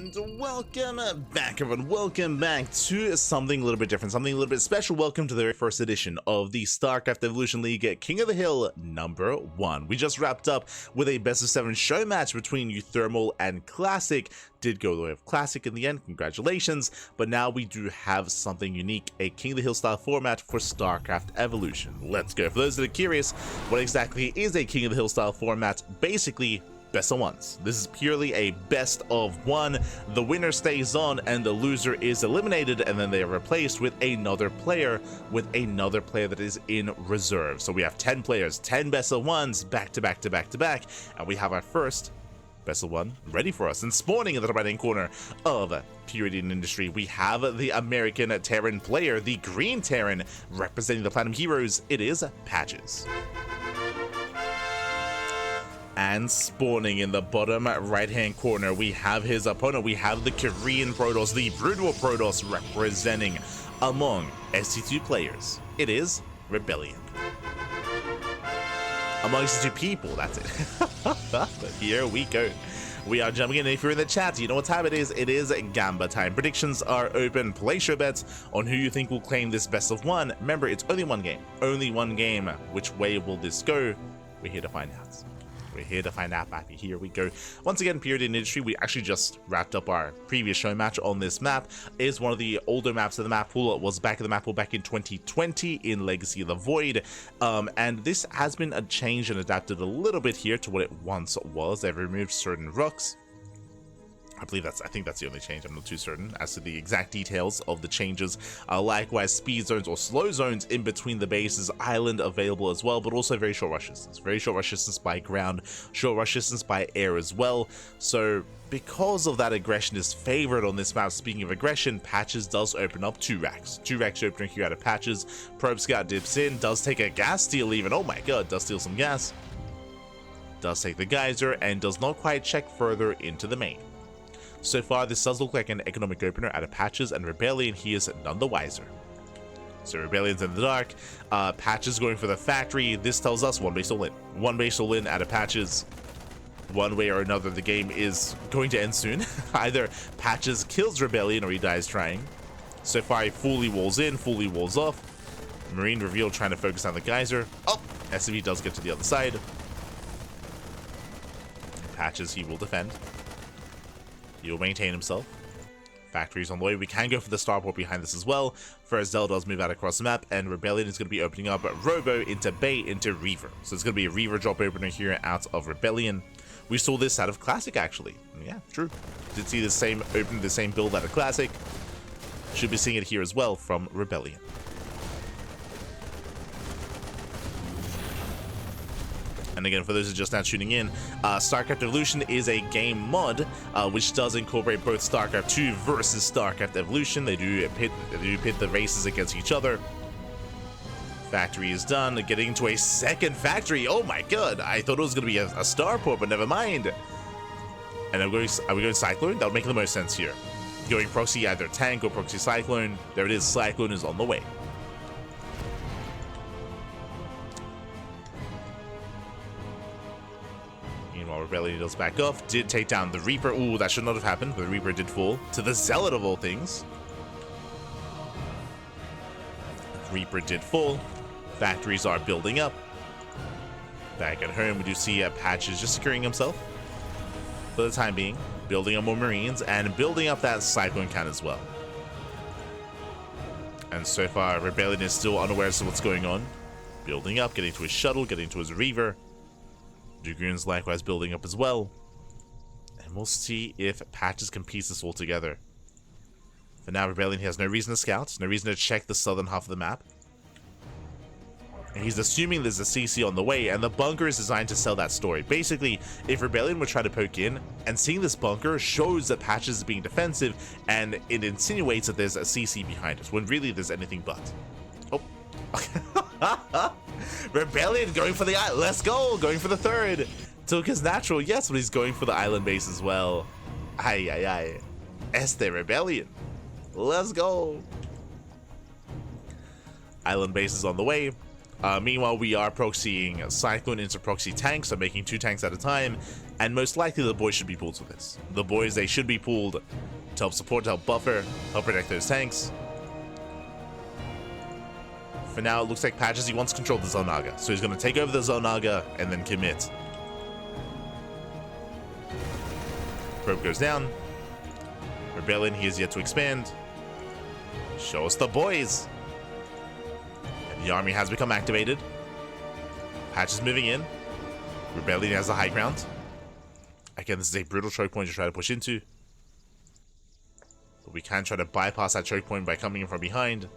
And welcome back, everyone. Welcome back to something a little bit different, something a little bit special. Welcome to the very first edition of the StarCraft Evolution League King of the Hill #1. We just wrapped up with a best of 7 show match between Thermal and Classic. Did go the way of Classic in the end, congratulations. But now we do have something unique, a King of the Hill style format for StarCraft Evolution. Let's go. For those that are curious, what exactly is a King of the Hill style format? Basically, best of ones. This is purely a best of one. The winner stays on and the loser is eliminated, and then they are replaced with another player that is in reserve. So we have 10 players, 10 best of ones back to back to back to back, and we have our first best of one ready for us. And spawning in the right hand corner of Purity in Industry, we have the American Terran player, the Green Terran, representing the Platinum Heroes. It is Patches. And spawning in the bottom right hand corner, we have his opponent. We have the Korean Protoss, the brutal Protoss, representing among SC2 players. It is Rebellion. Among SC2 people, that's it. But here we go. We are jumping in. If you're in the chat, you know what time it is. It is Gamba time. Predictions are open. Place your bets on who you think will claim this best of one. Remember, it's only one game. Only one game. Which way will this go? We're here to find out. We're here to find out, baby. Here we go. Once again, Purity in Industry, we actually just wrapped up our previous show match on this map. It is one of the older maps of the map pool. It was back in the map pool back in 2020 in Legacy of the Void. And this has been a change and adapted a little bit here to what it once was. They've removed certain rooks. I think that's the only change. I'm not too certain as to the exact details of the changes. Likewise, speed zones or slow zones in between the bases, island available as well, but also very short rush distance. Very short rush distance by ground, short rush distance by air as well. So because of that, aggression is favored on this map. Speaking of aggression, Patches does open up 2 racks. 2 racks opening here out of Patches. Probe Scout dips in, does take a gas steal even. Oh my god, does steal some gas. Does take the geyser and does not quite check further into the main. So far, this does look like an economic opener out of Patches, and Rebellion, he is none the wiser. So Rebellion's in the dark. Patches going for the factory. This tells us one base will win. One base will win out of Patches. One way or another, the game is going to end soon. Either Patches kills Rebellion or he dies trying. So far, he fully walls in, fully walls off. Marine reveal trying to focus on the geyser. Oh, SCEvo does get to the other side. Patches, he will defend. He'll maintain himself. Factory's on the way. We can go for the starport behind this as well. First, Zell does move out across the map, and Rebellion is going to be opening up Robo into Bay into Reaver. So it's going to be a Reaver drop opener here out of Rebellion. We saw this out of Classic, actually. Yeah, true. Did see the same build out of Classic. Should be seeing it here as well from Rebellion. And again, for those who are just now tuning in, StarCraft Evolution is a game mod which does incorporate both StarCraft 2 versus StarCraft Evolution. They do pit the races against each other. Factory is done. Getting into a second factory. Oh my god! I thought it was going to be a starport, but never mind. And are we going Cyclone? That would make the most sense here. Going proxy either tank or proxy Cyclone. There it is. Cyclone is on the way. Rebellion does back off, did take down the Reaper. Ooh, that should not have happened, but the Reaper did fall to the Zealot of all things. Reaper did fall. Factories are building up. Back at home, we do see Patches just securing himself for the time being, building up more Marines and building up that Cyclone count as well. And so far, Rebellion is still unaware as to what's going on. Building up, getting to his shuttle, getting to his Reaver. Dragoons likewise building up as well. And we'll see if Patches can piece this all together. For now, Rebellion has no reason to scout, no reason to check the southern half of the map. And he's assuming there's a CC on the way, and the bunker is designed to sell that story. Basically, if Rebellion would try to poke in, and seeing this bunker shows that Patches is being defensive, and it insinuates that there's a CC behind us, when really there's anything but. Oh. Rebellion going for the island. Let's go. Going for the third. Took his natural, yes, but he's going for the island base as well. Ay, ay, ay. Este Rebellion. Let's go. Island base is on the way. Meanwhile, we are proxying Cyclone into proxy tanks, so making 2 tanks at a time. And most likely the boys should be pulled for this. The boys, they should be pulled to help support, to help buffer, help protect those tanks. For now, it looks like Patches, he wants to control the Zonaga. So he's going to take over the Zonaga and then commit. Probe goes down. Rebellion, he is yet to expand. Show us the boys. And the army has become activated. Patches moving in. Rebellion has the high ground. Again, this is a brutal choke point to try to push into. But we can try to bypass that choke point by coming in from behind.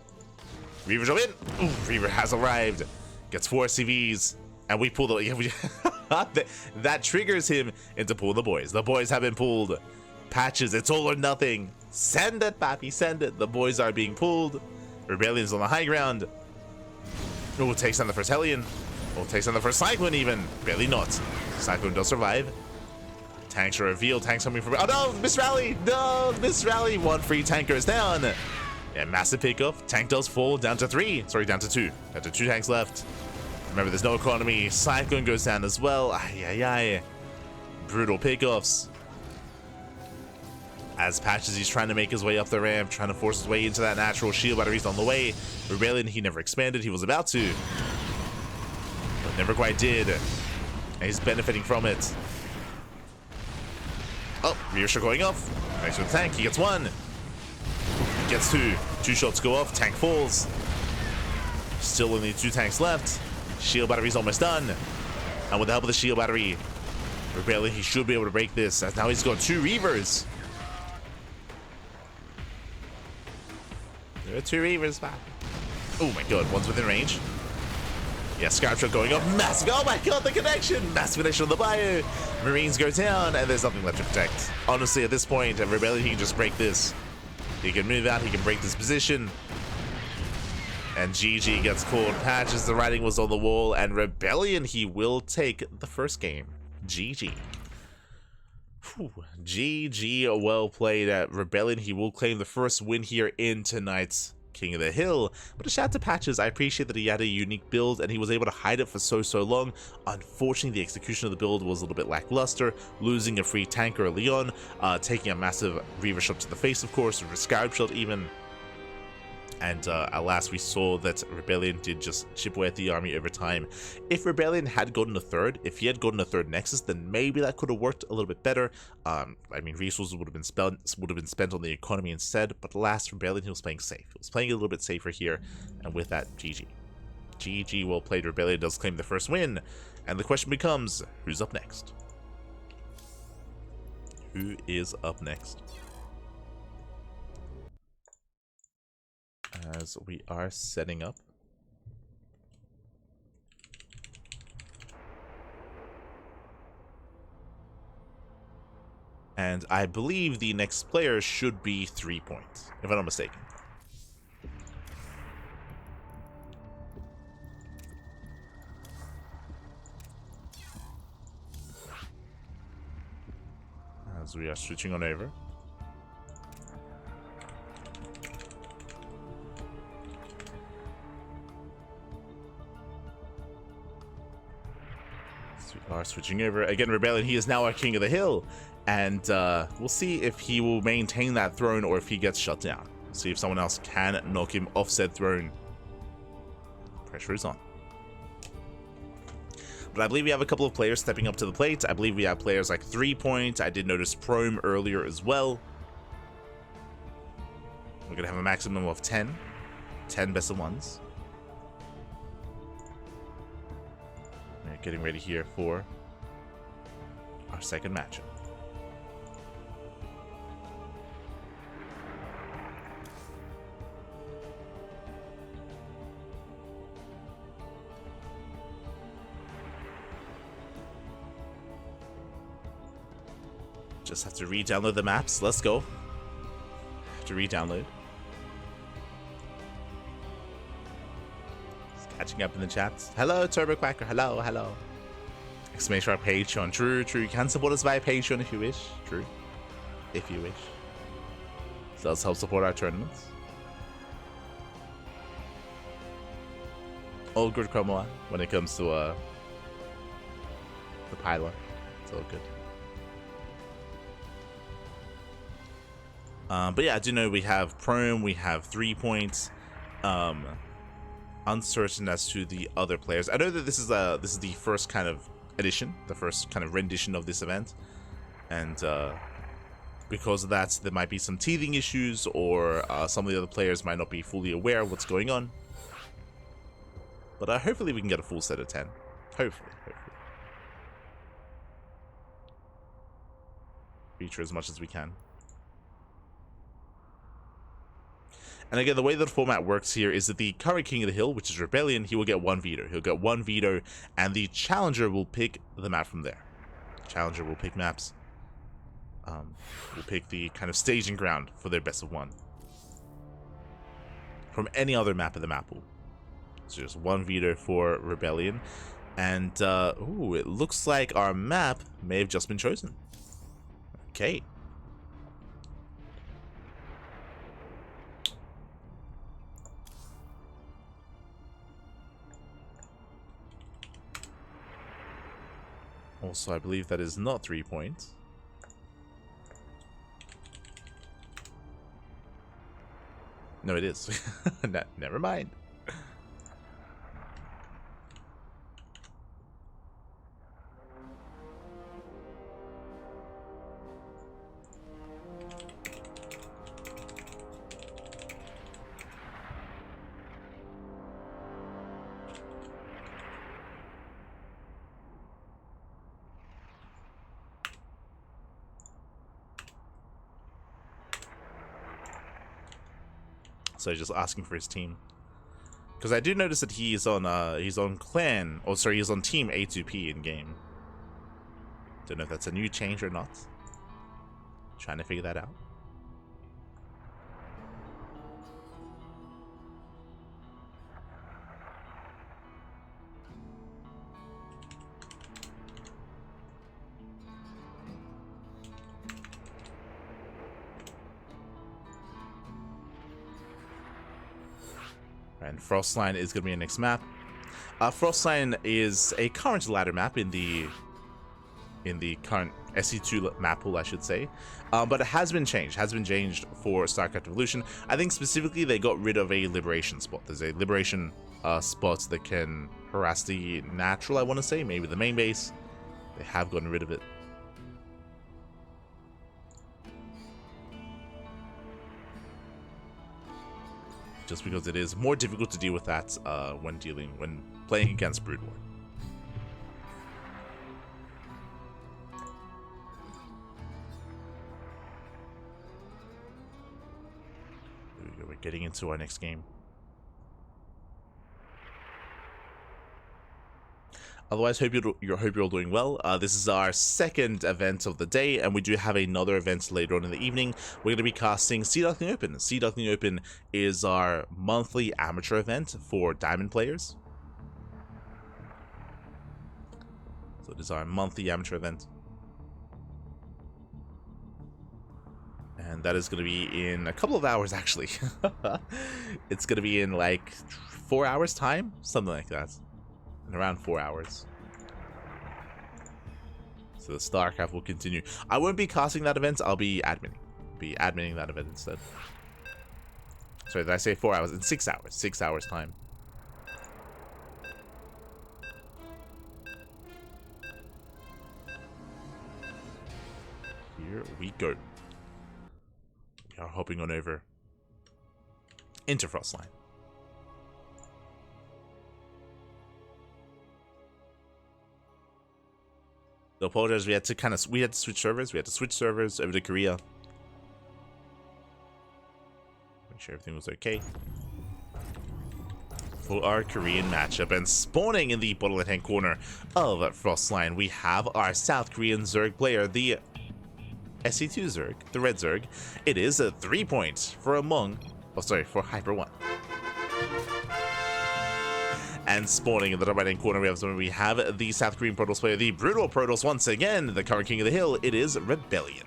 Reaver jump in. Ooh, Reaver has arrived. Gets 4 CVs. And we pull the... Yeah, that triggers him into pull the boys. The boys have been pulled. Patches, it's all or nothing. Send it, Pappy, send it. The boys are being pulled. Rebellion's on the high ground. Oh, takes on the first Hellion. Oh, takes on the first Cyclone even. Barely not. Cyclone does survive. Tanks are revealed. Tanks coming from... Oh no, miss rally. No, miss rally. 1 free tanker is down. Yeah, massive pickoff. Tank does fall down to 3. Sorry, down to 2. Down to 2 tanks left. Remember, there's no economy. Cyclone goes down as well. Ay, ay, ay. Brutal pickoffs. As Patches, he's trying to make his way up the ramp, trying to force his way into that natural shield batteries on the way. Rebellion, he never expanded. He was about to, but never quite did. And he's benefiting from it. Oh, rear shot going off. Nice with the tank. He gets 1. He gets 2. 2 shots go off. Tank falls. Still only 2 tanks left. Shield battery's almost done. And with the help of the shield battery, Rebellion, he should be able to break this. As now he's got 2 Reavers. There are 2 Reavers back. Oh my god, one's within range. Yeah, Scarab shot going off. Massive. Oh my god, the connection. Massive connection on the bio. Marines go down, and there's nothing left to protect. Honestly, at this point, Rebellion, he can just break this. He can move out, he can break this position. And GG gets called. Patches, the writing was on the wall, and Rebellion, he will take the first game. GG. Whew. GG, well played at Rebellion. He will claim the first win here in tonight's King of the Hill. But a shout out to Patches. I appreciate that he had a unique build and he was able to hide it for so long. Unfortunately, the execution of the build was a little bit lackluster, losing a free tank early on, taking a massive Reaver shot to the face, of course, or a Scarab shot even. And alas, we saw that Rebellion did just chip away at the army over time. If Rebellion had gotten a third, if he had gotten a third Nexus, then maybe that could have worked a little bit better. I mean, resources would have been spent on the economy instead. But alas, Rebellion, he was playing safe. He was playing a little bit safer here, and with that, GG. GG, well played. Rebellion does claim the first win, and the question becomes, who's up next? Who is up next? As we are setting up. And I believe the next player should be threepoint, if I'm not mistaken. As we are switching on over. Are switching over again. Rebellion, he is now our King of the Hill, and we'll see if he will maintain that throne or if he gets shut down. See if someone else can knock him off said throne. Pressure is on. But I believe we have a couple of players stepping up to the plate. I believe we have players like threepoint. I did notice Prome earlier as well. We're gonna have a maximum of 10 best of ones. Getting ready here for our second matchup. Just have to re-download the maps. Let's go. Have to re-download. Catching up in the chats. Hello, Turbo Quacker. Hello, hello. Exclamation mark Patreon. True, true. You can support us via Patreon if you wish. True. If you wish. It does help support our tournaments. All good, Chromoa, when it comes to the pylon. It's all good. But yeah, I do know we have Prome, we have 3point. Uncertain as to the other players. I know that this is the first kind of edition, the first kind of rendition of this event, and because of that, there might be some teething issues, or some of the other players might not be fully aware of what's going on. But hopefully we can get a full set of 10. Hopefully. Feature as much as we can. And again, the way that the format works here is that the current King of the Hill, which is Rebellion, he will get 1 veto. He'll get 1 veto, and the challenger will pick the map from there. Challenger will pick maps. Will pick the kind of staging ground for their best of 1 from any other map of the map pool. So just 1 veto for Rebellion. And, ooh, it looks like our map may have just been chosen. Okay. Also, I believe that is not 3-point. No, it is. Never mind. So just asking for his team, because I do notice that he's on clan, or sorry, he's on team A2P in game. Don't know if that's a new change or not. Trying to figure that out. And Frostline is going to be our next map. Frostline is a current ladder map in the current SE2 map pool, I should say. But it has been changed. For StarCraft Evolution. I think specifically they got rid of a liberation spot. There's a liberation spot that can harass the natural, I want to say, maybe the main base. They have gotten rid of it. Just because it is more difficult to deal with that when playing against Brood War. There we go, we're getting into our next game. Otherwise, hope you're all doing well. This is our second event of the day, and we do have another event later on in the evening. We're going to be casting Duckling Open. Duckling Open is our monthly amateur event for Diamond players. So it is our monthly amateur event. And that is going to be in a couple of hours, actually. It's going to be in like 4 hours time, something like that. In around 4 hours. So the StarCraft will continue. I won't be casting that event, I'll be adminning that event instead. Sorry, did I say 4 hours? In 6 hours. 6 hours time. Here we go. We are hopping on over into Frostline. So apologize, we had to switch servers. We had to switch servers over to Korea. Make sure everything was okay for our Korean matchup. And spawning in the bottom left-hand corner of Frostline, we have our South Korean Zerg player, the SE2 Zerg, the Red Zerg. It is a 3-point for for Hyper 1. And spawning in the top right-hand corner, we have the South Korean Protoss player, the Brutal Protoss once again, the current King of the Hill. It is Rebellion.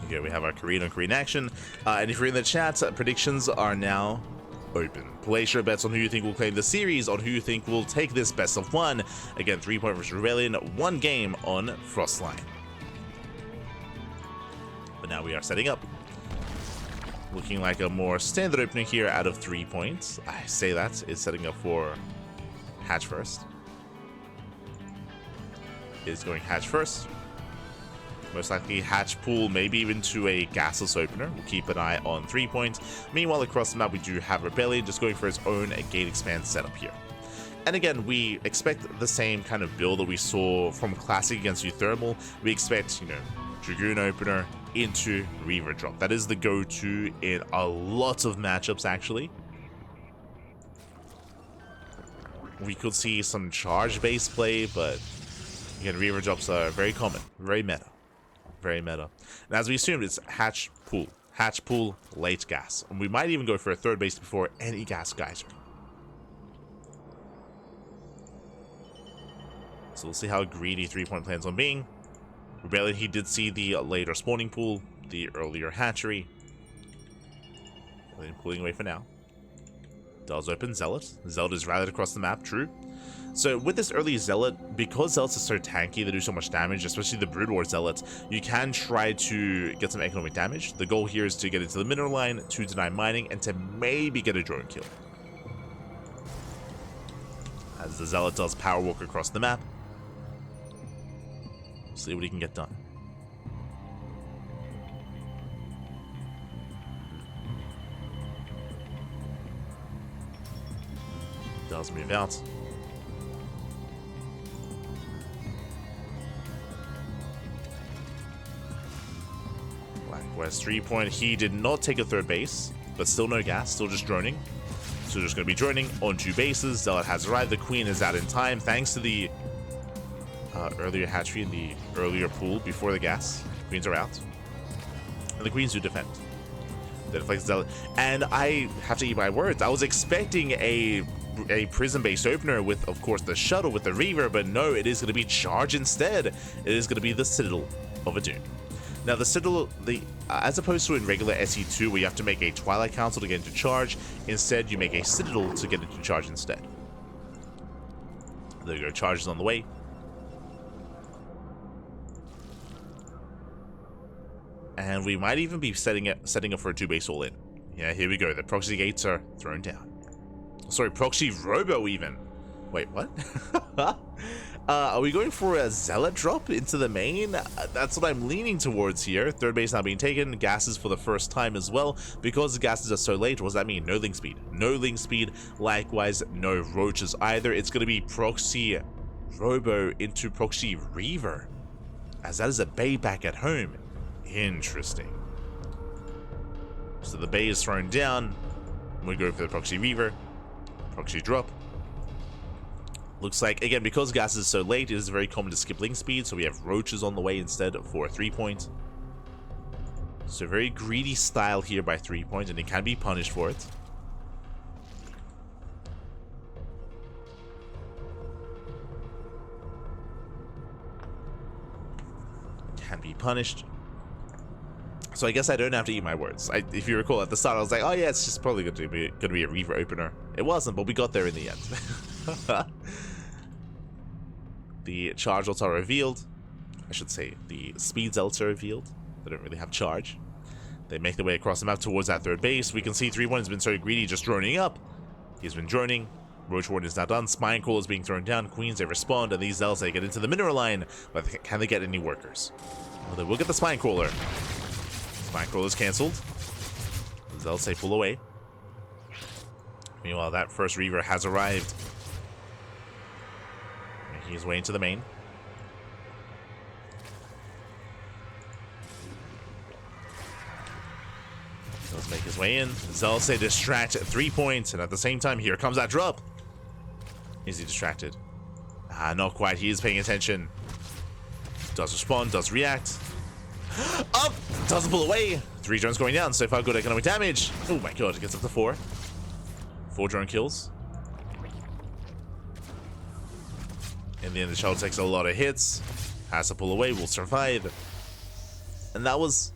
Here we have our Korean on Korean action. And if you're in the chat, predictions are now open. Place your bets on who you think will claim the series, on who you think will take this best of 1. Again, 3-point versus Rebellion, 1 game on Frostline. But now we are setting up. Looking like a more standard opener here out of 3 points. I say that is setting up for hatch first. Is going hatch first. Most likely hatch pool, maybe even to a gasless opener. We'll keep an eye on 3 points. Meanwhile, across the map, we do have Rebellion just going for his own gate expand setup here. And again, we expect the same kind of build that we saw from Classic against Thermal. We expect, you know, Dragoon opener into Reaver drop. That is the go-to in a lot of matchups, actually. We could see some charge-based play, but again, Reaver drops are very common, very meta. Very meta. And as we assumed, it's hatch pool, late gas. And we might even go for a third base before any gas geyser. So we'll see how greedy 3-point plans on being. Rebellion, he did see the later spawning pool, the earlier hatchery. Pulling away for now. Does open Zealot. Zealot is rallied across the map, true. So with this early Zealot, because Zealots are so tanky, they do so much damage, especially the Brood War Zealots, you can try to get some economic damage. The goal here is to get into the mineral line, to deny mining, and to maybe get a drone kill. As the Zealot does power walk across the map. See what he can get done. Does move out. West 3-point, he did not take a third base, but still no gas, still just droning. So just going to be droning on 2 bases. Zealot has arrived, the Queen is out in time thanks to the earlier hatchery in the earlier pool before the gas. Queens are out. And the Queens do defend. They deflect Zealot. And I have to eat my words. I was expecting a prison-based opener with, of course, the shuttle with the Reaver, but no, it is going to be charge instead. It is going to be the Citadel of Adun. Now, the Citadel, as opposed to in regular SE2 where you have to make a Twilight Council to get into charge, instead you make a Citadel to get into charge instead. There you go, charge is on the way. And we might even be setting up for a 2-base all-in. Yeah, here we go. The proxy gates are thrown down. Sorry, proxy robo even. Wait, what? Are we going for a Zealot drop into the main? That's what I'm leaning towards here. Third base now being taken. Gases for the first time as well. Because the gases are so late, what does that mean? No link speed. No link speed. Likewise, no roaches either. It's going to be proxy robo into proxy Reaver. As that is a bay back at home. Interesting. So the bay is thrown down. We go for the proxy Reaver. Proxy drop. Looks like, again, because gas is so late, it is very common to skip link speed, so we have roaches on the way instead for a 3-point. So very greedy style here by 3-point, and it can be punished for it. Can be punished. So I guess I don't have to eat my words. If you recall, at the start I was like, oh yeah, it's just probably going to be a Reaver opener. It wasn't, but we got there in the end. The charge ults are revealed. I should say the speed ults are revealed. They don't really have charge. They make their way across the map towards that third base. We can see 3-1 has been so greedy, just droning up. He's been droning. Roach Warden is now done. Spine Crawler is being thrown down. Queens, they respond, and these Zells, they get into the mineral line. But can they get any workers? Well, they will get the Spine Crawler. Spine Crawler is cancelled. Zells, they pull away. Meanwhile, that first Reaver has arrived. Making his way into the main. Does make his way in. Zells, they distract at 3 points, and at the same time, here comes that drop. Is he distracted? Not quite. He is paying attention. Does respond, does react. Up! Doesn't pull away. 3 drones going down. So far, good economic damage. Oh my god, it gets up to 4. 4 drone kills. In the end, the shuttle takes a lot of hits. Has to pull away, will survive. And that was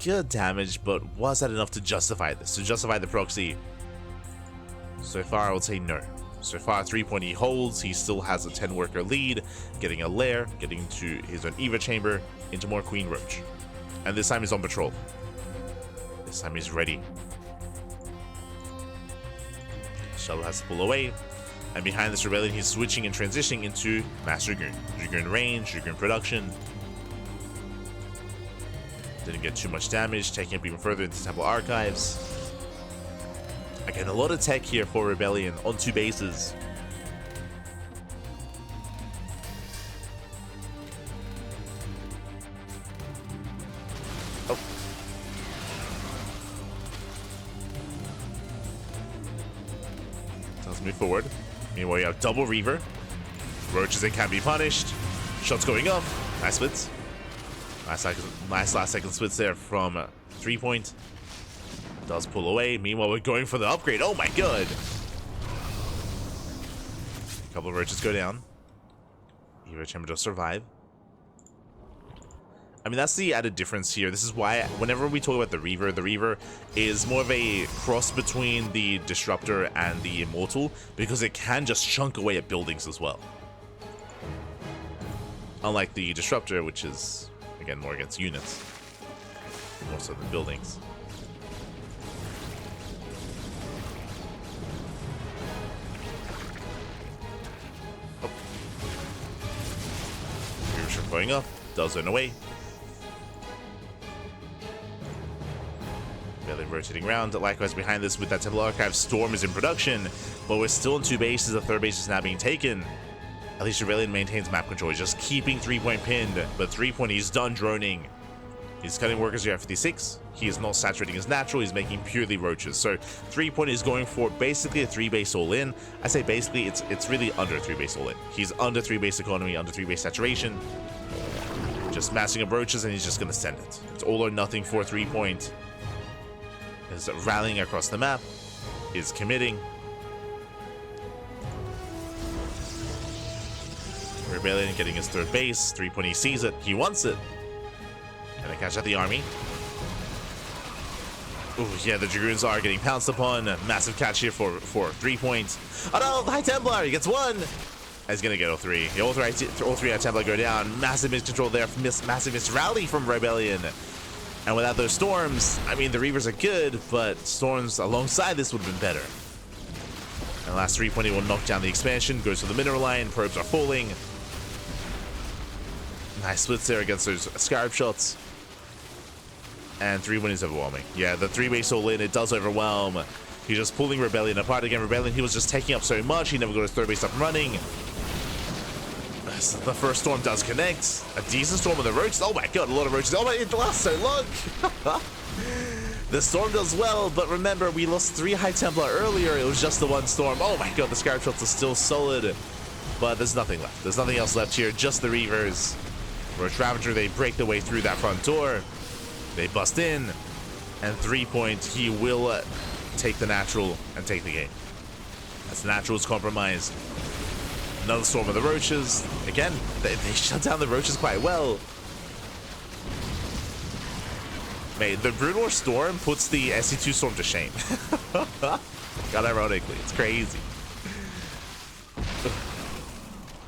good damage, but was that enough to justify this? To justify the proxy? So far, I would say no. So far, 3 point he holds. He still has a 10 worker lead, getting a lair, getting to his own Eva chamber, into more Queen Roach. And this time he's on patrol. This time he's ready. Shuttle has to pull away. And behind this Rebellion, he's switching and transitioning into Mass Dragoon. Dragoon range, Dragoon production. Didn't get too much damage, taking it even further into Temple Archives. Again, a lot of tech here for Rebellion on 2 bases. Oh. Let's move forward. Meanwhile, you have double Reaver. Roaches that can be punished. Shots going up. Nice splits. Nice last second splits there from threepoint. Does pull away. Meanwhile, we're going for the upgrade. Oh my god. A couple of roaches go down. Evo Chamber does survive. I mean, that's the added difference here. This is why whenever we talk about the Reaver is more of a cross between the Disruptor and the Immortal, because it can just chunk away at buildings as well. Unlike the Disruptor, which is, again, more against units. More so than buildings. Oh. Reaver going up, does run away. Barely rotating around. Likewise, behind this with that Temple Archive, Storm is in production, but we're still in 2 bases. The 3rd base is now being taken. At least Rebellion maintains map control. He's just keeping threepoint pinned, but threepoint, he's done droning. He's cutting workers here at 56. He is not saturating his natural. He's making purely roaches. So threepoint is going for basically a 3-base all-in. I say basically, it's really under a 3-base all-in. He's under 3-base economy, under 3-base saturation. Just massing up roaches, and he's just going to send it. It's all or nothing for threepoint. Is rallying across the map, is committing. Rebellion getting his 3rd base. Threepoint, he sees it, he wants it. And they catch out the army. Ooh, yeah, the Dragoons are getting pounced upon. Massive catch here for threepoint. Oh no, the High Templar, he gets 1. And he's gonna get all 3. All 3 High Templar go down. Massive miscontrol there, massive misrally from Rebellion. And without those storms, I mean, the Reavers are good, but storms alongside this would have been better. And last threepoint will knock down the expansion, goes to the mineral line, probes are falling. Nice splits there against those Scarab shots. And threepoint is overwhelming. Yeah, the 3-base all-in, it does overwhelm. He's just pulling Rebellion apart again. Rebellion, he was just taking up so much, he never got his 3rd base up and running. The first storm does connect. A decent storm with the roaches. Oh my god, a lot of roaches. Oh my, it lasts so long. The storm does well, but remember, we lost 3 High Templar earlier. It was just the 1 storm. Oh my god, the Scarab shots are still solid. But there's nothing left. There's nothing else left here. Just the Reavers. Roach Ravager, they break their way through that front door. They bust in. And threepoint, he will take the natural and take the game. As the natural is compromised. Another storm of the roaches. Again, they shut down the roaches quite well. Mate, the Brood War Storm puts the SC2 Storm to shame. God, ironically, it's crazy.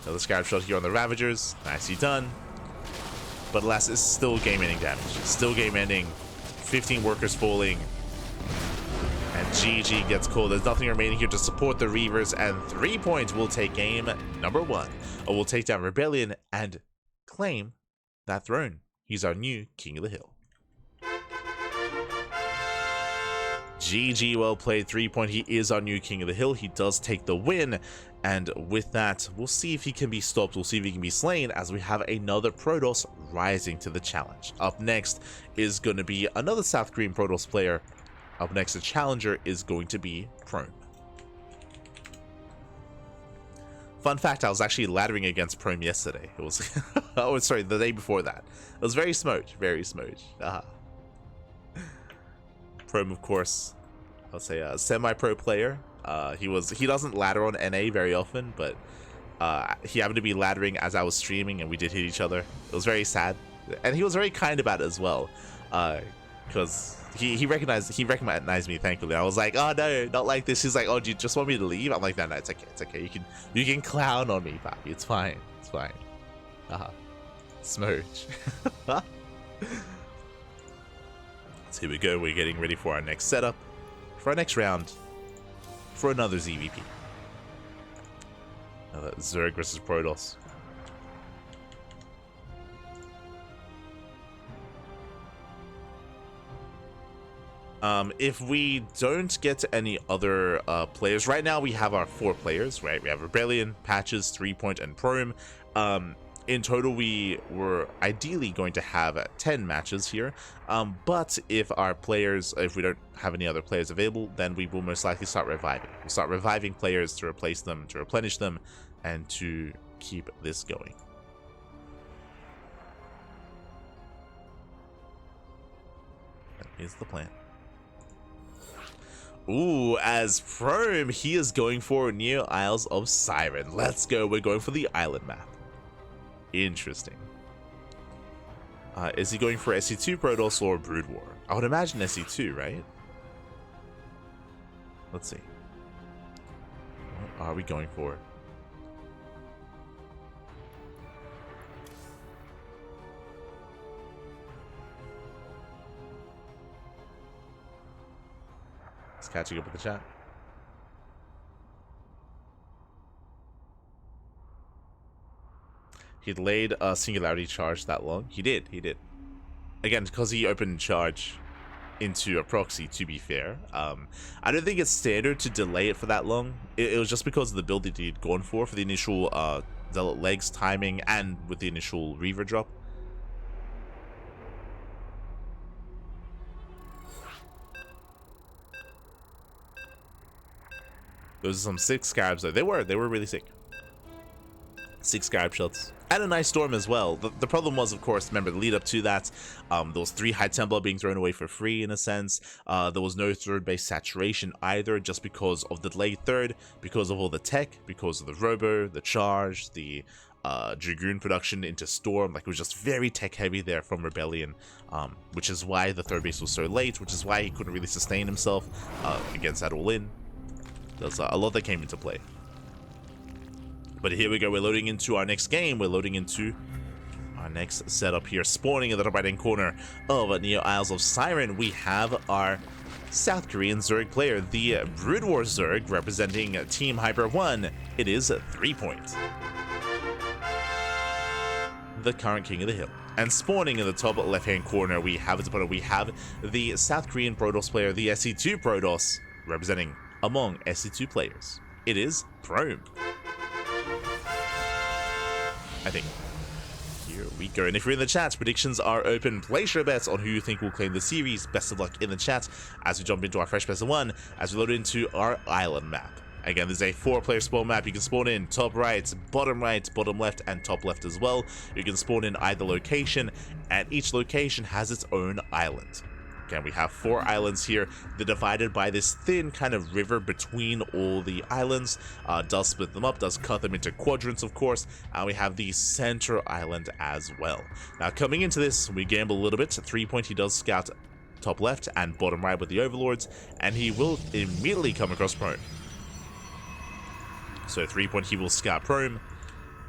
Another Scarab shot here on the Ravagers. Nicely done. But alas, it's still game-ending damage. Still game-ending. 15 workers falling. And GG gets called. There's nothing remaining here to support the Reavers, and threepoint will take game number 1. Or will take down Rebellion and claim that throne. He's our new King of the Hill. GG, well played. Threepoint, he is our new King of the Hill. He does take the win. And with that, we'll see if he can be stopped. We'll see if he can be slain, as we have another Protoss rising to the challenge. Up next is going to be another South Korean Protoss player. Up next, the challenger is going to be Prome. Fun fact, I was actually laddering against Prome yesterday. It was, oh, sorry, the day before that. It was very smooch, very smooch. Prome, of course, I'll say a semi-pro player. He doesn't ladder on NA very often, but he happened to be laddering as I was streaming, and we did hit each other. It was very sad, and he was very kind about it as well, because he recognized me, thankfully. I was like, oh no, not like this. He's like, oh, do you just want me to leave? I'm like, no, it's okay, it's okay. You can clown on me, papi. It's fine, it's fine. Smooch. So here we go. We're getting ready for our next setup, for our next round, for another ZVP. Another Zerg versus Protoss. If we don't get any other players, right now we have our 4 players, right? We have Rebellion, Patches, Threepoint, and Prome. In total, we were ideally going to have 10 matches here, but if we don't have any other players available, then we will most likely start reviving. We'll start reviving players to replace them, to replenish them, and to keep this going. That is the plan. Ooh, as Prome, he is going for Neo Isles of Siren. Let's go. We're going for the island map. Interesting. Is he going for SE2 Protoss or Brood War? I would imagine SE2, right? Let's see. What are we going for? It's catching up with the chat. He delayed a singularity charge that long. He did. Again, because he opened charge into a proxy, to be fair. I don't think it's standard to delay it for that long. It was just because of the build that he'd gone for the initial Zealot legs timing and with the initial Reaver drop. Those are some sick Scarabs though. They were really sick. 6 Scarab shots. And a nice storm as well. The problem was, of course, remember the lead up to that, there was 3 High Templar being thrown away for free in a sense. There was no third base saturation either, just because of the delayed third, because of all the tech, because of the robo, the charge, the Dragoon production into Storm. Like, it was just very tech heavy there from Rebellion, which is why the third base was so late, which is why he couldn't really sustain himself against that all-in. There's a lot that came into play. But here we go, we're loading into our next game, we're loading into our next setup here. Spawning in the top right hand corner of Neo Isles of Siren, we have our South Korean Zerg player, the Brood War Zerg, representing Team Hyper 1. It is Threepoint, the current king of the hill. And spawning in the top left hand corner, we have his opponent. We have the South Korean Protoss player, the SE2 Protoss, representing among SE2 players. It is Prome. I think. Here we go. And if you're in the chat, predictions are open. Place your bets on who you think will claim the series. Best of luck in the chat as we jump into our fresh best of 1, as we load into our island map. Again, this is a 4-player spawn map. You can spawn in top right, bottom left, and top left as well. You can spawn in either location, and each location has its own island. Again, we have 4 islands here. They're divided by this thin kind of river between all the islands. Does split them up, does cut them into quadrants, of course. And we have the center island as well. Now, coming into this, we gamble a little bit. 3-point, he does scout top left and bottom right with the overlords, and he will immediately come across Prome. So 3-point, he will scout Prome.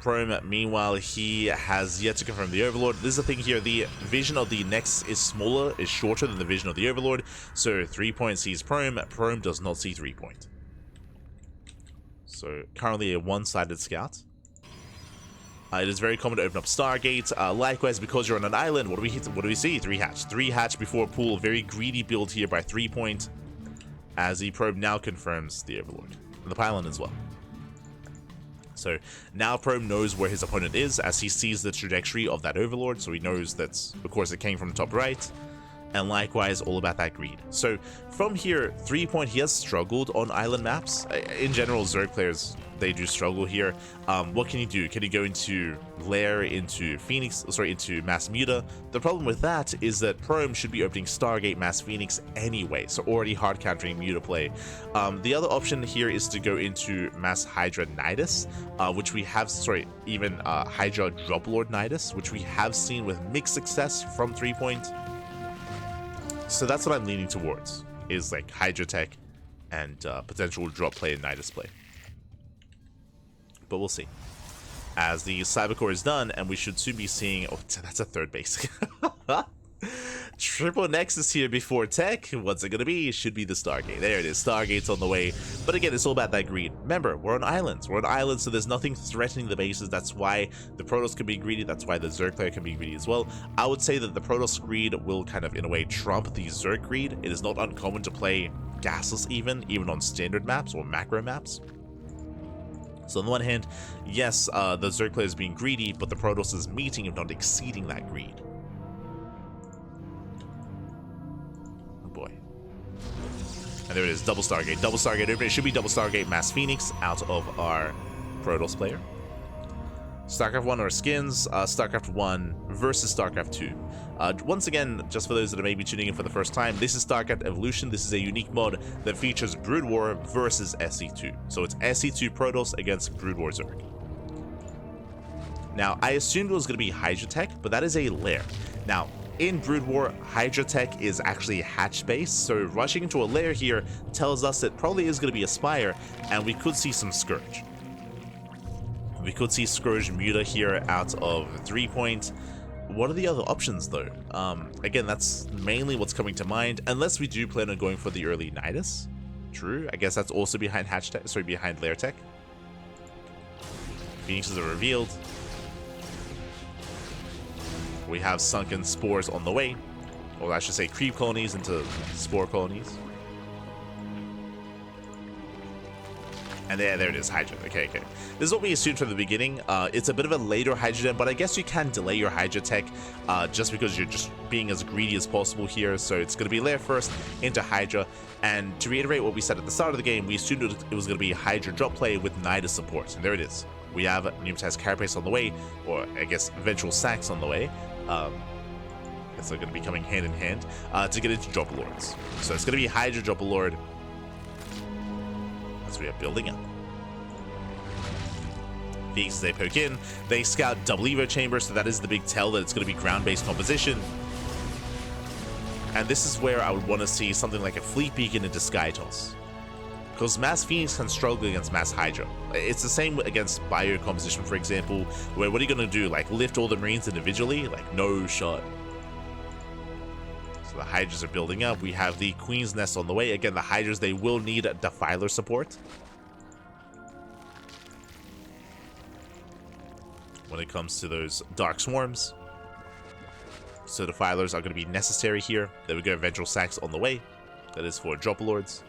Prome, meanwhile, he has yet to confirm the Overlord. This is the thing here, the vision of the Nexus is smaller, is shorter than the vision of the Overlord. So 3-point sees Prome, Prome does not see 3-point. So currently a one-sided scout. It is very common to open up Stargate. Likewise, because you're on an island, what do we see? 3 hatch. 3 hatch before pool. Very greedy build here by 3-point, as the Probe now confirms the Overlord. And the pylon as well. So now Prome knows where his opponent is as he sees the trajectory of that Overlord, so he knows that, of course, it came from the top right, and likewise all about that greed. So from here, 3-point, he has struggled on island maps. In general, Zerg players, they do struggle here. What can he do? Can he go into Lair, into Phoenix, into Mass Muta? The problem with that is that Prome should be opening Stargate Mass Phoenix anyway, so already hard countering Muta play. The other option here is to go into Mass Hydra Nidus, which we have, even Hydra Droplord Nidus, which we have seen with mixed success from 3-point. So that's what I'm leaning towards, is like Hydra Tech and potential drop play and Nidus play. But we'll see. As the Cybercore is done, and we should soon be seeing... Oh, that's a third base. triple Nexus here before tech. What's it gonna be? It should be the Stargate. There it is. Stargate's on the way. But again, it's all about that greed. Remember, we're on islands. We're on islands, so there's nothing threatening the bases. That's why the Protoss can be greedy. That's why the Zerg player can be greedy as well. I would say that the Protoss greed will kind of, in a way, trump the Zerg greed. It is not uncommon to play gasless even on standard maps or macro maps. So on the one hand, yes, the Zerg player is being greedy, but the Protoss is meeting, if not exceeding, that greed. And there it is, double Stargate open. It should be double Stargate Mass Phoenix out of our Protoss player. StarCraft 1 are skins, StarCraft 1 versus StarCraft 2. Once again, just for those that are maybe tuning in for the first time, this is StarCraft Evolution. This is a unique mod that features Brood War versus SE2. So it's SE2 Protoss against Brood War Zerg. Now, I assumed it was going to be Hydra Tech, but that is a lair. Now, in Brood War, Hydra Tech is actually hatch based, so rushing into a lair here tells us it probably is going to be a Spire, and we could see some Scourge. We could see Scourge Muta here out of 3-point. What are the other options though? Again, that's mainly what's coming to mind, unless we do plan on going for the early Nidus. True, I guess that's also behind hatch tech, sorry, behind lair tech. Phoenixes are revealed. We have sunken spores on the way, or I should say creep colonies into spore colonies. And there it is, Hydra. Okay. This is what we assumed from the beginning. It's a bit of a later Hydra, but I guess you can delay your Hydra tech just because you're just being as greedy as possible here. So it's going to be lair first into Hydra. And to reiterate what we said at the start of the game, we assumed it was going to be Hydra drop play with Nidus support. And there it is. We have Pneumatized Carapace on the way, or I guess eventual sacks on the way. Guess they're going to be coming hand in hand to get into Drop Lords. So it's going to be Hydra Drop Lord as we are building up. Phoenixes, they poke in, they scout double Evo chamber, so that is the big tell that it's going to be ground-based composition. And this is where I would want to see something like a Fleet Beacon into Sky Toss. Because Mass Phoenix can struggle against Mass Hydra. It's the same against Bio composition, for example, where what are you going to do? Like, lift all the Marines individually? Like, no shot. So the Hydras are building up. We have the Queen's Nest on the way. Again, the Hydras, they will need Defiler support. When it comes to those Dark Swarms. So Defilers are going to be necessary here. There we go, Vengeful Sacks on the way. That is for Drop Lords.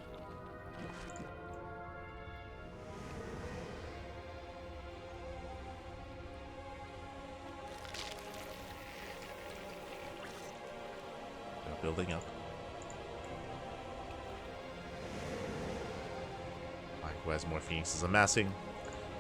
Building up. Likewise, more Phoenixes amassing.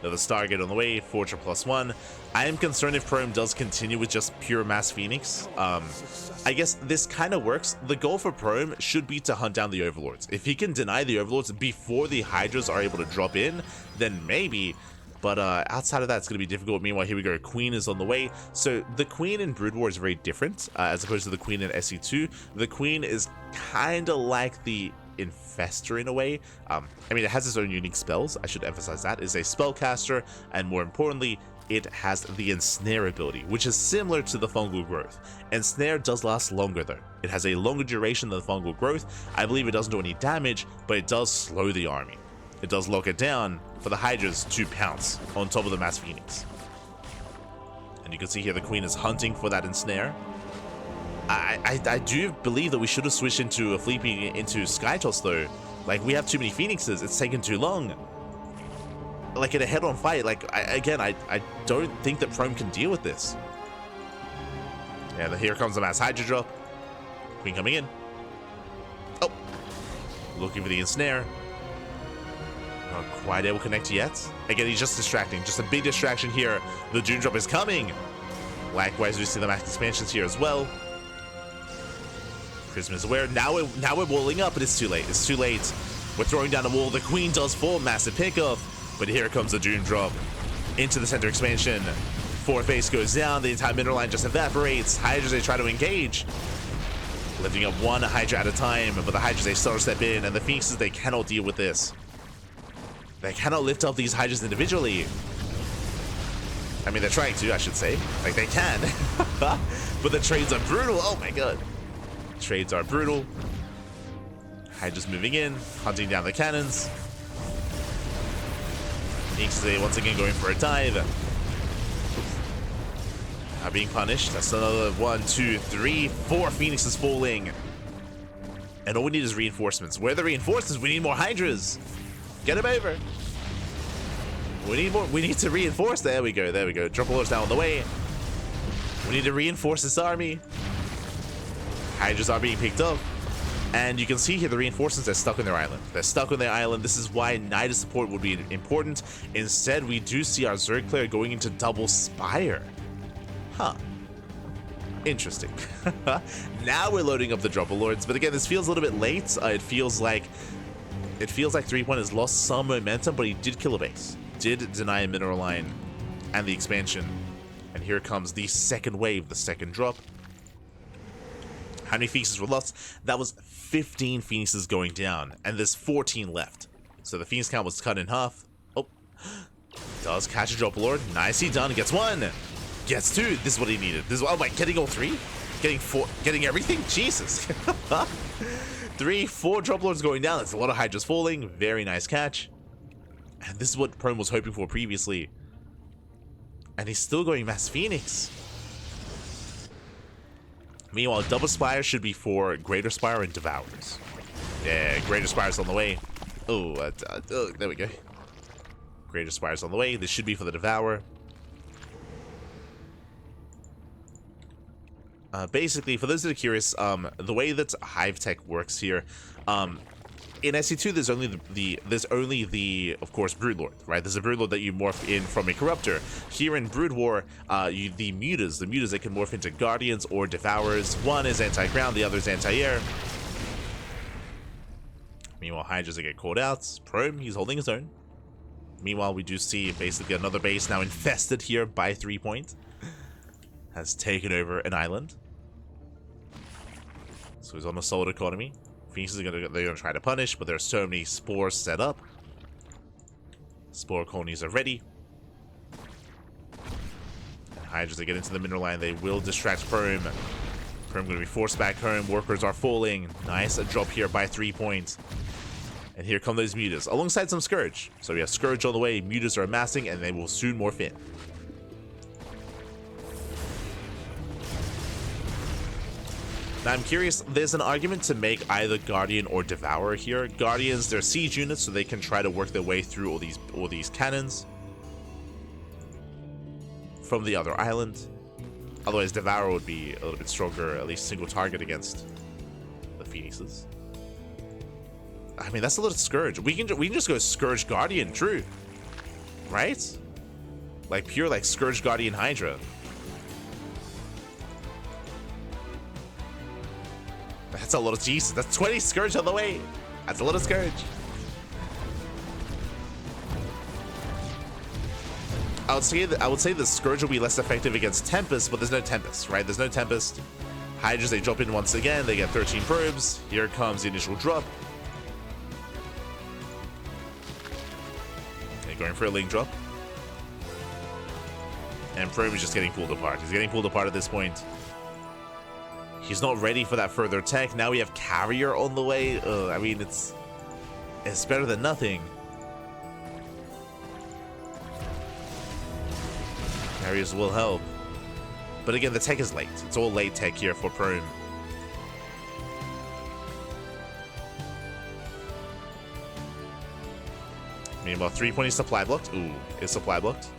Another Stargate on the way, Fortune +1. I am concerned if Prome does continue with just pure Mass Phoenix. I guess this kind of works. The goal for Prome should be to hunt down the Overlords. If he can deny the Overlords before the Hydras are able to drop in, then maybe. But outside of that, it's going to be difficult. Meanwhile, here we go. Queen is on the way. So the Queen in Brood War is very different as opposed to the Queen in SE2. The Queen is kind of like the Infestor in a way. I mean, it has its own unique spells. I should emphasize that. It's a spellcaster, and more importantly, it has the Ensnare ability, which is similar to the Fungal Growth. Ensnare does last longer though. It has a longer duration than the Fungal Growth. I believe it doesn't do any damage, but it does slow the army. It does lock it down for the Hydras to pounce on top of the Mass Phoenix. And you can see here the Queen is hunting for that Ensnare. I do believe that we should have switched into a Fleet Beacon into Sky Toss though. Like, we have too many Phoenixes, it's taken too long. Like, in a head-on fight, like, I don't think that Prome can deal with this. Yeah, here comes the Mass Hydra drop. Queen coming in. Oh, looking for the Ensnare. Not quite able to connect yet. Again, he's just distracting. Just a big distraction here. The Doom Drop is coming. Likewise, we see the max expansions here as well. Prism is aware. Now we're walling up, but it's too late. It's too late. We're throwing down the wall. The Queen does fall. Massive pickoff. But here comes the Doom Drop. Into the center expansion. Fourth base goes down. The entire mineral line just evaporates. Hydras, they try to engage. Lifting up one Hydra at a time. But the Hydras, they start step in. And the Phoenixes, they cannot deal with this. They cannot lift up these Hydras individually. I mean, they're trying to, I should say. Like, they can. But the trades are brutal. Oh my god. Trades are brutal. Hydra's moving in, hunting down the cannons. Phoenixes once again going for a dive. Now being punished. That's another 1, 2, 3, 4 Phoenixes falling. And all we need is reinforcements. Where are the reinforcements? We need more Hydras. Get them over. We need more. We need to reinforce. There we go. There we go. Drop lords down on the way. We need to reinforce this army. Hydras are being picked up. And you can see here the reinforcements are stuck on their island. They're stuck on their island. This is why Nida support would be important. Instead, we do see our Zerg player going into double Spire. Huh. Interesting. Now we're loading up the Dropper Lords, but again, this feels a little bit late. It feels like threepoint has lost some momentum, but he did kill a base, did deny a mineral line and the expansion. And here comes the second wave, the second drop. How many Phoenixes were lost? That was 15 Phoenixes going down, and there's 14 left. So the Phoenix count was cut in half. Oh, does catch a Dropper Lord. Nicely done. Gets one. Gets two. This is what he needed. This is, oh my, getting all three? Getting four, getting everything? Jesus. 3, 4 Dropper Lords going down. That's a lot of Hydras falling. Very nice catch. And this is what Prome was hoping for previously. And he's still going Mass Phoenix. Meanwhile, Double Spire should be for Greater Spire and Devourers. Yeah, Greater Spire's on the way. Oh, there we go. Greater Spire's on the way. This should be for the Devourer. Basically, for those that are curious, the way that Hive Tech works here, in SE2 there's only the of course Broodlord, right? There's a Broodlord that you morph in from a Corruptor. Here in Brood War, the mutas that can morph into Guardians or Devourers. One is anti-ground, the other is anti-air. Meanwhile, Hydras get called out. Prome, he's holding his own. Meanwhile, we do see basically another base now infested here by threepoint. Has taken over an island. So he's on a solid economy. Phoenixes they're gonna try to punish, but there's so many spores set up. Spore colonies are ready. And Hydras, they get into the mineral line, they will distract Prome. Prome gonna be forced back home. Workers are falling. Nice, a drop here by threepoint. And here come those mutas, alongside some Scourge. So we have Scourge on the way, mutas are amassing, and they will soon morph in. Now I'm curious, there's an argument to make either Guardian or Devourer here. Guardians, they're siege units, so they can try to work their way through all these cannons from the other island. Otherwise, Devourer would be a little bit stronger, at least single target against the Phoenixes. I mean, that's a little Scourge. We can just go Scourge Guardian, true, right? Like pure like Scourge Guardian Hydra. That's a lot of Jesus. That's 20 Scourge on the way. That's a lot of Scourge. I would say the Scourge will be less effective against Tempest, but there's no Tempest, right? There's no Tempest. Hydras, they drop in once again. They get 13 probes. Here comes the initial drop. They're going for a link drop. And Prome is just getting pulled apart. He's getting pulled apart at this point. He's not ready for that further tech. Now we have Carrier on the way. I mean, it's better than nothing. Carriers will help. But again, the tech is late. It's all late tech here for Prome. Meanwhile, 3 is supply blocked. Ooh, is supply blocked?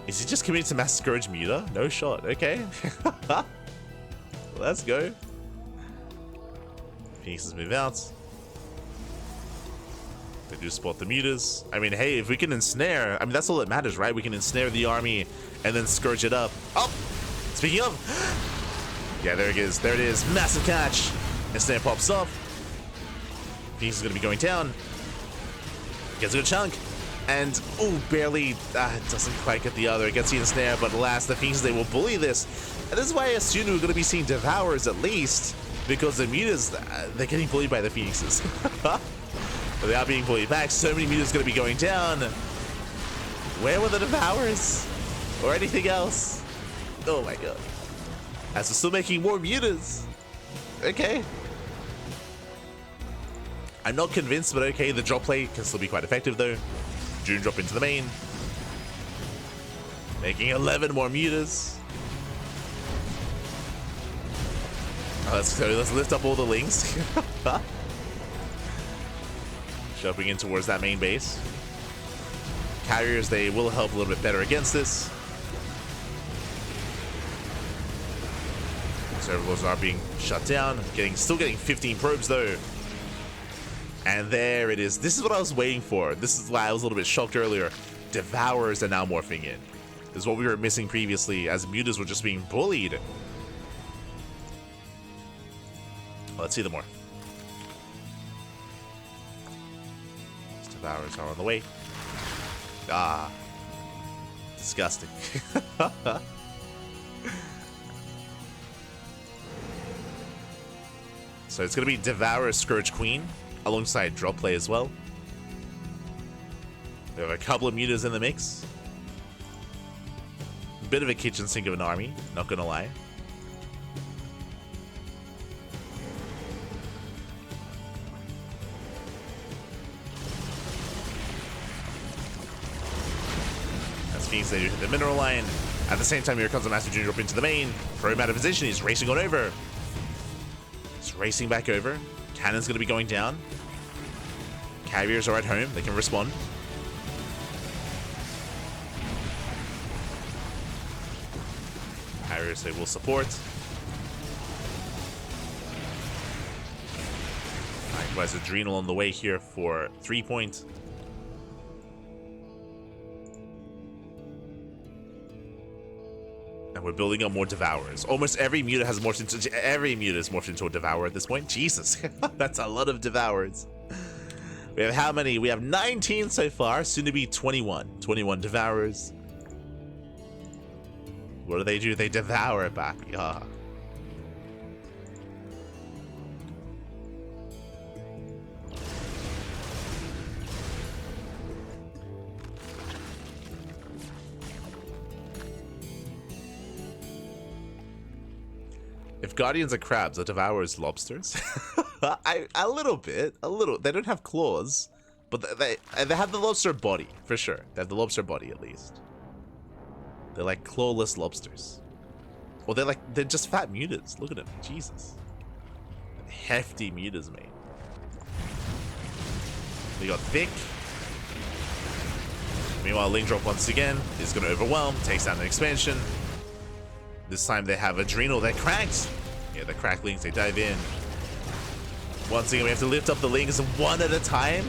Is he just committing to Mass Scourge Muta? No shot. Okay. Let's go. Phoenixes move out. They do spot the mutas. I mean, hey, if we can ensnare, I mean, that's all that matters, right? We can ensnare the army and then Scourge it up. Oh! Speaking of... Yeah, there it is. There it is. Massive catch. Ensnare pops off. Phoenix is going to be going down. Gets a good chunk. And, oh, barely, doesn't quite get the other. It gets the ensnare, but alas, the Phoenixes, they will bully this. And this is why I assume we're going to be seeing Devourers at least, because the mutas, they're getting bullied by the Phoenixes. But they are being bullied back. So many mutas going to be going down. Where were the Devourers? Or anything else? Oh my god. As we're still making more mutas. Okay. I'm not convinced, but okay, the drop play can still be quite effective though. June drop into the main. Making 11 more mutas. Oh, let's lift up all the links. Jumping in towards that main base. Carriers, they will help a little bit better against this. Servos are being shut down. Still getting 15 probes though. And there it is. This is what I was waiting for. This is why I was a little bit shocked earlier. Devourers are now morphing in. This is what we were missing previously, as mutas were just being bullied. Well, let's see the more. These Devourers are on the way. Ah. Disgusting. So it's going to be Devourer Scourge Queen alongside drop play as well. We have a couple of mutas in the mix. Bit of a kitchen sink of an army, not gonna lie. As Phoenix, they hit the mineral line. At the same time, here comes a massive June drop into the main. Prome out of position, he's racing on over. He's racing back over. Cannon's gonna be going down. Carriers are at home, they can respond. Carriers, they will support. Likewise, Adrenal on the way here for 3-point. And we're building up more Devourers. Almost every muta has morphed into a Devourer at this point. Jesus, that's a lot of Devourers. We have how many? We have 19 so far, soon to be 21. 21 Devourers. What do? They devour it back. Yeah. If Guardians are crabs, are Devourers lobsters? A little bit. They don't have claws, but they have the lobster body, for sure. They have the lobster body, at least. They're like clawless lobsters. Or they're just fat mutas. Look at them. Jesus. Hefty mutas, mate. They got thick. Meanwhile, Link Drop once again is going to overwhelm, takes down an expansion. This time they have Adrenal, they're cracked. Yeah, the cracked links, they dive in. Once again, we have to lift up the links one at a time.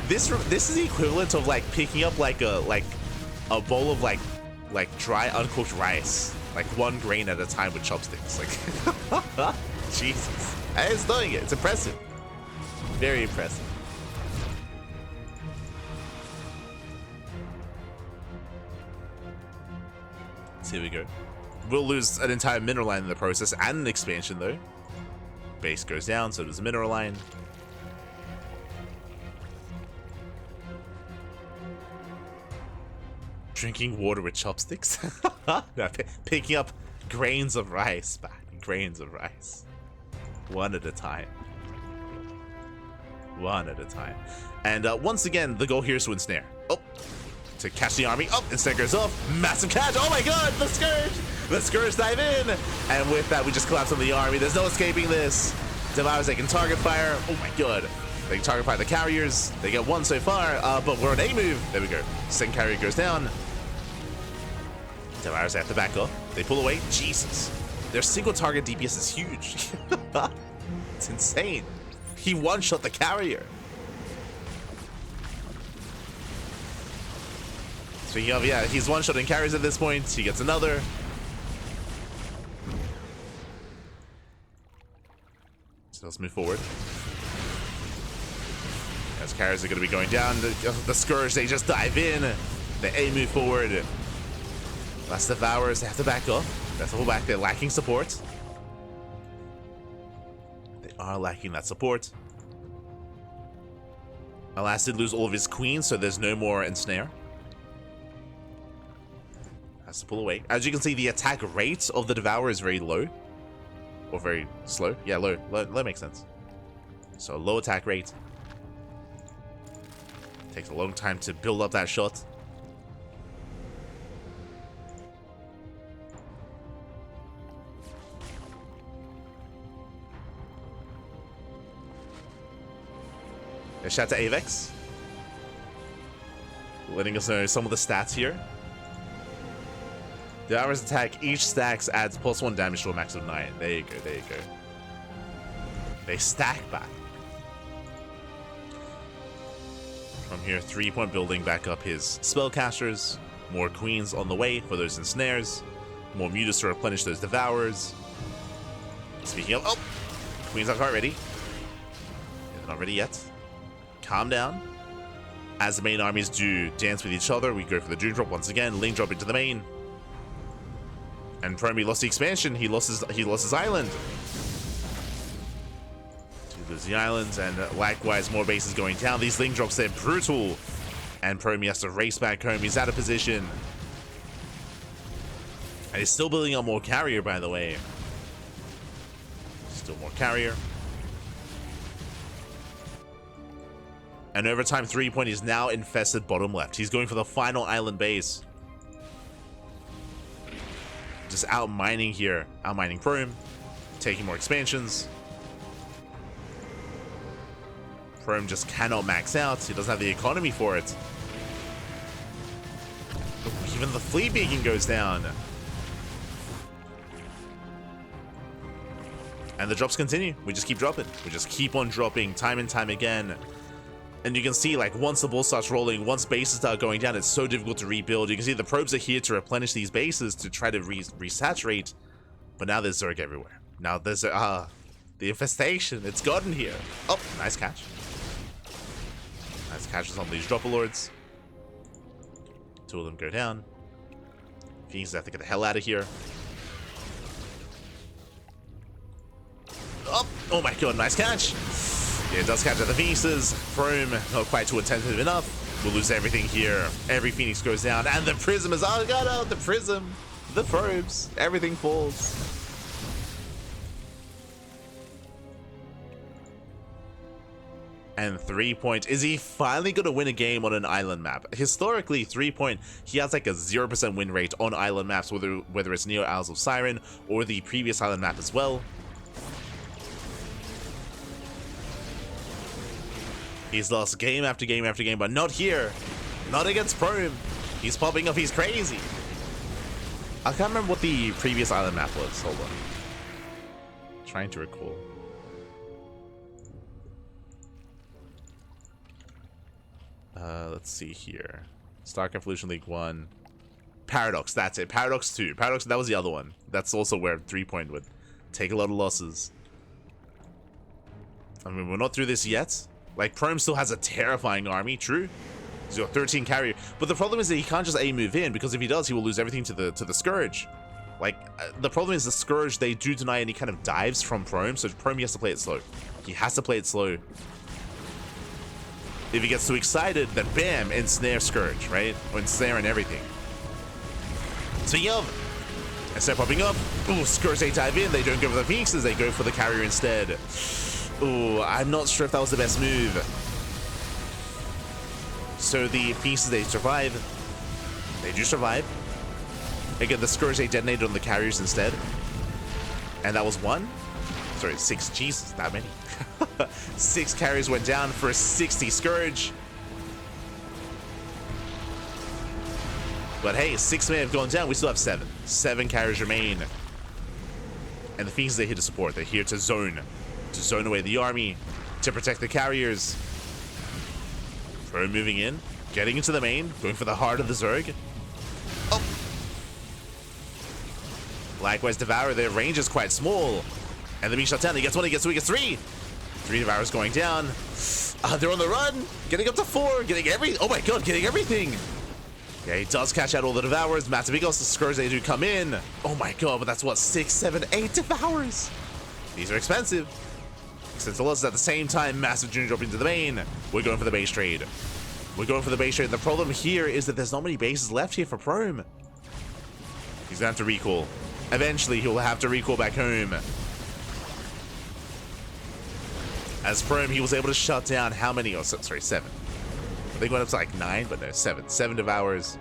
This is the equivalent of like picking up like a bowl of like dry uncooked rice, like 1 grain at a time with chopsticks. Like, Jesus, and it's doing it. It's impressive, very impressive. So here we go. We'll lose an entire mineral line in the process and an expansion though. Base goes down, so does the mineral line. Drinking water with chopsticks? No, picking up grains of rice back. Grains of rice. One at a time. One at a time. And once again, the goal here is to ensnare. Oh, to catch the army. Oh, ensnare goes off. Massive catch. Oh my god, the Scourge. The Scourge dive in. And with that, we just collapse on the army. There's no escaping this. Devourers, they can target fire. Oh my god. They can target fire the carriers. They get 1 so far, but we're on A move. There we go. Second carrier goes down. Devourers have to back up. They pull away. Jesus. Their single target DPS is huge. It's insane. He one-shot the carrier. Speaking of, yeah, he's one-shotting carriers at this point. He gets another. So let's move forward. As carriers are going to be going down. The Scourge, they just dive in. They A move forward. Last Devourers, they have to back up. They have to pull back. They're lacking support. They are lacking that support. Alas did lose all of his queens, so there's no more ensnare. Has to pull away. As you can see, the attack rate of the Devourer is very low. Or very slow. Yeah, low. Low makes sense. So low attack rate. Takes a long time to build up that shot. A shout to Avex, letting us know some of the stats here. The hour's attack, each stacks adds +1 damage to a max of 9. There you go, there you go. They stack back. From here, 3-point building back up his spellcasters. More queens on the way for those ensnares. More mutas to replenish those devourers. Speaking of, oh! Queens aren't quite ready. They're not ready yet. Calm down. As the main armies do dance with each other, we go for the Doom Drop once again. Link Drop into the main. And Prome lost the expansion. He lost his island. To lose the islands, and likewise more bases going down. These Link Drops, they're brutal. And Prome has to race back home. He's out of position. And he's still building up more carrier, by the way. Still more carrier. And over time, 3-point is now infested bottom left. He's going for the final island base. Just out-mining here. Out-mining Prome. Taking more expansions. Prome just cannot max out. He doesn't have the economy for it. Even the fleet beacon goes down. And the drops continue. We just keep dropping. We just keep on dropping time and time again. And you can see, like, once the ball starts rolling, once bases start going down, it's so difficult to rebuild. You can see the probes are here to replenish these bases to try to resaturate. But now there's Zerg everywhere. Now there's, the infestation. It's gotten here. Oh, nice catch. Nice catches on these dropper lords. 2 of them go down. Phoenix have to get the hell out of here. Oh my god, nice catch. Yeah, it does catch at the Phoenixes. Prome, not quite too attentive enough. We'll lose everything here. Every Phoenix goes down. And the Prism is... Oh, god, oh, the Prism. The probes. Everything falls. And 3-point. Is he finally going to win a game on an island map? Historically, 3-point, he has like a 0% win rate on island maps, whether it's Neo Isles of Siren or the previous island map as well. He's lost game after game after game, but not here. Not against Prome. He's popping up. He's crazy. I can't remember what the previous island map was. Hold on. Trying to recall. Let's see here. StarCraft Evolution League 1. Paradox, that's it. Paradox 2. Paradox, that was the other one. That's also where 3-point would take a lot of losses. I mean, we're not through this yet. Like, Prome still has a terrifying army, true. He's got 13 carrier. But the problem is that he can't just A move in, because if he does, he will lose everything to the Scourge. Like, the problem is the Scourge, they do deny any kind of dives from Prome, so Prome has to play it slow. He has to play it slow. If he gets too excited, then bam, ensnare Scourge, right? Or ensnare and everything. Speaking of, instead of popping up, ooh, Scourge, they dive in, they don't go for the Phoenixes, they go for the carrier instead. Ooh, I'm not sure if that was the best move. So the Phoenixes, they survive. They do survive. Again, the Scourge, they detonated on the carriers instead. And that was 1. Sorry, 6. Jesus, that many. 6 carriers went down for a 60 Scourge. But hey, 6 may have gone down. We still have 7. 7 carriers remain. And the Phoenixes, they're here to support. They're here to zone away the army, to protect the carriers. Prome moving in, getting into the main, going for the heart of the Zerg. Oh! Likewise, Devourer, their range is quite small. And the being shut down. He gets 1, he gets 2, he gets 3. 3 Devourers going down. They're on the run, getting up to 4, getting oh my god, getting everything. Yeah, he does catch out all the Devourers. Massive Eagles, the Scourge, they do come in. Oh my god, but that's what, 6, 7, 8 Devourers. These are expensive. Since the losses at the same time, massive junior drop into the main. We're going for the base trade. We're going for the base trade. The problem here is that there's not many bases left here for Prome. He's gonna have to recall. Eventually, he'll have to recall back home. As Prome, he was able to shut down how many? Oh, sorry, 7. I think went up to like 9, but no, 7. 7 devours.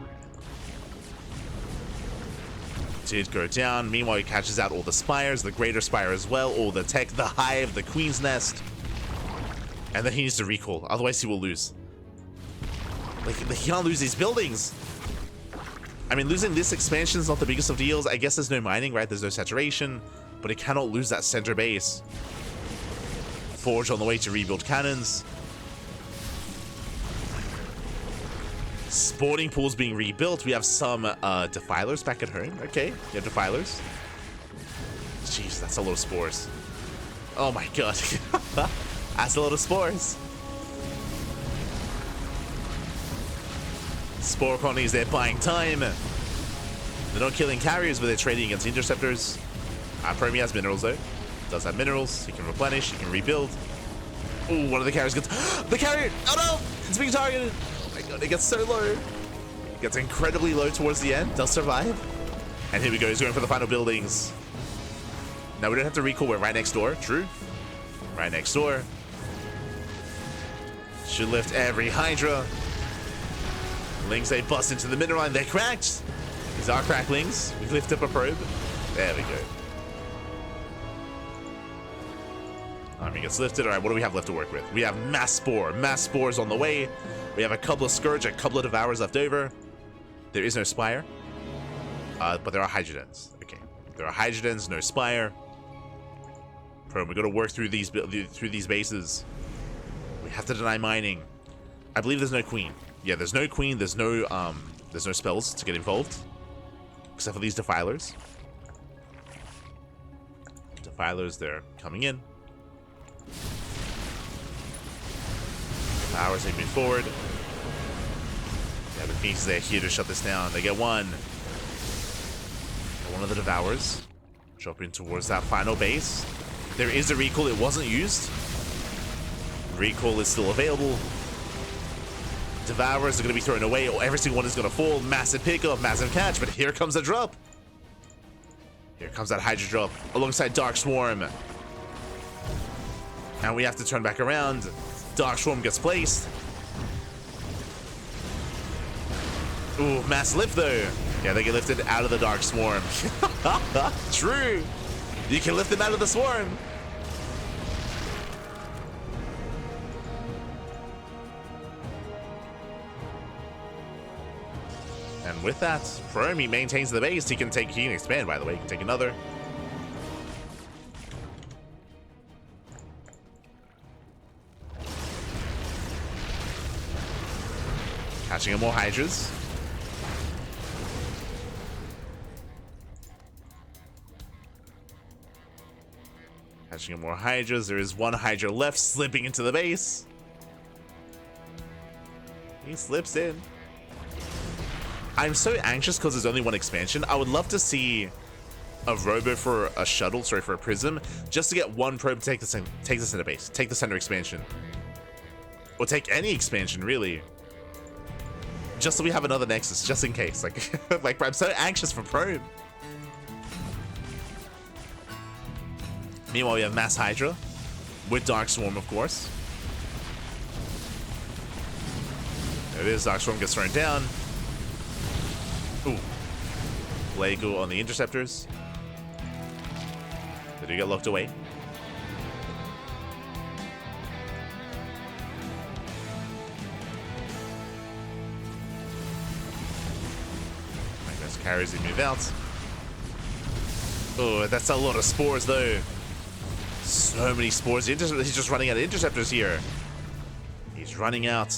Did go down. Meanwhile, he catches out all the spires, the greater spire as well, all the tech, the hive, the queen's nest. And then he needs to recall, otherwise he will lose. Like, he can't lose these buildings. I mean, losing this expansion is not the biggest of deals. I guess there's no mining, right? There's no saturation, but it cannot lose that center base. Forge on the way to rebuild cannons. Spawning pools being rebuilt. We have some defilers back at home. Okay, you have defilers. Jeez, that's a lot of spores. Oh my god. That's a lot of spores. Spore colonies, they're buying time. They're not killing carriers, but they're trading against interceptors. Prome has minerals though. Does have minerals. He can replenish. He can rebuild. Ooh, one of the carriers gets... The carrier! Oh no! It's being targeted! Oh my god, it gets so low. It gets incredibly low towards the end. Does survive. And here we go. He's going for the final buildings. Now we don't have to recall. We're right next door. True. Right next door. Should lift every Hydra. Lings, they bust into the mineral line. They're cracked. These are cracked Lings. We lift up a probe. There we go. Army gets lifted. All right, what do we have left to work with? We have mass spore. Mass spores on the way. We have a couple of scourge, a couple of devours left over. There is no spire, but there are hydrodens. Okay, there are hydrodens, no spire. Prome, we got to work through these bases. We have to deny mining. I believe there's no queen. Yeah, there's no queen. There's no spells to get involved, except for these defilers. Defilers, they're coming in. Powers, they move forward. Yeah, the pieces they're here to shut this down. They get one. One of the devours. Dropping towards that final base. There is a recall. It wasn't used. Recall is still available. Devours are going to be thrown away. Every single one is going to fall. Massive pickup, massive catch. But here comes a drop. Here comes that Hydra drop alongside Dark Swarm. And we have to turn back around. Dark Swarm gets placed. Ooh, mass lift though. Yeah, they get lifted out of the Dark Swarm. True. You can lift them out of the swarm. And with that, Prome maintains the base. He can expand, by the way. He can take another. Catching in more Hydras. Catching in more Hydras. There is one Hydra left, slipping into the base. He slips in. I'm so anxious because there's only one expansion. I would love to see a robo for a shuttle, sorry, for a prism, just to get one probe to take the center base, take the center expansion, or take any expansion really. Just so we have another Nexus, just in case. Like I'm so anxious for Prome. Meanwhile, we have Mass Hydra with Dark Swarm, of course. There it is. Dark Swarm gets thrown down. Ooh. Lego on the interceptors. They do get locked away. Carries him move out. Oh, that's a lot of spores though. So many spores. He's just running out of interceptors here. He's running out.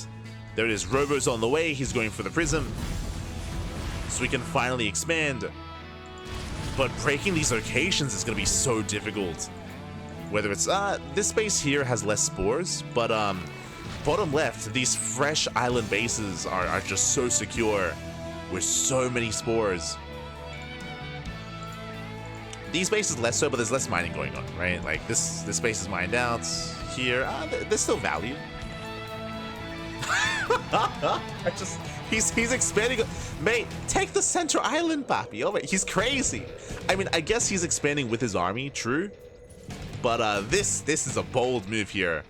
There it is. Robo's on the way. He's going for the prism. So we can finally expand. But breaking these locations is going to be so difficult. Whether it's... this space here has less spores. But bottom left, these fresh island bases are just so secure. With so many spores. These bases less so, but there's less mining going on, right? Like this space is mined out. Here, there's still value. I just, he's expanding. Mate, take the center island, Papi. Oh, wait, he's crazy. I mean, I guess he's expanding with his army, true. But this is a bold move here.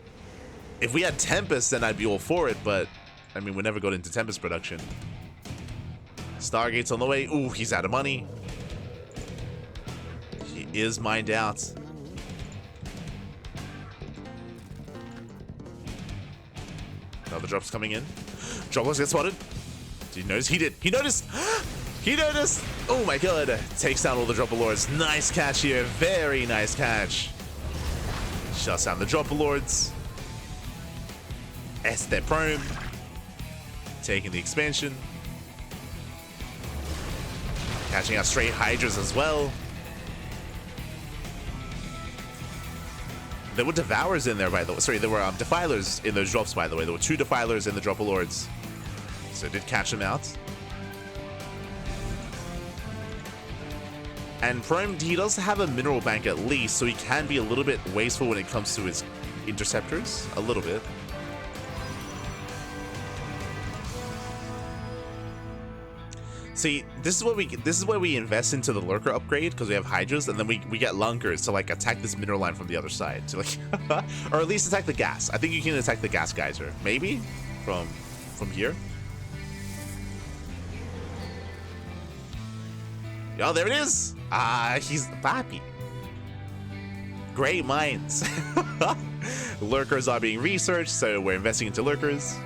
If we had Tempest, then I'd be all for it. But I mean, we never got into Tempest production. Stargate's on the way. Ooh, he's out of money. He is mined out. Another drop's coming in. Droplets get spotted. Did he notice? He did. He noticed. He noticed. Oh my god. Takes down all the Dropper Lords. Nice catch here. Very nice catch. Shuts down the Dropper Lords. Este Prome. Taking the expansion. Catching out stray Hydras as well. There were Devourers in there, by the way. Sorry, there were Defilers in those drops, by the way. There were 2 Defilers in the Dropper Lords. So it did catch them out. And Prome, he does have a mineral bank at least, so he can be a little bit wasteful when it comes to his interceptors. A little bit. See, this is where we invest into the lurker upgrade, because we have Hydras, and then we get lunkers to like attack this mineral line from the other side, to like or at least attack the gas. I think you can attack the gas geyser, maybe from here. Oh, there it is. He's Papi. Great minds. Lurkers are being researched, so we're investing into lurkers.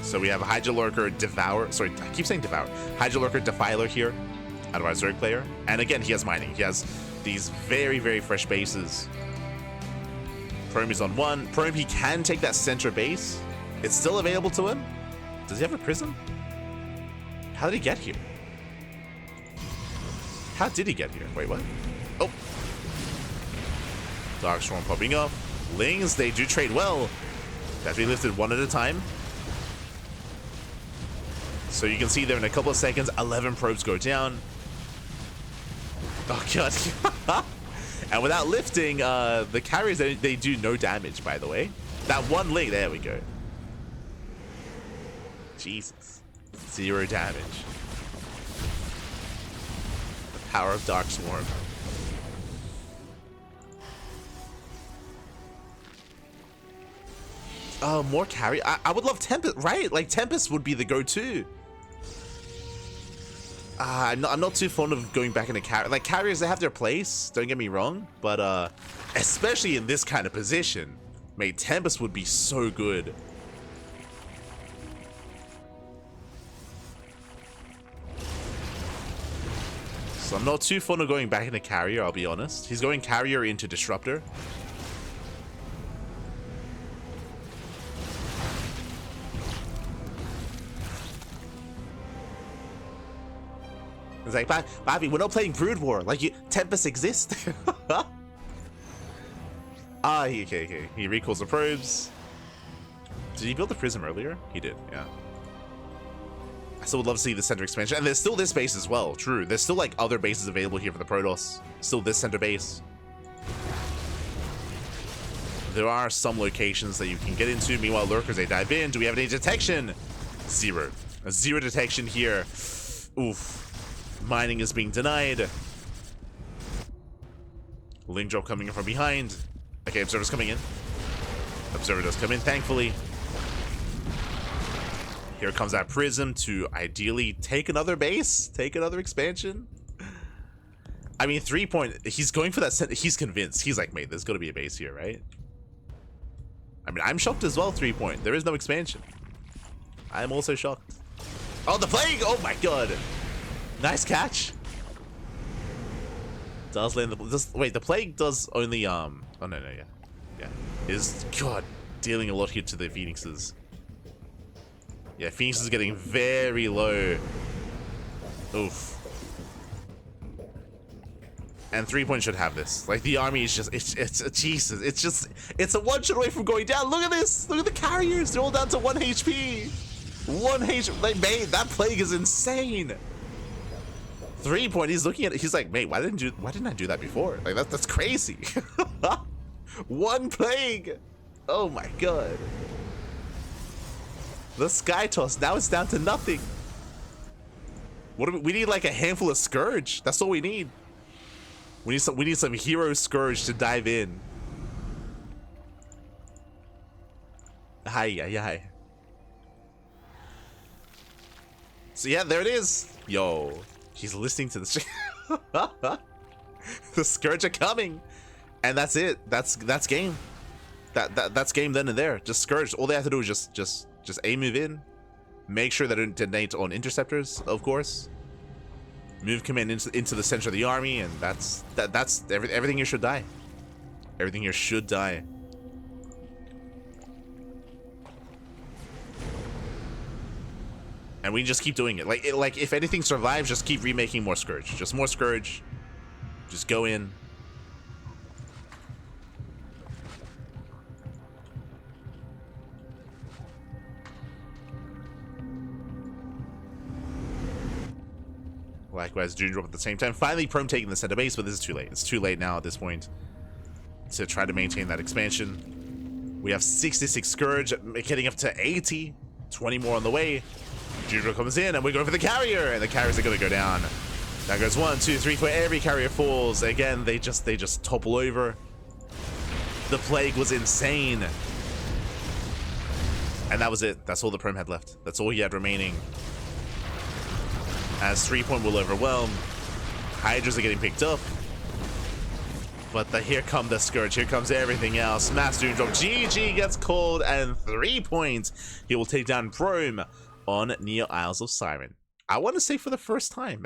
So we have a Hydra Lurker Devour. Sorry, I keep saying Devour. Hydra Lurker Defiler here out of our Zerg player. And again, he has mining. He has these very, very fresh bases. Prome is on 1. Prome, he can take that center base. It's still available to him. Does he have a prism? How did he get here? How did he get here? Wait, what? Oh. Darkstorm popping up. Lings, they do trade well. They have to be lifted one at a time. So you can see there in a couple of seconds, 11 probes go down. Oh god. And without lifting, the carriers, they do no damage, by the way. That one link, there we go. Jesus. 0 damage. The power of Darkstorm. Oh, more carry. I would love Tempest, right? Like, Tempest would be the go-to. I'm not too fond of going back into carrier. Like, carriers, they have their place, don't get me wrong. But, especially in this kind of position, mate, Tempest would be so good. So I'm not too fond of going back into carrier, I'll be honest. He's going carrier into disruptor. It's like, Bobby, we're not playing Brood War. Like, Tempest exists. Okay. He recalls the probes. Did he build the prism earlier? He did, yeah. I still would love to see the center expansion. And there's still this base as well, true. There's still, like, other bases available here for the Protoss. Still this center base. There are some locations that you can get into. Meanwhile, lurkers, they dive in. Do we have any detection? 0. A 0 detection here. Oof. Mining is being denied. Link drop coming in from behind. Okay, Observer's coming in. Observer does come in, thankfully. Here comes that Prism to ideally take another base, take another expansion. I mean, 3-point, he's going for that set. He's convinced. He's like, mate, there's got to be a base here, right? I mean, I'm shocked as well, 3-point. There is no expansion. I'm also shocked. Oh, the Plague! Oh my god! Nice catch. Does land the... wait, the Plague does only, oh, no, yeah. Is, god, dealing a lot here to the Phoenixes. Yeah, Phoenix is getting very low. Oof. And 3-point should have this. Like, the army is just, it's Jesus. It's just, it's a one-shot away from going down. Look at this. Look at the carriers. They're all down to 1 HP. 1 HP. Like, mate, that Plague is insane. 3-point, he's looking at it. He's like, mate, why didn't I do that before? Like, that's crazy. One plague! Oh my god. The Sky Toss, now it's down to nothing. What do we need? Like a handful of Scourge. That's all we need. We need some hero Scourge to dive in. Hi. So yeah, there it is. Yo, he's listening to the the Scourge are coming. And that's it. That's game. That's game then and there. Just Scourge. All they have to do is just aim move in. Make sure that it detonates on interceptors, of course. Move command into the center of the army, and that's everything here should die. Everything here should die. And we just keep doing it. Like if anything survives, just keep remaking more Scourge. Just more Scourge. Just go in. Likewise, June drop at the same time. Finally, Prome taking the center base, but this is too late. It's too late now at this point to try to maintain that expansion. We have 66 Scourge, getting up to 80. 20 more on the way. June drop comes in, and we're going for the carrier, and the carriers are going to go down. That goes 1, 2, 3, 4. Every carrier falls. Again, they just topple over. The plague was insane. And that was it. That's all the Prome had left. That's all he had remaining. As 3-point will overwhelm. Hydras are getting picked up. But here come the Scourge. Here comes everything else. Mass Doom Drop. GG gets called, and 3 points. He will take down Prome on near Isles of Siren. I want to say for the first time.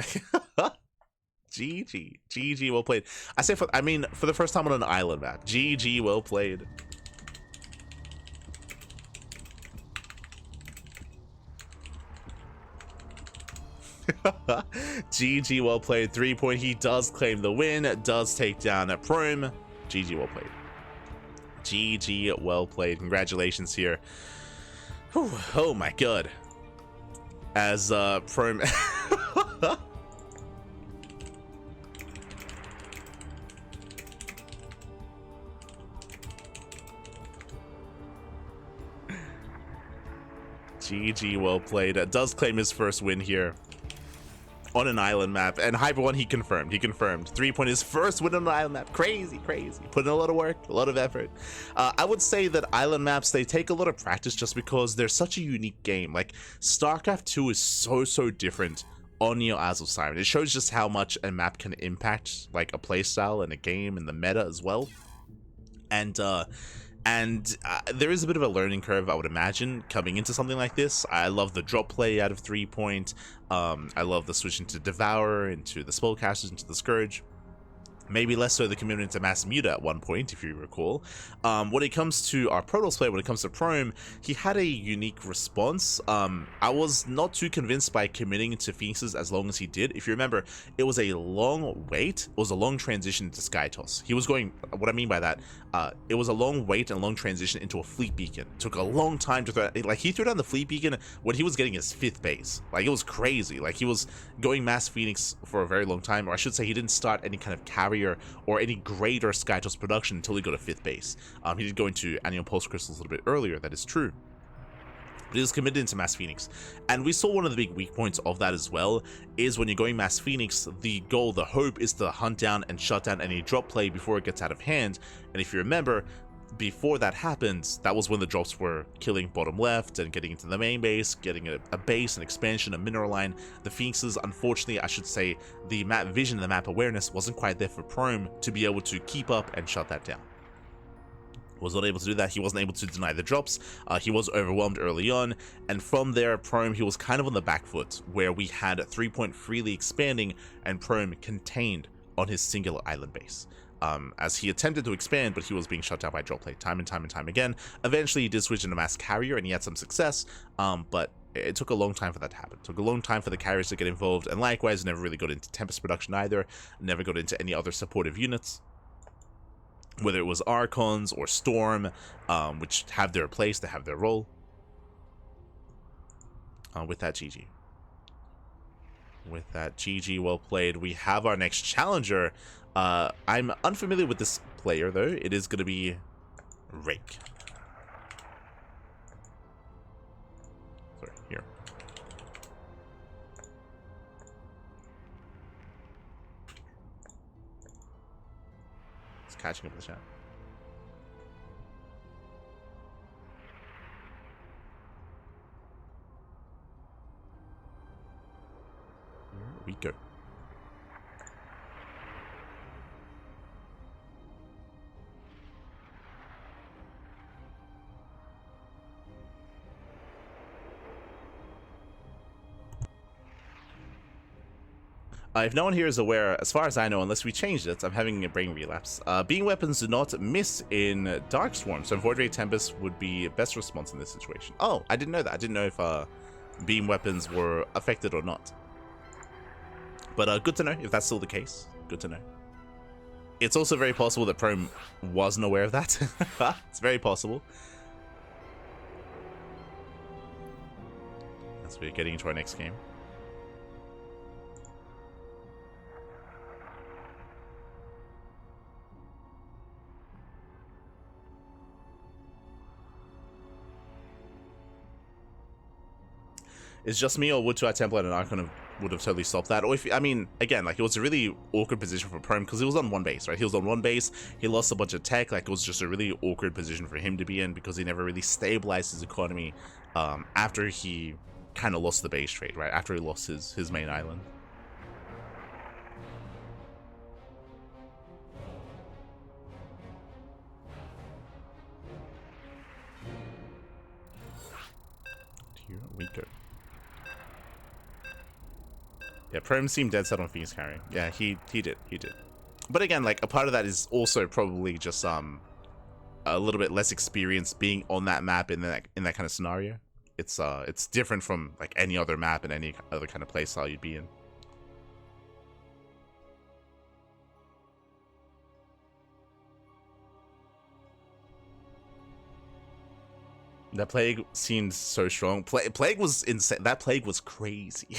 GG, well played. I mean for the first time on an island map. GG, well played. GG, well played. 3-point. He does claim the win. Does take down Prome. GG, well played. GG, well played. Congratulations here. Whew, oh my god. As Prome. GG, well played. Does claim his first win here on an island map, and Hyper One he confirmed. 3-point, his first win on an island map. Crazy. Put in a lot of work, a lot of effort. I would say that island maps, they take a lot of practice just because they're such a unique game. Like StarCraft 2 is so different on Neo Isles of Siren. It shows just how much a map can impact like a playstyle and a game and the meta as well. And there is a bit of a learning curve, I would imagine, coming into something like this. I love the drop play out of 3-point. I love the switch into Devour, into the Spellcasters, into the Scourge. Maybe less so the commitment into Mass Muta at one point, if you recall. When it comes to our Protoss play, when it comes to Prome, he had a unique response. I was not too convinced by committing to Phoenixes as long as he did. If you remember, it was a long wait. It was a long transition into Sky Toss. He was going, what I mean by that, it was a long wait and a long transition into a Fleet Beacon. It took a long time to throw, like he threw down the Fleet Beacon when he was getting his 5th base. Like it was crazy. Like he was going Mass Phoenix for a very long time, or I should say he didn't start any kind of carrier or any greater Sky Toss production until he got a 5th base. He did go into Annual Pulse Crystals a little bit earlier, that is true. But he was committed into Mass Phoenix. And we saw one of the big weak points of that as well, is when you're going Mass Phoenix, the goal, the hope is to hunt down and shut down any drop play before it gets out of hand. And if you remember, before that happens, that was when the drops were killing bottom left and getting into the main base, getting a base, an expansion, a mineral line. The Phoenixes, unfortunately, I should say, the map vision and the map awareness wasn't quite there for Prome to be able to keep up and shut that down. Was not able to do that. He wasn't able to deny the drops. He was overwhelmed early on, and from there, Prome, he was kind of on the back foot, where we had 3-point freely expanding and Prome contained on his singular island base. As he attempted to expand, but he was being shut down by drop play time and time again. Eventually, he did switch into Mass Carrier, and he had some success, but it took a long time for that to happen. It took a long time for the carriers to get involved, and likewise, never really got into Tempest production either, never got into any other supportive units. Whether it was Archons or Storm, which have their place, they have their role. With that, GG. with that. GG, well played. We have our next challenger. I'm unfamiliar with this player, though. It is going to be Rake. Sorry, here. It's catching up with the chat. Here we go. If no one here is aware, as far as I know, unless we changed it, I'm having a brain relapse. Beam weapons do not miss in Darkstorm, so Void Ray Tempest would be best response in this situation. Oh, I didn't know that. I didn't know if beam weapons were affected or not. But good to know if that's still the case. Good to know. It's also very possible that Prome wasn't aware of that. It's very possible. As we're getting into our next game. It's just me, or would 2-hour template and Archon would have totally stopped that? Or if, I mean, again, like, it was a really awkward position for Prome because he was on one base, right? He was on one base, he lost a bunch of tech, like, it was just a really awkward position for him to be in because he never really stabilized his economy after he kind of lost the base trade, right? After he lost his main island. Here we go. Yeah, Prome seemed dead set on Phoenix carry. Yeah, he did. But again, like, a part of that is also probably just a little bit less experience being on that map in that kind of scenario. It's different from like any other map and any other kind of playstyle you'd be in. That plague seemed so strong. Plague was insane. That plague was crazy.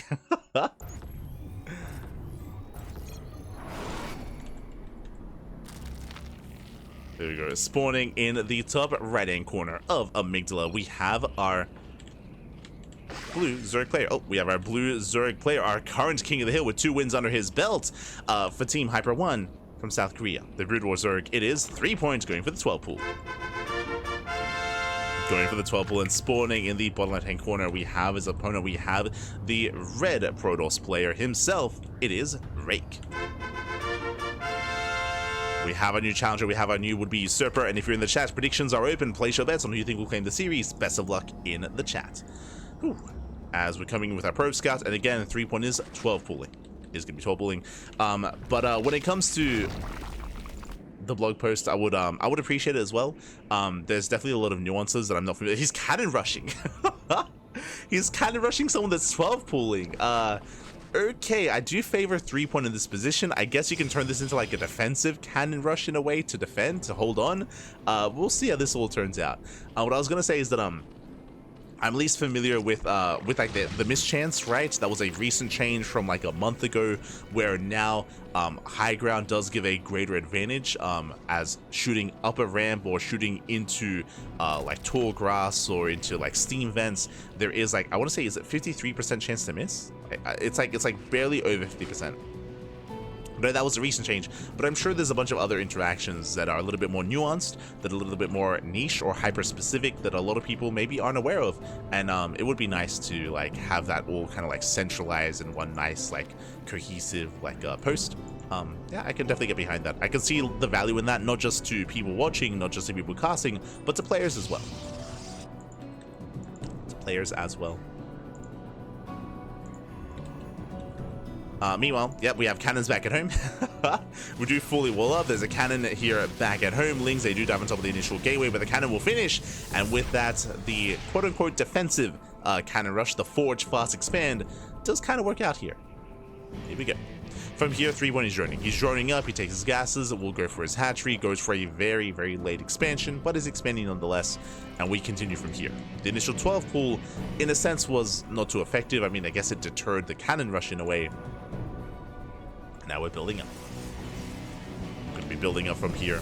There we go. Spawning in the top right-hand corner of Amygdala, we have our blue Zerg player. Oh, we have our blue Zerg player, our current King of the Hill with 2 wins under his belt for Team Hyper 1 from South Korea. The Brood War Zerg, it is 3-point going for the 12 pool. Going for the 12 pool and spawning in the bottom left-hand corner, we have his opponent. We have the red Protoss player himself. It is Rake. We have a new challenger, we have our new would-be usurper, and if you're in the chat, predictions are open. Place your bets on who you think will claim the series. Best of luck in the chat. Whew. As we're coming with our Probe Scout, and again, 3-point is 12 pooling. Is going to be 12 pooling. But when it comes to the blog post, I would appreciate it as well. There's definitely a lot of nuances that I'm not familiar with. He's cannon rushing. He's cannon rushing someone that's 12 pooling. Okay, I do favor 3-point in this position. I guess you can turn this into like a defensive cannon rush in a way to defend, to hold on. We'll see how this all turns out. What I was gonna say is that I'm least familiar with like the mischance, right? That was a recent change from like a month ago, where now high ground does give a greater advantage as shooting up a ramp or shooting into like tall grass or into like steam vents. There is like, I want to say, is it 53% chance to miss? It's like barely over 50%. No, that was a recent change, but I'm sure there's a bunch of other interactions that are a little bit more nuanced, that are a little bit more niche or hyper-specific that a lot of people maybe aren't aware of, and it would be nice to like have that all kind of like centralized in one nice like cohesive like post. Yeah, I can definitely get behind that. I can see the value in that, not just to people watching, not just to people casting, but to players as well. To players as well. Meanwhile, yep, we have cannons back at home. We do fully wall up. There's a cannon here back at home. Lings, they do dive on top of the initial gateway, but the cannon will finish. And with that, the quote-unquote defensive cannon rush, the Forge Fast Expand, does kind of work out here. Here we go. From here, threepoint is droning. He's droning up, he takes his gases, will go for his hatchery, goes for a very, very late expansion, but is expanding nonetheless, and we continue from here. The initial 12 pull, in a sense, was not too effective. I mean, I guess it deterred the cannon rush in a way. Now we're building up. We're going to be building up from here.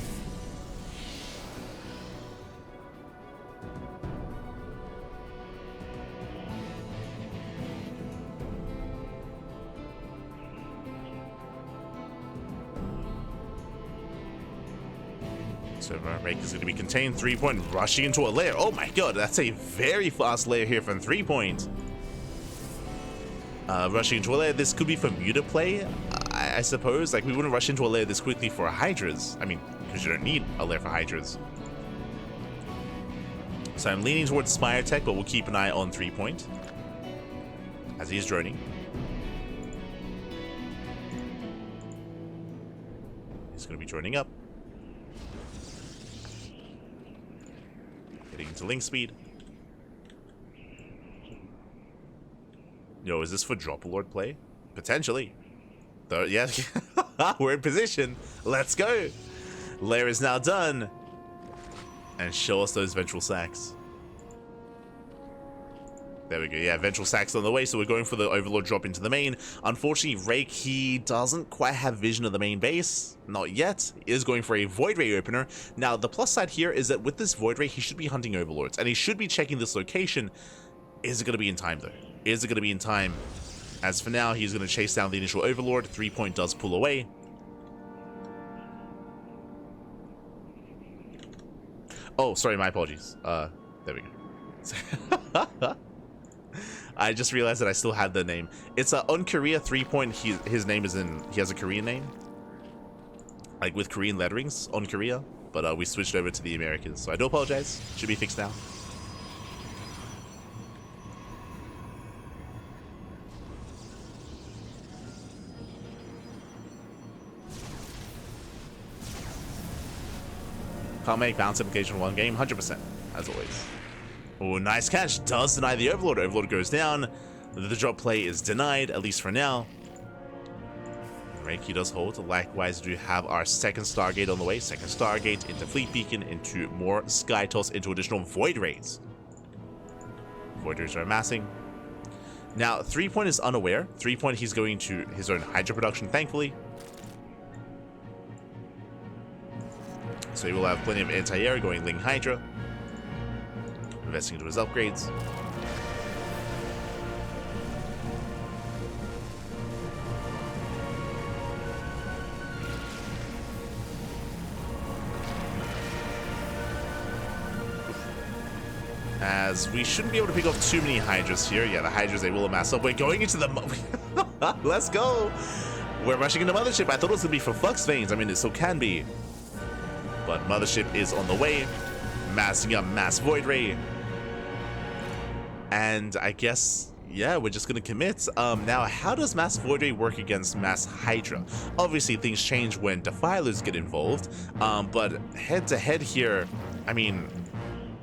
So Rake is going to be contained. Threepoint rushing into a lair. Oh my god, that's a very fast lair here from threepoint. Rushing into a lair. This could be for muta play, I suppose. Like, we wouldn't rush into a lair this quickly for hydras. I mean, because you don't need a lair for hydras. So I'm leaning towards Spire Tech, but we'll keep an eye on threepoint as he's droning. He's going to be droning up. Getting into link speed. Yo, is this for drop lord play? Potentially. Though, yeah, we're in position. Let's go. Lair is now done. And show us those ventral sacks. There we go. Yeah, ventral sacks on the way, so we're going for the overlord drop into the main. Unfortunately, Rake, he doesn't quite have vision of the main base. Not yet. He is going for a void ray opener. Now, the plus side here is that with this void ray, he should be hunting overlords, and he should be checking this location. Is it going to be in time, though? Is it going to be in time? As for now, he's going to chase down the initial overlord. Threepoint does pull away. Oh, sorry, my apologies. There we go. I just realized that I still had the name. It's on Korea threepoint. His name is in. He has a Korean name, like with Korean letterings on Korea. But we switched over to the Americans, so I do apologize. Should be fixed now. Can't make bounce implication in one game, 100%, as always. Oh, nice catch. Does deny the overlord. Overlord goes down. The drop play is denied, at least for now. Rake does hold. Likewise, we do have our second Stargate on the way. Second Stargate into Fleet Beacon, into more Sky Toss, into additional Void Rays. Void Rays are amassing. Now, threepoint is unaware. Threepoint, he's going to his own Hydra production, thankfully. So he will have plenty of anti-air going Ling Hydra. Investing into his upgrades. As we shouldn't be able to pick off too many Hydras here. Yeah, the Hydras, they will amass up. We're going into the... Let's go! We're rushing into Mothership. I thought it was going to be for Flux Veins. I mean, it still can be. But Mothership is on the way. Massing up Mass Void Ray. And I guess, yeah, we're just gonna commit. Now, how does Mass Void Ray work against Mass Hydra? Obviously, things change when Defilers get involved. But head-to-head here, I mean,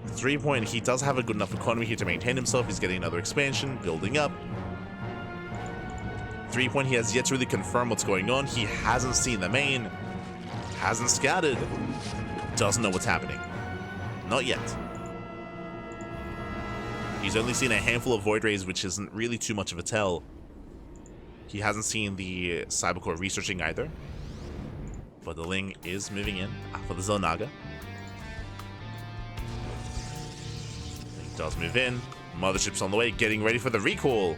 threepoint, he does have a good enough economy here to maintain himself. He's getting another expansion, building up. Threepoint, he has yet to really confirm what's going on. He hasn't seen the main. Hasn't scouted. Doesn't know what's happening. Not yet. He's only seen a handful of Void Rays, which isn't really too much of a tell. He hasn't seen the Cybercore researching either. But the Ling is moving in for the Zonaga. Ling does move in. Mothership's on the way, getting ready for the recall.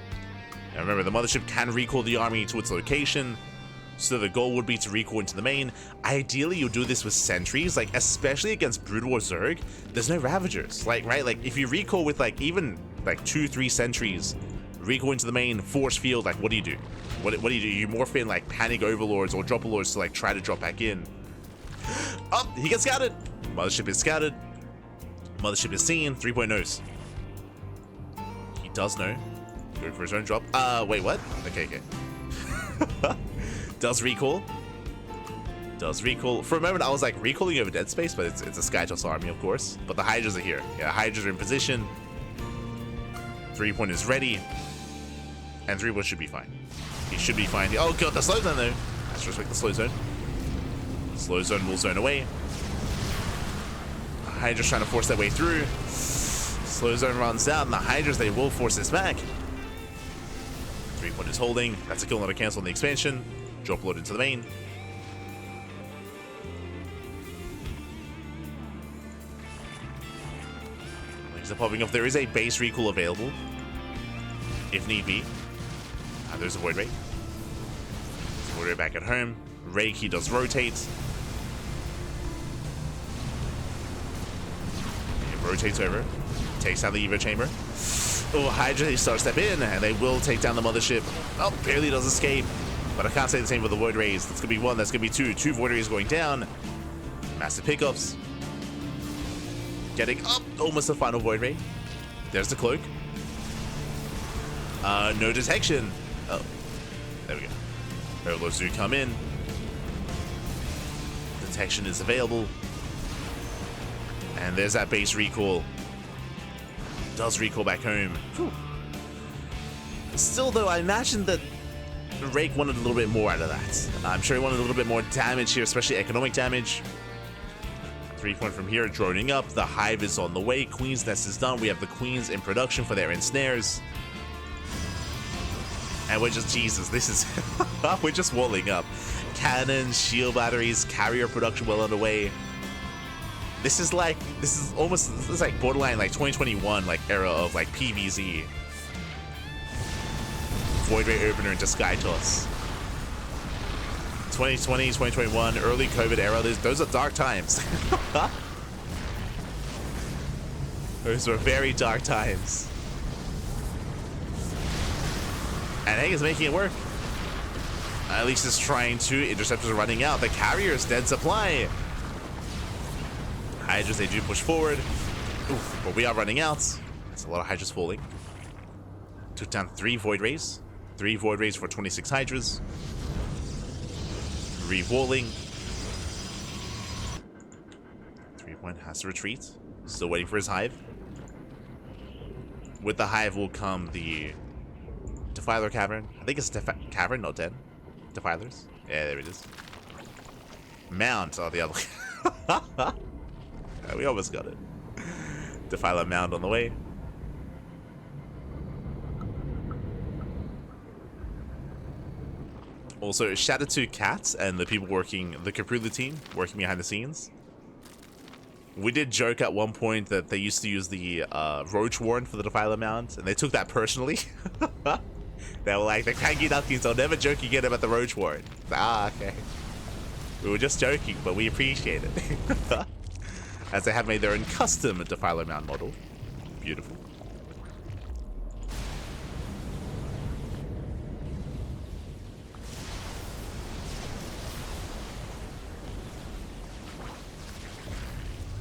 Now remember, the Mothership can recall the army to its location. So the goal would be to recall into the main. Ideally, you'll do this with sentries, like especially against Brood War Zerg. There's no Ravagers, like right? Like if you recall with like even like 2-3 sentries, recall into the main, force field. Like what do you do? What do you do? You morph in like panic overlords or drop lords to like try to drop back in. Oh, he gets scouted. Mothership is scouted. Mothership is seen. Threepoint knows. He does know. Going for his own drop. Wait, what? Okay. Does recall. Does recall. For a moment, I was like recalling over Dead Space, but it's a Skytoss army, of course. But the Hydras are here. Yeah, Hydras are in position. Threepoint is ready. And threepoint should be fine. He should be fine. Oh god, the slow zone though. Let's respect the slow zone. Slow zone will zone away. Hydra's trying to force their way through. Slow zone runs out, and the Hydras, they will force this back. 3-point is holding. That's a kill, not a cancel on the expansion. Drop load into the main. Things are popping off. There is a base recall available, if need be. There's a Void Ray. Void Ray back at home. Rake, he does rotate. He rotates over. Takes out the Evo chamber. Oh, Hydra, they start to step in, and they will take down the mothership. Oh, barely does escape. But I can't say the same for the Void Rays. That's going to be one, that's going to be two. Two Void Rays going down. Massive pickups. Getting up. Almost the final Void Ray. There's the cloak. No detection. Oh, there we go. Overlords do come in. Detection is available. And there's that base recall. Does recall back home. Whew. Still, though, I imagine that Rake wanted a little bit more out of that. I'm sure he wanted a little bit more damage here, especially economic damage. 3-point from here, droning up. The Hive is on the way. Queen's Nest is done. We have the Queens in production for their ensnares. And we're just, Jesus, this is, we're just walling up. Cannons, shield batteries, carrier production well underway. This is like, this is like borderline like 2021 like era of like PvZ. Void Ray opener into Sky Toss. 2020, 2021, early COVID era, those are dark times. Those were very dark times. And Hank is making it work. At least it's trying to. Interceptors are running out. The carrier's dead supply. Hydras, they do push forward. Oof, but we are running out. It's a lot of Hydras falling. Took down 3 Void Rays. 3 Void Rays for 26 Hydras. Re-walling. 3-point has to retreat. Still waiting for his Hive. With the Hive will come the Defiler Cavern. I think it's Cavern, not Den. Defilers. Yeah, there it is. Mound. Oh, the other way. We almost got it. Defiler Mound on the way. Also, shout out to Cats and the people working, the Caprula team, working behind the scenes. We did joke at one point that they used to use the Roach Warrant for the Defiler Mound, and they took that personally. They were like, the CranKy Ducklings, I'll never joke again about the Roach Warrant. Ah, okay. We were just joking, but we appreciate it. As they have made their own custom Defiler Mound model. Beautiful.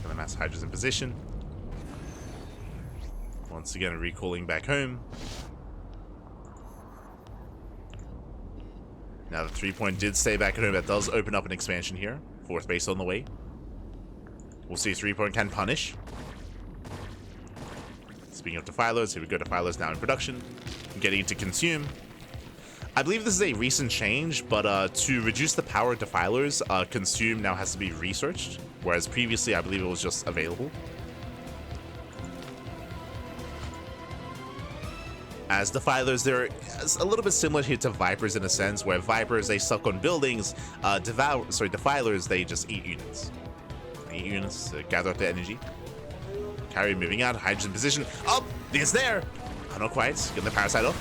And the Mass Hydra's in position. Once again, recalling back home. Now the 3-point did stay back at home. That does open up an expansion here. 4th base on the way. We'll see 3-point can punish. Speaking of Defilers, here we go. Defilers now in production. Getting into consume. I believe this is a recent change, but to reduce the power of Defilers, consume now has to be researched. Whereas previously, I believe it was just available. As Defilers, they're a little bit similar here to Vipers in a sense, where Vipers, they suck on buildings. Defilers, they just eat units. They eat units to gather up their energy. Carrier moving out, Hydra's in position. Oh, it's there! Oh, not quite. Getting the Parasite off.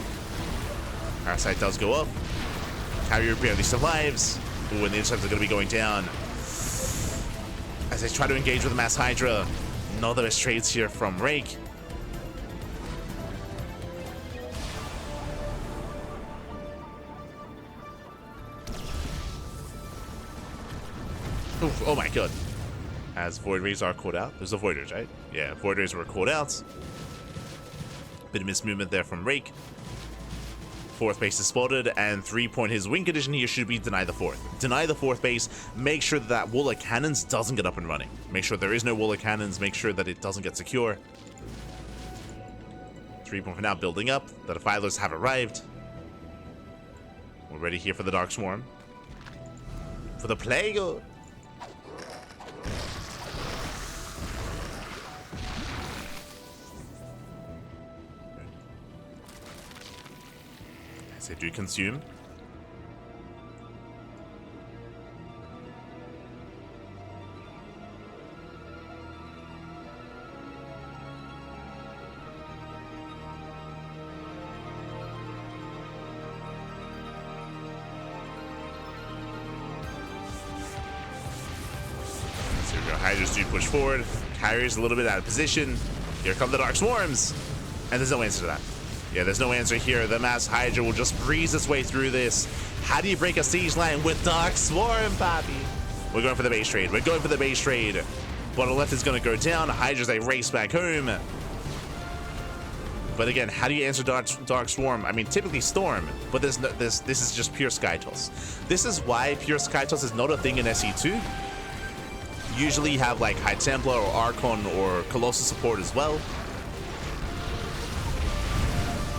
Parasite does go up. Carrier barely survives. Ooh, and the intercepts are going to be going down. As they try to engage with the Mass Hydra. Another trades here from Rake. Oof, oh my god. As Void Rays are called out. There's a Void Rays, right? Yeah, Void Rays were called out. Bit of mismovement there from Rake. 4th base is spotted, and 3-point, his win condition here should be deny the 4th. Deny the 4th base, make sure that wall of cannons doesn't get up and running. Make sure there is no wall of cannons, make sure that it doesn't get secure. 3-point for now building up. The Defilers have arrived. Ready here for the Dark Swarm. For the Plague. As they do consume. Hydras do push forward. Carrier's a little bit out of position. Here come the Dark Swarms. And there's no answer to that. Yeah, there's no answer here. The Mass Hydra will just breeze its way through this. How do you break a siege line with Dark Swarm, Pappy? We're going for the base trade. We're going for the base trade. Bottom left is going to go down. Hydra's they race back home. But again, how do you answer Dark Swarm? I mean, typically Storm, but this is just pure Sky Toss. This is why pure Sky Toss is not a thing in SE2. Usually you have like High Templar or Archon or Colossal support as well.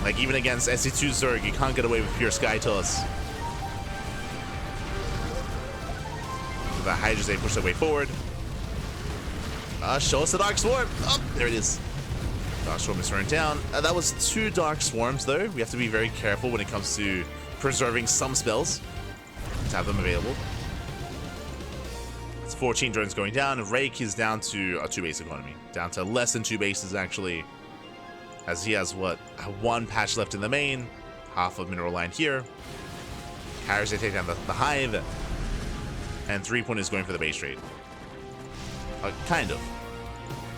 Like even against SE2 Zerg, you can't get away with pure Sky Toss. The Hydras, they push their way forward. Show us the Dark Swarm. Oh, there it is. Dark Swarm is thrown down. That was 2 Dark Swarms though. We have to be very careful when it comes to preserving some spells to have them available. 14 drones going down. Rake is down to a 2 base economy. Down to less than 2 bases actually. As he has what? 1 patch left in the main. Half of mineral line here. Carriers they take down the hive. And threepoint is going for the base trade. Kind of.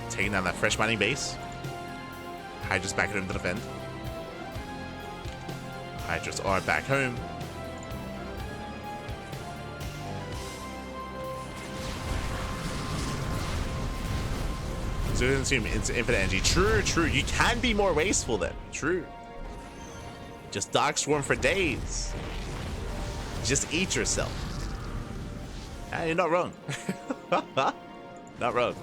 Taking down that fresh mining base. Hydras back at home to defend. Hydras are back home. So it doesn't seem it's infinite energy. True, true. You can be more wasteful then. True. Just Dark Swarm for days. Just eat yourself. Ah, you're not wrong. Not wrong.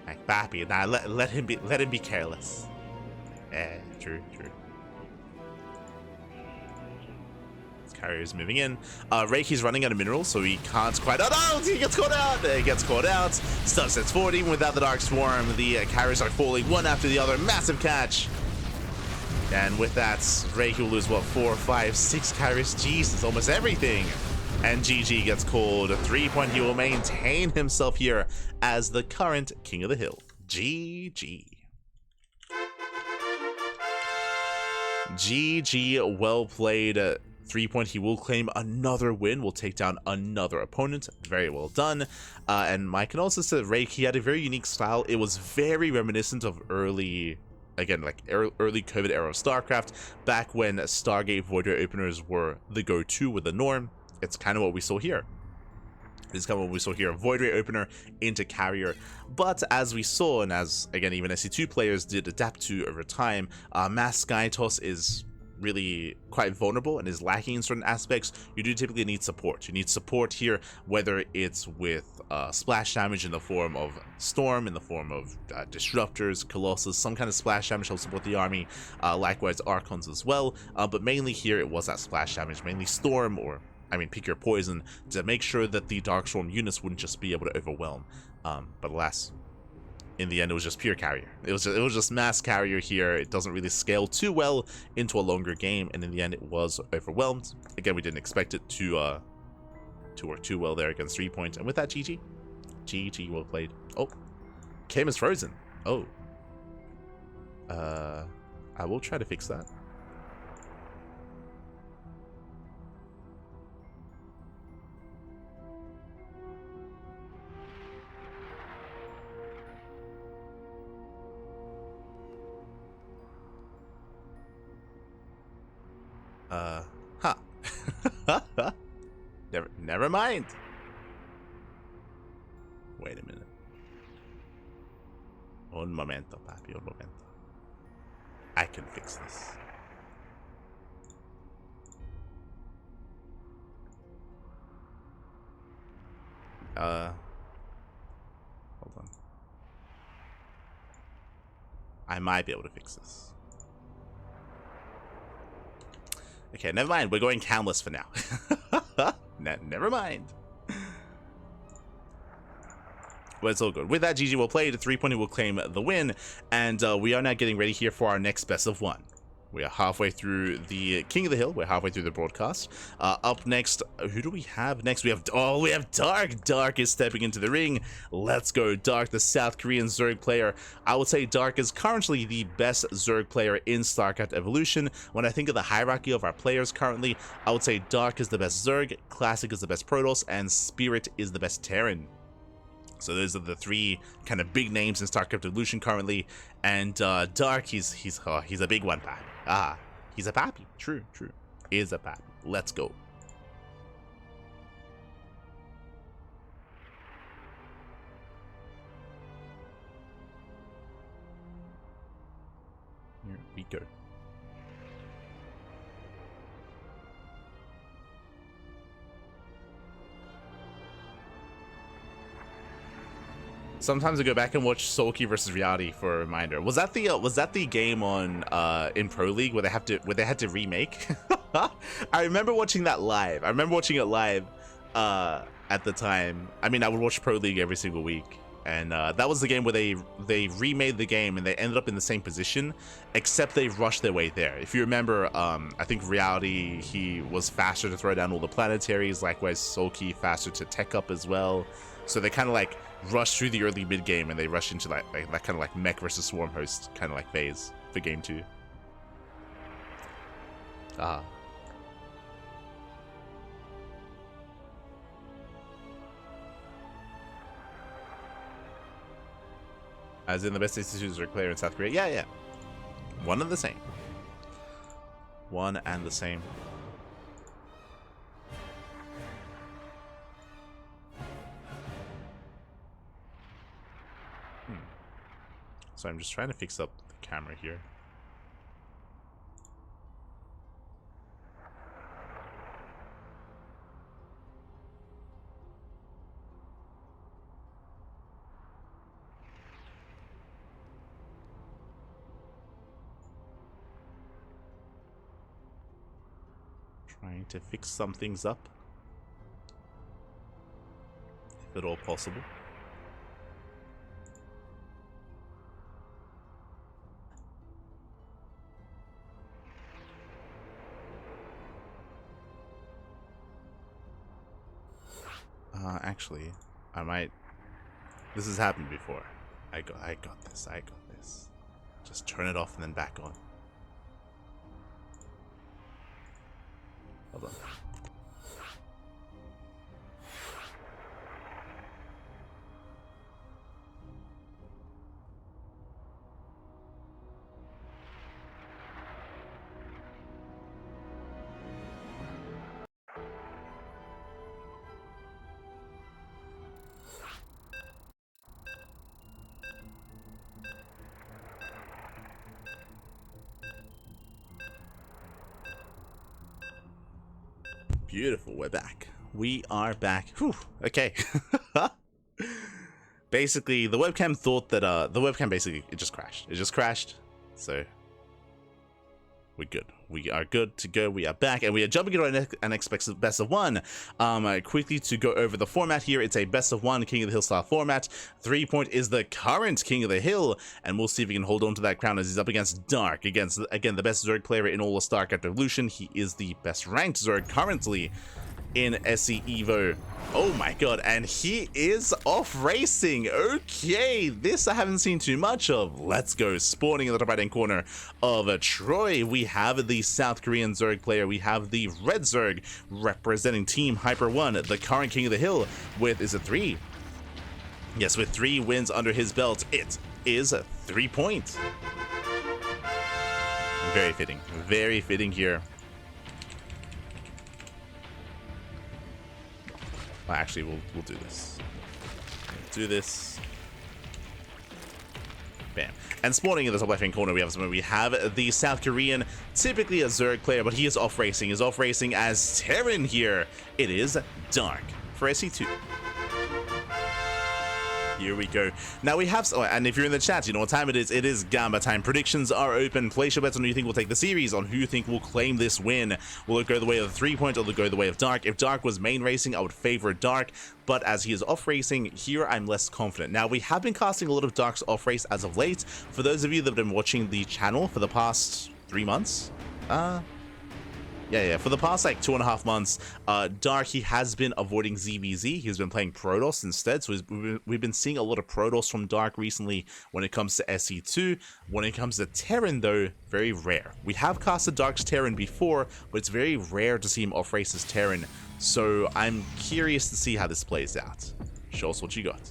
Like Bappy, nah, let him be careless. Yeah, true, true. Carrier's moving in. Rake is running out of minerals, so he can't quite. Oh no! He gets caught out! He gets caught out. Stuff sets forward. Even without the Dark Swarm, the carriers are falling one after the other. Massive catch. And with that, Rake will lose what, 4, 5, 6 carriers. Jesus, almost everything. And GG gets called. 3-point. He will maintain himself here as the current King of the Hill. GG. GG. Well played. 3-point, he will claim another win, will take down another opponent. Very well done. And my condolences to Rake. He had a very unique style. It was very reminiscent of early, again, like early COVID era of StarCraft, back when Stargate Void Ray openers were the go-to with the norm. It's kind of what we saw here. This is kind of what we saw here, Void Ray opener into carrier. But as we saw, and as, again, even SE2 players did adapt to over time, Mass Sky Toss is really quite vulnerable and is lacking in certain aspects. You do typically need support. You need support here, whether it's with splash damage in the form of Storm, in the form of Disruptors, Colossus, some kind of splash damage to help support the army, likewise Archons as well, but mainly here it was that splash damage, mainly Storm, or I mean pick your poison, to make sure that the Dark Storm units wouldn't just be able to overwhelm. But alas, in the end, it was just pure carrier. It was just mass carrier here. It doesn't really scale too well into a longer game, and in the end, it was overwhelmed. Again, we didn't expect it to work too well there against 3-point. And with that, GG. GG, well played. Oh, Cam is frozen. Oh. I will try to fix that. Huh. Never mind. Wait a minute. Un momento, papi, un momento. I can fix this. Hold on. I might be able to fix this. Okay, never mind. We're going camless for now. Never mind. But it's all good. With that, GG will play. The 3-pointer will claim the win. And we are now getting ready here for our next best of 1. We are halfway through the King of the Hill. We're halfway through the broadcast. Up next, who do we have next? We have Dark. Dark is stepping into the ring. Let's go, Dark, the South Korean Zerg player. I would say Dark is currently the best Zerg player in StarCraft Evolution. When I think of the hierarchy of our players currently, I would say Dark is the best Zerg, Classic is the best Protoss, and Spirit is the best Terran. So those are the 3 kind of big names in StarCraft Evolution currently. And Dark, he's a big one, papi. He's a papi. True. Is a papi. Let's go. Here we go. Sometimes I go back and watch SEL versus Reality for a reminder. Was that the game on in Pro League where they had to remake? I remember watching that live. I remember watching it live at the time. I mean, I would watch Pro League every single week, and that was the game where they remade the game and they ended up in the same position, except they rushed their way there. If you remember, I think Reality, he was faster to throw down all the planetaries, likewise SEL faster to tech up as well. So they kind of like rush through the early mid game and they rush into that kind of like mech versus swarm host kind of like phase for game 2. As in the best SCEvo player in South Korea. Yeah. One and the same. One and the same. So I'm just trying to fix up the camera here. Trying to fix some things up, if at all possible. Actually, I might. This has happened before. I got this. Just turn it off and then back on. Hold on. Beautiful, we're back. We are back. Whew, okay. Basically, the webcam thought that, it just crashed. It just crashed. So, we're good. We are good to go. We are back, and we are jumping into our next best of 1. Quickly to go over the format here. It's a best of 1 King of the Hill style format. 3-point is the current King of the Hill, and we'll see if he can hold on to that crown as he's up against Dark, against, again, the best Zerg player in all of StarCraft Evolution. He is the best ranked Zerg currently in SCEvo. Oh my god, and he is off racing. Okay, this I haven't seen too much of. Let's go. Spawning in the top right hand corner of Troy, we have the South Korean Zerg player. We have the Red Zerg representing Team Hyper 1, the current King of the Hill, with, is it 3? Yes, with 3 wins under his belt. It is 3-point. Very fitting here. Well, actually, we'll do this. Do this. Bam. And spawning in the top left-hand corner, we have the South Korean, typically a Zerg player, but he is off racing. He's off racing as Terran here. It is Dark for SC2. Here we go. Now we have, and if you're in the chat, you know what time it is. It is Gamba time. Predictions are open. Place your bets on who you think will take the series, on who you think will claim this win. Will it go the way of the 3-point or will it go the way of Dark? If Dark was main racing, I would favor Dark, but as he is off racing, here I'm less confident. Now, we have been casting a lot of Dark's off race as of late. For those of you that have been watching the channel for the past 3 months, for the past like 2.5 months, Dark, he has been avoiding ZVZ. He's been playing Protoss instead. So we've been seeing a lot of Protoss from Dark recently when it comes to SE2. When it comes to Terran, though, very rare. We have casted Dark's Terran before, but it's very rare to see him off race as Terran. So I'm curious to see how this plays out. Show us what you got.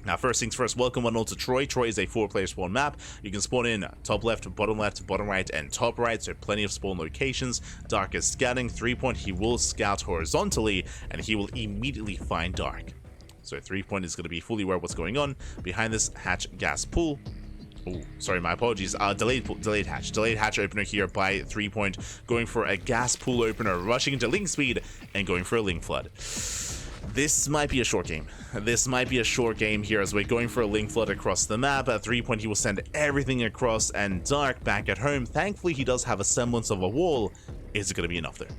Now, first things first, welcome one all to Troy. Troy is a 4-player spawn map. You can spawn in top left, bottom right, and top right, so plenty of spawn locations. Dark is scouting. 3-point, he will scout horizontally, and he will immediately find Dark. So 3-point is going to be fully aware of what's going on. Behind this hatch gas pool. Oh, sorry, my apologies. Delayed hatch opener here by 3-point, going for a gas pool opener, rushing into link speed, and going for a link flood. This might be a short game. This might be a short game here as we're going for a link flood across the map. At 3-point, he will send everything across, and Dark back at home. Thankfully, he does have a semblance of a wall. Is it going to be enough there?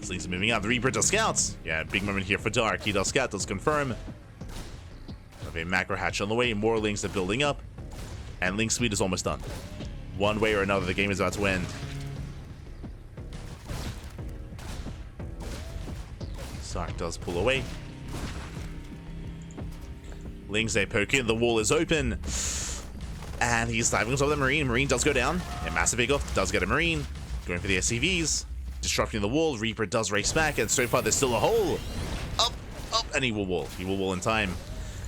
Links moving out. The Reaper does scouts. Yeah, big moment here for Dark. He does scout, does confirm. A macro hatch on the way. More links are building up, and link speed is almost done. One way or another, the game is about to end. Dark does pull away. Lings, they poke in. The wall is open. And he's diving on top of the Marine. Marine does go down. A massive big off. Does get a Marine. Going for the SCVs. Disrupting the wall. Reaper does race back. And so far, there's still a hole. Up. And he will wall. He will wall in time.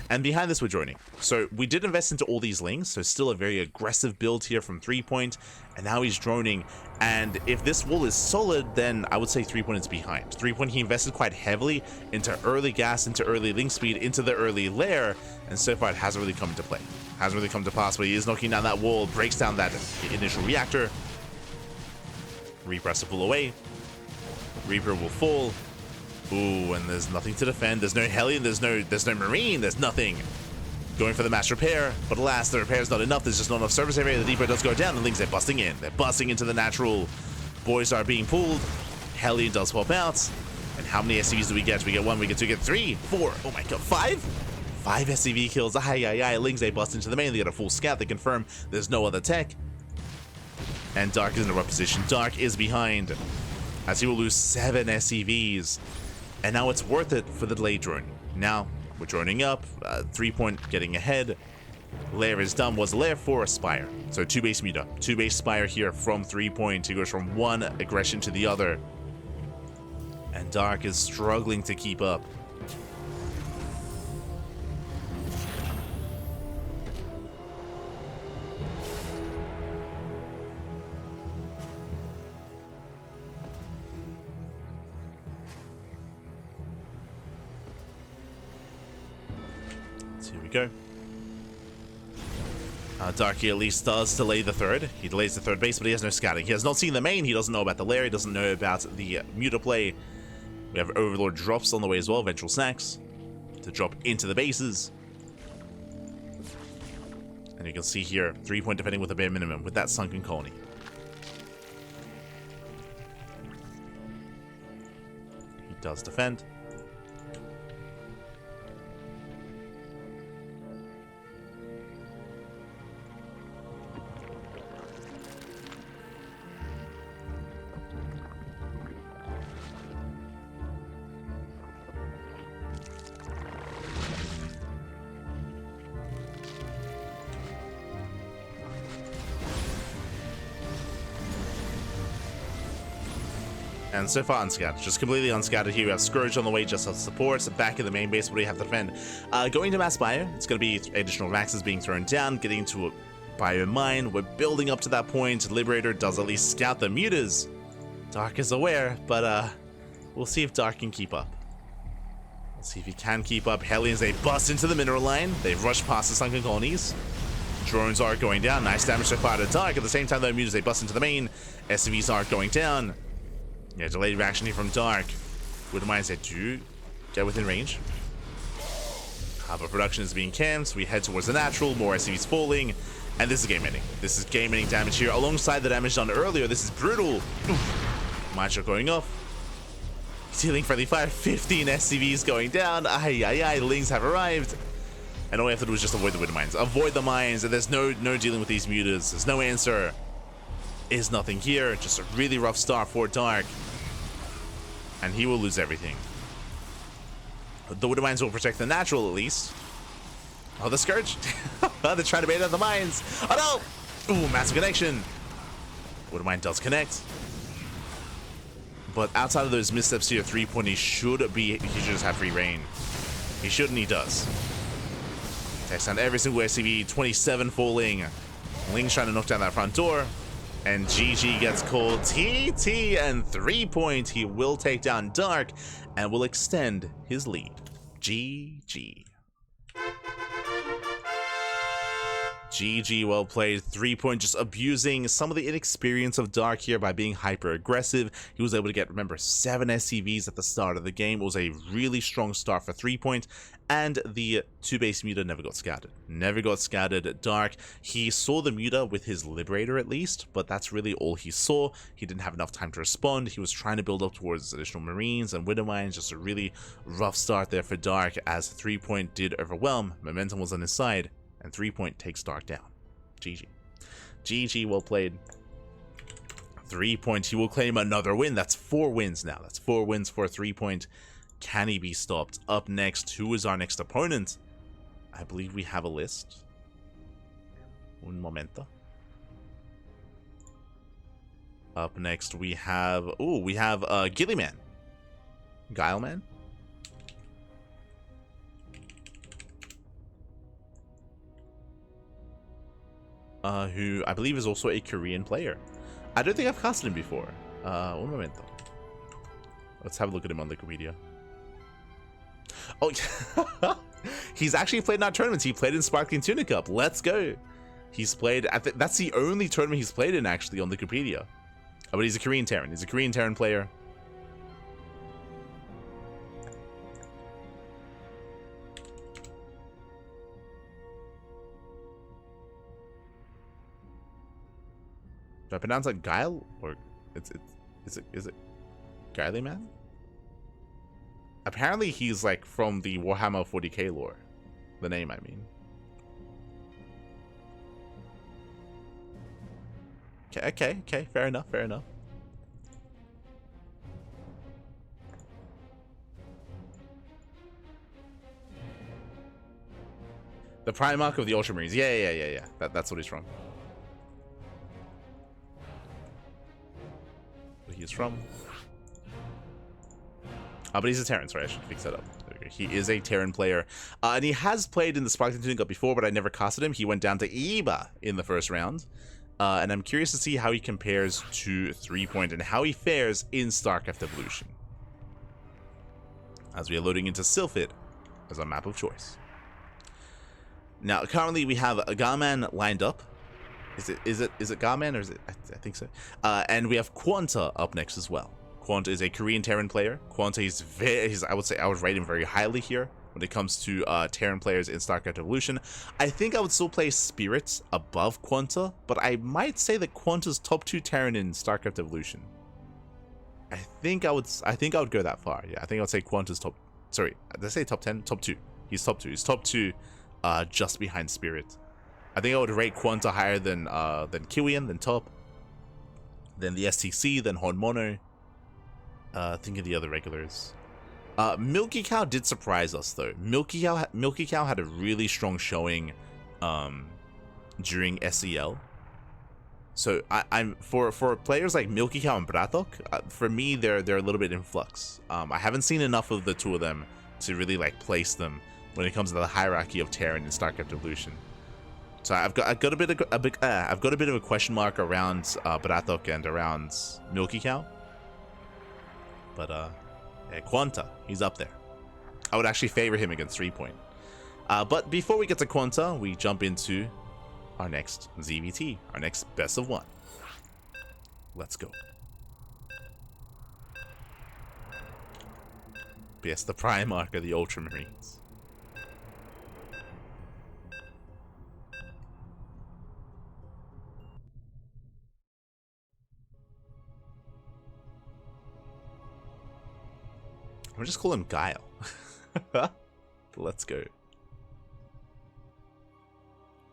And behind this, we're joining. So we did invest into all these links. So still a very aggressive build here from 3-point. And now he's droning. And if this wall is solid, then I would say 3-point is behind. 3-point, he invested quite heavily into early gas, into early link speed, into the early lair. And so far, it hasn't really come into play. Hasn't really come to pass, but he is knocking down that wall, breaks down that initial reactor. Reaper has to pull away. Reaper will fall. Ooh, and there's nothing to defend. There's no Hellion, there's no Marine, there's nothing. Going for the mass repair, but alas, the repair is not enough. There's just not enough surface area. The Depot does go down, and Lings are busting in. They're busting into the natural. Boys are being pulled. Hellion does pop out. And how many SCVs do we get? We get 1, we get 2, we get 3, 4. Oh my god, 5? 5 SCV kills. Lings, they bust into the main. They get a full scout. They confirm there's no other tech. And Dark is in a rough position. Dark is behind, as he will lose 7 SCVs. And now it's worth it for the delayed drone. Now, we're droning up, 3-point getting ahead. Lair is done. Was Lair for a Spire. So 2 base meter. 2 base Spire here from 3-point. He goes from one aggression to the other. And Dark is struggling to keep up. Here we go. Darky at least does delay the third. He delays the third base, but he has no scouting. He has not seen the main. He doesn't know about the lair. He doesn't know about the mutaplay. We have Overlord drops on the way as well. Ventral snacks to drop into the bases. And you can see here, 3-point defending with a bare minimum with that sunken colony. He does defend. And so far unscattered, just completely unscattered here. We have Scourge on the way just as support. Back in the main base, what do you have to defend? Going to Mass Bio, it's going to be additional Maxes being thrown down, getting into a Bio Mine. We're building up to that point. Liberator does at least scout the mutas. Dark is aware, but we'll see if Dark can keep up. Let's see if he can keep up. Hellions, they bust into the mineral line. They rush past the sunken colonies. Drones are going down. Nice damage so far to Dark. At the same time, though, mutas, they bust into the main. SCVs are going down. Yeah, delayed reaction here from Dark. Wouldn't mind say, do get within range. But production is being camped. We head towards the natural, more SCVs falling, and this is game ending. This is game ending damage here alongside the damage done earlier. This is brutal. Macho going off. He's healing friendly fire. 15 SCVs going down. Aye. Lings have arrived. And all we have to do is just avoid the wind mines. Avoid the mines, and there's no dealing with these mutas. There's no answer. Is nothing here. Just a really rough start for Dark. And he will lose everything. The wind mines will protect the natural at least. Oh, the Scourge. They're trying to bait out the mines. Oh no! Ooh, massive connection. Wind mine does connect. But outside of those missteps here, 3-point, he should just have free reign. He should, and he does. Takes down every single SCV, 27 falling. Ling's trying to knock down that front door. And GG gets called TT, and 3-point. He will take down Dark and will extend his lead. GG. GG, well played. 3-point, just abusing some of the inexperience of Dark here by being hyper aggressive. He was able to get, remember, 7 SCVs at the start of the game. It was a really strong start for 3-point, and the 2 base muta never got scouted. Never got scouted. Dark, he saw the muta with his Liberator at least, but that's really all he saw. He didn't have enough time to respond. He was trying to build up towards additional Marines and Widow Mines. Just a really rough start there for Dark, as 3-point did overwhelm. Momentum was on his side, and 3-point takes Dark down. GG. GG, well played. 3-point, he will claim another win. That's 4 wins now. That's 4 wins for 3-point. Can he be stopped? Up next, who is our next opponent? I believe we have a list. Un momento. Up next, we have... Ooh, we have Guilliman. Guileman? Who I believe is also a Korean player. I don't think I've casted him before. Un momento. Let's have a look at him on Wikipedia. Oh, he's actually played in our tournaments. He played in Sparkling Tuna Cup. Let's go. He's played, that's the only tournament he's played in actually on Wikipedia. Oh, but he's a Korean Terran. He's a Korean Terran player. Do I pronounce it Guile, or is it Guilliman? Apparently he's like from the Warhammer 40k lore. The name, I mean. Okay, fair enough. The Primarch of the Ultramarines. Yeah. That's what he's from. What he's from. But he's a Terran, sorry, I should fix that up. He is a Terran player. And he has played in the Sparkling Tune Cup before, but I never casted him. He went down to EBA in the first round. And I'm curious to see how he compares to 3-point and how he fares in StarCraft Evolution. As we are loading into Sylphid as our map of choice. Now, currently we have a Garman lined up. Is it Garman, or is it? I think so. And we have QuanTa up next as well. QuanTa is a Korean Terran player. QuanTa is I would rate him very highly here when it comes to Terran players in StarCraft Evolution. I think I would still play Spirits above QuanTa, but I might say that QuanTa's top 2 Terran in StarCraft Evolution. I think I would go that far. Yeah, I think I would say QuanTa's top. Sorry, did I say top 10? Top 2. He's top 2. He's top 2, just behind Spirit. I think I would rate QuanTa higher than Kiwian, than Top, then the STC, then Hon Mono. Think of the other regulars. Milky Cow did surprise us though. Milky Cow had a really strong showing during SEL. So I'm for players like Milky Cow and Bratok, for me they're a little bit in flux. I haven't seen enough of the two of them to really like place them when it comes to the hierarchy of Terran in StarCraft Evolution. So I've got a bit of a question mark around Bratok and around Milky Cow. But yeah, QuanTa, he's up there. I would actually favor him against 3-point. But before we get to QuanTa, we jump into our next ZVT, our next best of 1. Let's go. Yes, the Primarch of the Ultramarines. We'll just call him Guile. Let's go. In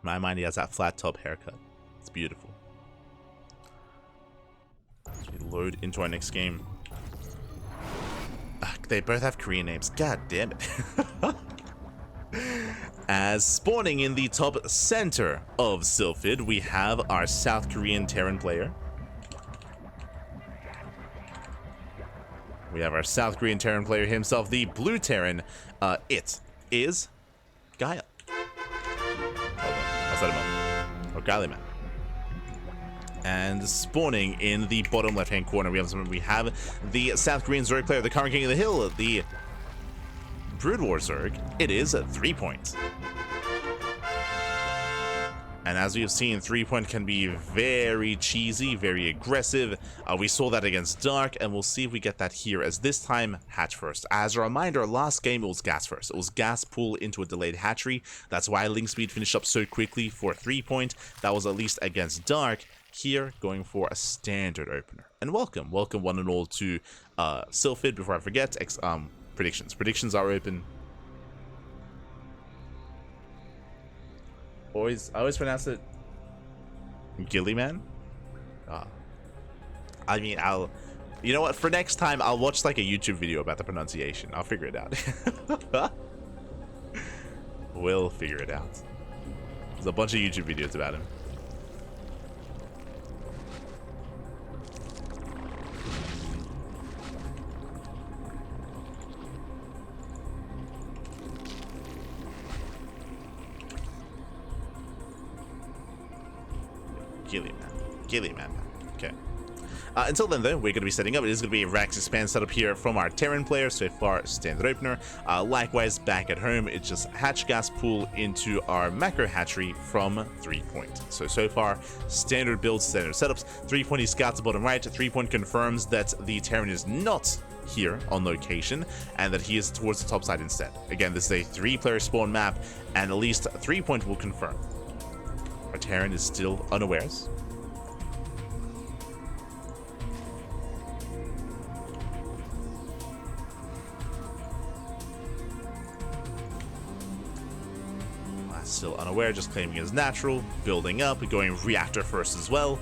my mind, he has that flat top haircut. It's beautiful. As we load into our next game. Ugh, they both have Korean names. God damn it. As spawning in the top center of Sylphid, we have our South Korean Terran player. We have our South Korean Terran player himself, the blue Terran. It is Guile. Hold on, I'll set him up. Or guilliman. And spawning in the bottom left-hand corner, we have the South Korean Zerg player, the current king of the hill, the Brood War Zerg. It is a 3-point. And as we have seen, 3-point can be very cheesy, very aggressive. We saw that against Dark, and we'll see if we get that here, as this time, hatch first. As a reminder, last game it was gas first. It was gas pull into a delayed hatchery. That's why Link Speed finished up so quickly for 3-point. That was at least against Dark. Here, going for a standard opener. And welcome one and all to Sylphid. Before I forget, predictions. Predictions are open. I always pronounce it guilliman. I mean, you know what? For next time, I'll watch like a YouTube video about the pronunciation. I'll figure it out. We'll figure it out. There's a bunch of YouTube videos about him. Guilliman. Okay. Until then, though, we're going to be setting up. It is going to be a Rax Expand setup here from our Terran player. So far, standard opener. Likewise, back at home, it's just hatch gas pool into our macro hatchery from 3-point. So far, standard builds, standard setups. 3-point, he scouts the bottom right. 3-point confirms that the Terran is not here on location and that he is towards the top side instead. Again, this is a 3-player spawn map, and at least 3-point will confirm. Our Terran is still unawares. Still unaware, just claiming his natural, building up, going reactor first as well.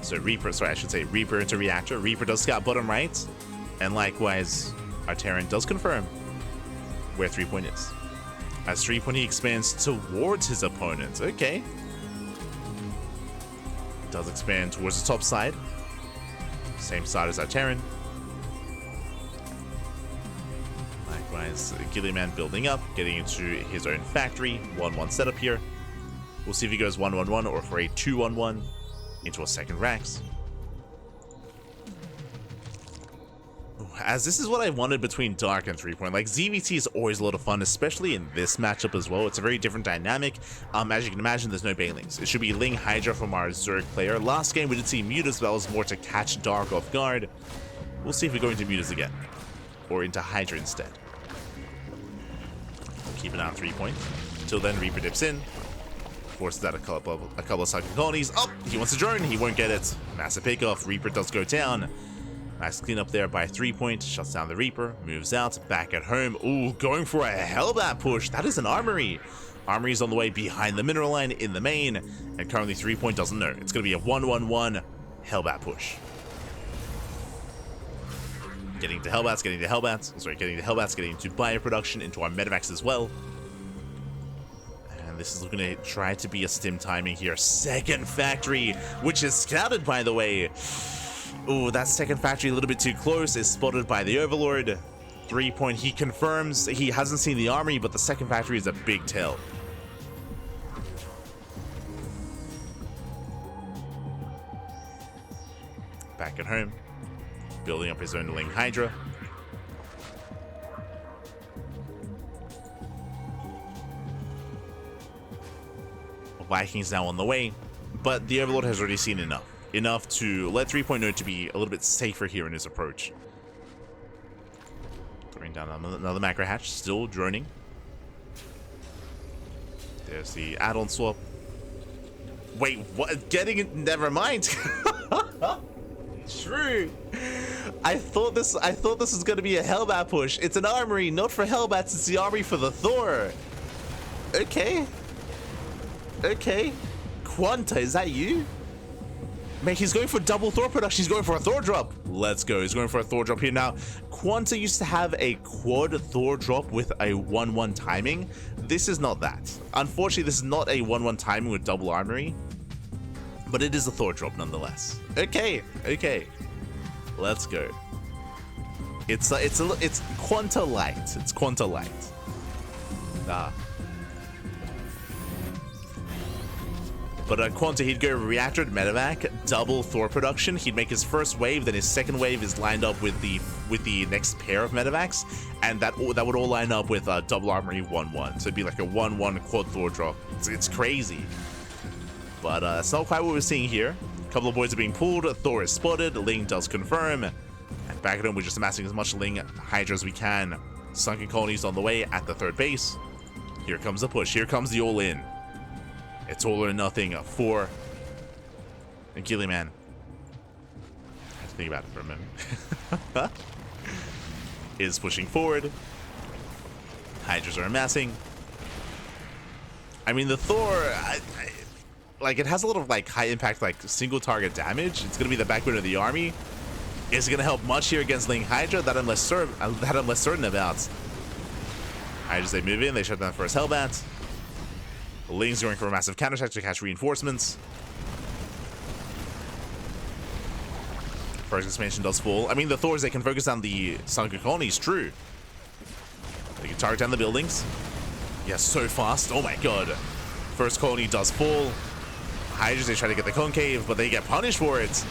So Reaper, sorry, I should say Reaper into reactor. Reaper does scout bottom right, and likewise, our Terran does confirm where 3-point is. As 3-point, he expands towards his opponent. Okay. Does expand towards the top side. Same side as our Terran. Likewise, Guilliman building up, getting into his own factory. 1-1 setup here. We'll see if he goes 1-1-1 or for a 2-1-1 into a second Rax. As this is what I wanted between Dark and 3-point. Like, ZVT is always a lot of fun, especially in this matchup as well. It's a very different dynamic. As you can imagine, there's no Banelings. It should be Ling Hydra from our Zerg player. Last game, we did see Mutas, but that was more to catch Dark off guard. We'll see if we go into Mutas again. Or into Hydra instead. Keep an eye on 3-point. Until then, Reaper dips in. Forces out a couple of cycling colonies. Oh, he wants a drone. He won't get it. Massive pickoff. Reaper does go down. Nice cleanup there by 3-point. Shuts down the Reaper. Moves out. Back at home. Ooh, going for a Hellbat push. That is an armory. Armory's on the way behind the mineral line in the main. And currently 3-point doesn't know. It's going to be a 1-1-1 Hellbat push. Getting to Hellbats, getting to bioproduction, into our Medivacs as well. And this is looking to try to be a stim timing here. Second factory, which is scouted, by the way. Ooh, that second factory a little bit too close, is spotted by the Overlord. 3-point, he confirms he hasn't seen the armory, but the second factory is a big tell. Back at home. Building up his own Ling Hydra. Vikings now on the way, but the Overlord has already seen enough. Enough to let 3-point know to be a little bit safer here in his approach. Throwing down another macro hatch, still droning. There's the add-on swap. Wait, what? Getting it? Never mind. True. I thought this was gonna be a Hellbat push. It's an armory, not for Hellbats, it's the armory for the Thor. Okay. Okay. QuanTa, is that you? Man, he's going for double Thor production. He's going for a Thor drop. Let's go. He's going for a Thor drop here now. QuanTa used to have a quad Thor drop with a 1-1 timing. This is not that. Unfortunately, this is not a 1-1 timing with double armory, but it is a Thor drop nonetheless. Okay, okay. Let's go. It's QuanTa light. It's QuanTa light. But QuanTa, he'd go reactor to medevac, double Thor production. He'd make his first wave, then his second wave is lined up with the next pair of medevacs, and that would all line up with double armory 1-1. So it'd be like a 1-1 quad Thor drop. It's crazy. But it's not quite what we're seeing here. A couple of boys are being pulled. Thor is spotted. Ling does confirm. And back at home, we're just amassing as much Ling Hydra as we can. Sunken colonies on the way at the third base. Here comes the push. Here comes the all-in. It's all or nothing for guilliman. I have to think about it for a minute. Is pushing forward. Hydras are amassing. I mean, the Thor, like, it has a lot of like high impact, like single target damage. It's gonna be the backbone of the army. Is it gonna help much here against Ling Hydra? That I'm less certain about. Hydras, they move in. They shut down the first Hellbat. Ling's going for a massive counterattack to catch reinforcements. First expansion does fall. I mean, the Thors, they can focus on the sunken colonies, true. They can target down the buildings. Yes, so fast. Oh my god. First colony does fall. Hydras, they try to get the concave, but they get punished for it.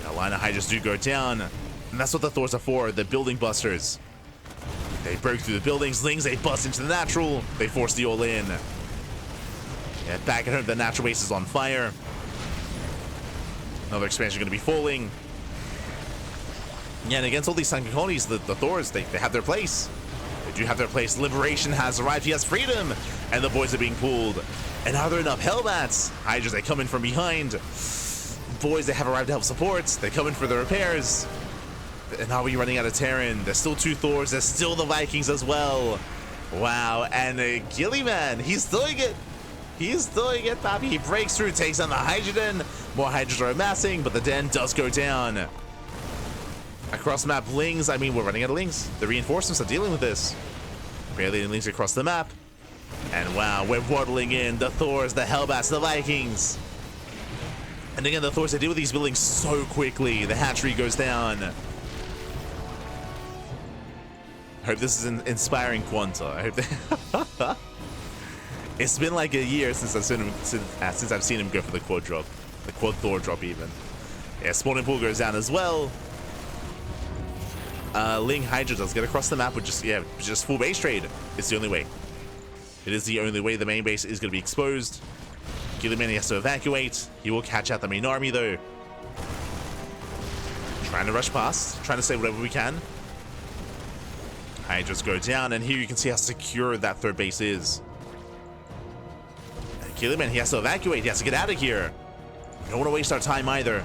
A line of Hydras do go down. And that's what the Thors are for, the building busters. They break through the buildings. Lings, they bust into the natural. They force the all-in. Yeah, back at home, the natural base is on fire. Another expansion going to be falling. Yeah, and against all these sunken colonies, the Thors, they have their place. They do have their place. Liberation has arrived. He has freedom. And the boys are being pulled. And are there enough Hellbats? Hydras, they come in from behind. Boys, they have arrived to help support. They come in for the repairs. And are we running out of Terran? There's still two Thors. There's still the Vikings as well. Wow. And guilliman, he's doing it. He's doing it, Bobby. He breaks through, takes on the Hydrogen. More Hydras are amassing, but the den does go down. Across the map, Lings. I mean, we're running out of Lings. The reinforcements are dealing with this. Barely any Lings across the map. And wow, we're waddling in. The Thors, the Hellbats, the Vikings. And again, the Thors, they deal with these buildings so quickly. The hatchery goes down. I hope this is inspiring QuanTa. I hope that... It's been like a year since I've seen him go for the quad drop, the quad Thor drop even. Yeah, spawning pool goes down as well. Ling Hydra does get across the map with just full base trade. It's the only way. It is the only way. The main base is going to be exposed. Guilliman has to evacuate. He will catch out the main army though. Trying to rush past, trying to save whatever we can. Hydras go down, and here you can see how secure that third base is. Guilliman, he has to evacuate. He has to get out of here. We don't want to waste our time either.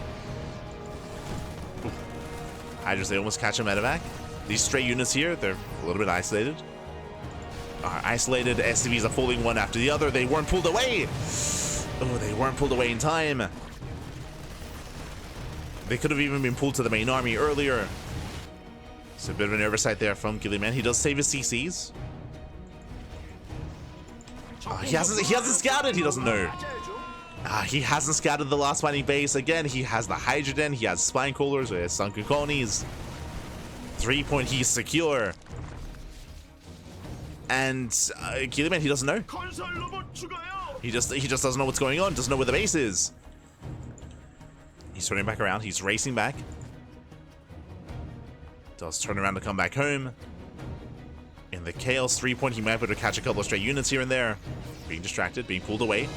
Hydras, they almost catch a medevac. These stray units here, they're a little bit isolated. Isolated SCVs are falling one after the other. They weren't pulled away. Oh, they weren't pulled away in time. They could have even been pulled to the main army earlier. It's a bit of an oversight there from Guilliman. He does save his CCs. He hasn't scouted. He doesn't know. He hasn't scouted the last mining base. Again, he has the Hydrogen. He has spine coolers. He has sunken colonies. 3-point, he's secure. And Guilliman, he doesn't know. He just doesn't know what's going on. Doesn't know where the base is. He's turning back around. He's racing back. Does turn around to come back home. In the Chaos 3-point, he might be able to catch a couple of stray units here and there. Being distracted, being pulled away.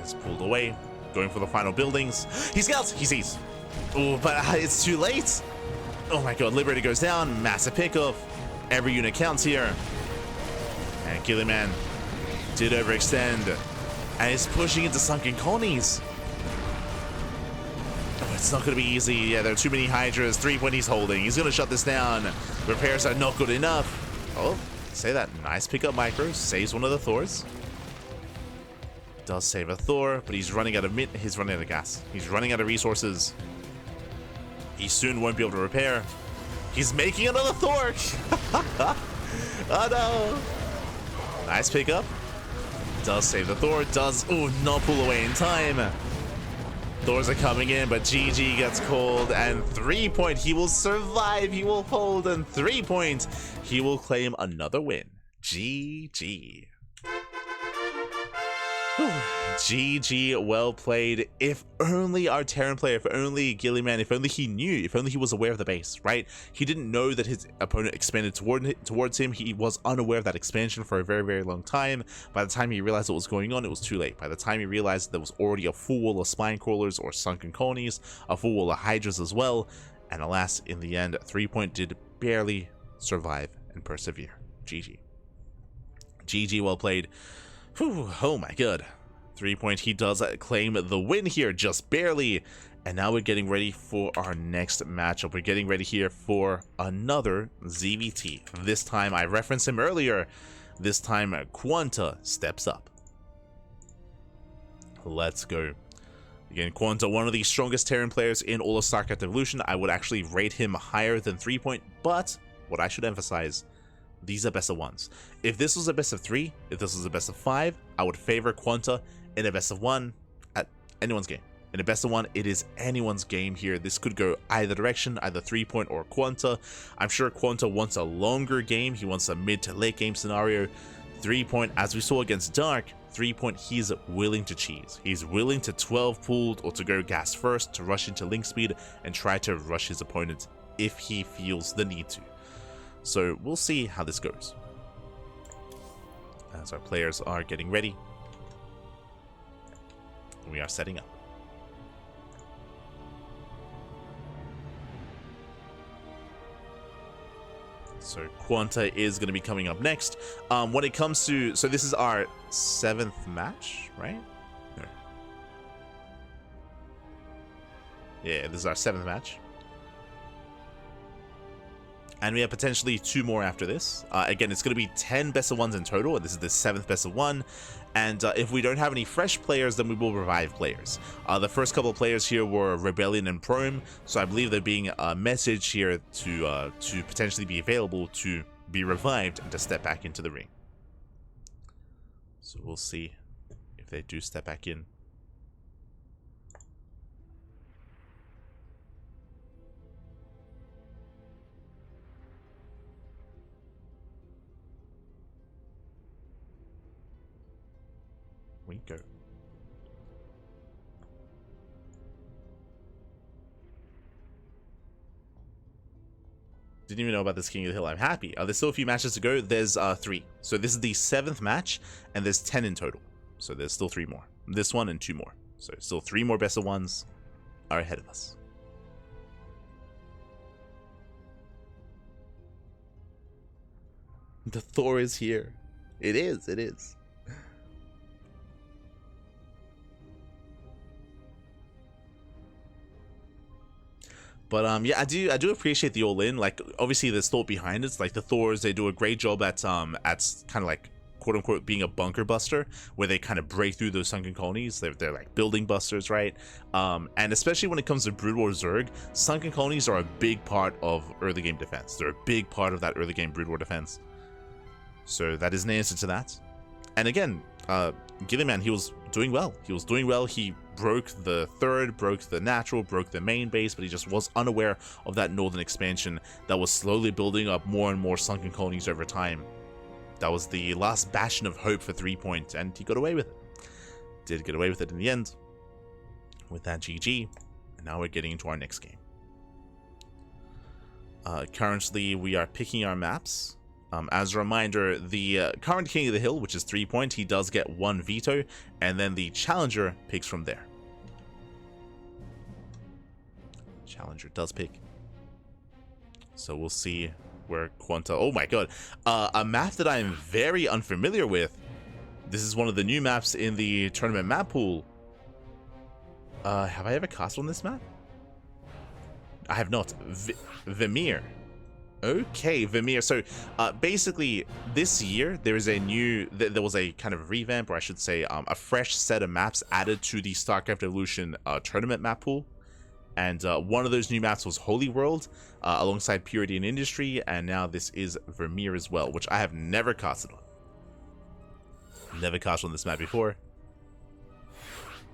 He's pulled away, going for the final buildings. He scouts! He sees. Oh, but it's too late. Oh my god, Liberator goes down. Massive pickoff. Every unit counts here. And Guilliman did overextend. And he's pushing into sunken colonies. Oh, it's not going to be easy. Yeah, there are too many Hydras. 3-point he's holding. He's going to shut this down. Repairs are not good enough. Oh, say that. Nice pickup micro. Saves one of the Thors. Does save a Thor, but he's running out of he's running out of gas. He's running out of resources. He soon won't be able to repair. He's making another Thor. Oh no. Nice pickup. Does save the Thor. Does not pull away in time. Thors are coming in, but GG gets called, and 3-point he will survive. He will hold, and 3-point he will claim another win. GG. GG, well played. If only our Terran player, if only guilliman, if only he knew, if only he was aware of the base, right? He didn't know that his opponent expanded towards him. He was unaware of that expansion for a very, very long time. By the time he realized what was going on, it was too late. By the time he realized there was already a full wall of spine crawlers or sunken colonies, a full wall of Hydras as well, and alas, in the end, 3-point did barely survive and persevere. GG. GG, well played. Whew, oh my god. 3-point, he does claim the win here, just barely. And now we're getting ready for our next matchup. We're getting ready here for another ZVT. This time, I referenced him earlier. This time, QuanTa steps up. Let's go. Again, QuanTa, one of the strongest Terran players in all of StarCraft Evolution. I would actually rate him higher than 3-point, but what I should emphasize, these are best of ones. If this was a best of 3, if this was a best of 5, I would favor QuanTa. In a best of 1, at anyone's game. In a best of 1, it is anyone's game here. This could go either direction, either 3-point or QuanTa. I'm sure QuanTa wants a longer game. He wants a mid to late game scenario. 3-point, as we saw against Dark, 3-point, he's willing to cheese. He's willing to 12 pulled or to go gas first, to rush into link speed and try to rush his opponent if he feels the need to. So we'll see how this goes. As our players are getting ready, we are setting up. So QuanTa is going to be coming up next. When it comes to, so this is our 7th match, right? No. Yeah, this is our 7th match. And we have potentially 2 more after this. Again, it's going to be 10 best of 1s in total, and this is the 7th best of 1. And if we don't have any fresh players, then we will revive players. The first couple of players here were Rebellion and Prome, so I believe there being a message here to potentially be available to be revived and to step back into the ring. So we'll see if they do step back in. We go. Didn't even know about this King of the Hill. I'm happy. There's still a few matches to go. There's 3. So this is the 7th match, and there's 10 in total. So there's still 3 more. This one and 2 more. So still 3 more best of 1s are ahead of us. The Thor is here. It is. It is. But yeah, I do appreciate the all-in. Like, obviously there's thought behind it. Like the Thors, they do a great job at kind of like quote unquote being a bunker buster, where they kind of break through those sunken colonies. They're like building busters, right? And especially when it comes to Brood War Zerg, sunken colonies are a big part of early game defense. They're a big part of that early game Brood War defense. So that is an answer to that. And again, guilliman, he was doing well. He was doing well. He broke the 3rd, broke the natural, broke the main base, but he just was unaware of that northern expansion that was slowly building up more and more sunken colonies over time. That was the last bastion of hope for 3-point, and he got away with it. Did get away with it in the end. With that, GG. And now we're getting into our next game. Currently, we are picking our maps. As a reminder, the current King of the Hill, which is 3-point, he does get 1 veto, and then the Challenger picks from there. Challenger does pick. So we'll see where QuanTa... Oh my god. A map that I am very unfamiliar with. This is one of the new maps in the tournament map pool. Have I ever cast on this map? I have not. Vermeer. Okay, Vermeer. So basically this year there is a new, there was a kind of revamp, or I should say a fresh set of maps added to the StarCraft Evolution tournament map pool. And one of those new maps was Holy World, alongside Purity and Industry, and now this is Vermeer as well, which I have never casted on. Never cast on this map before.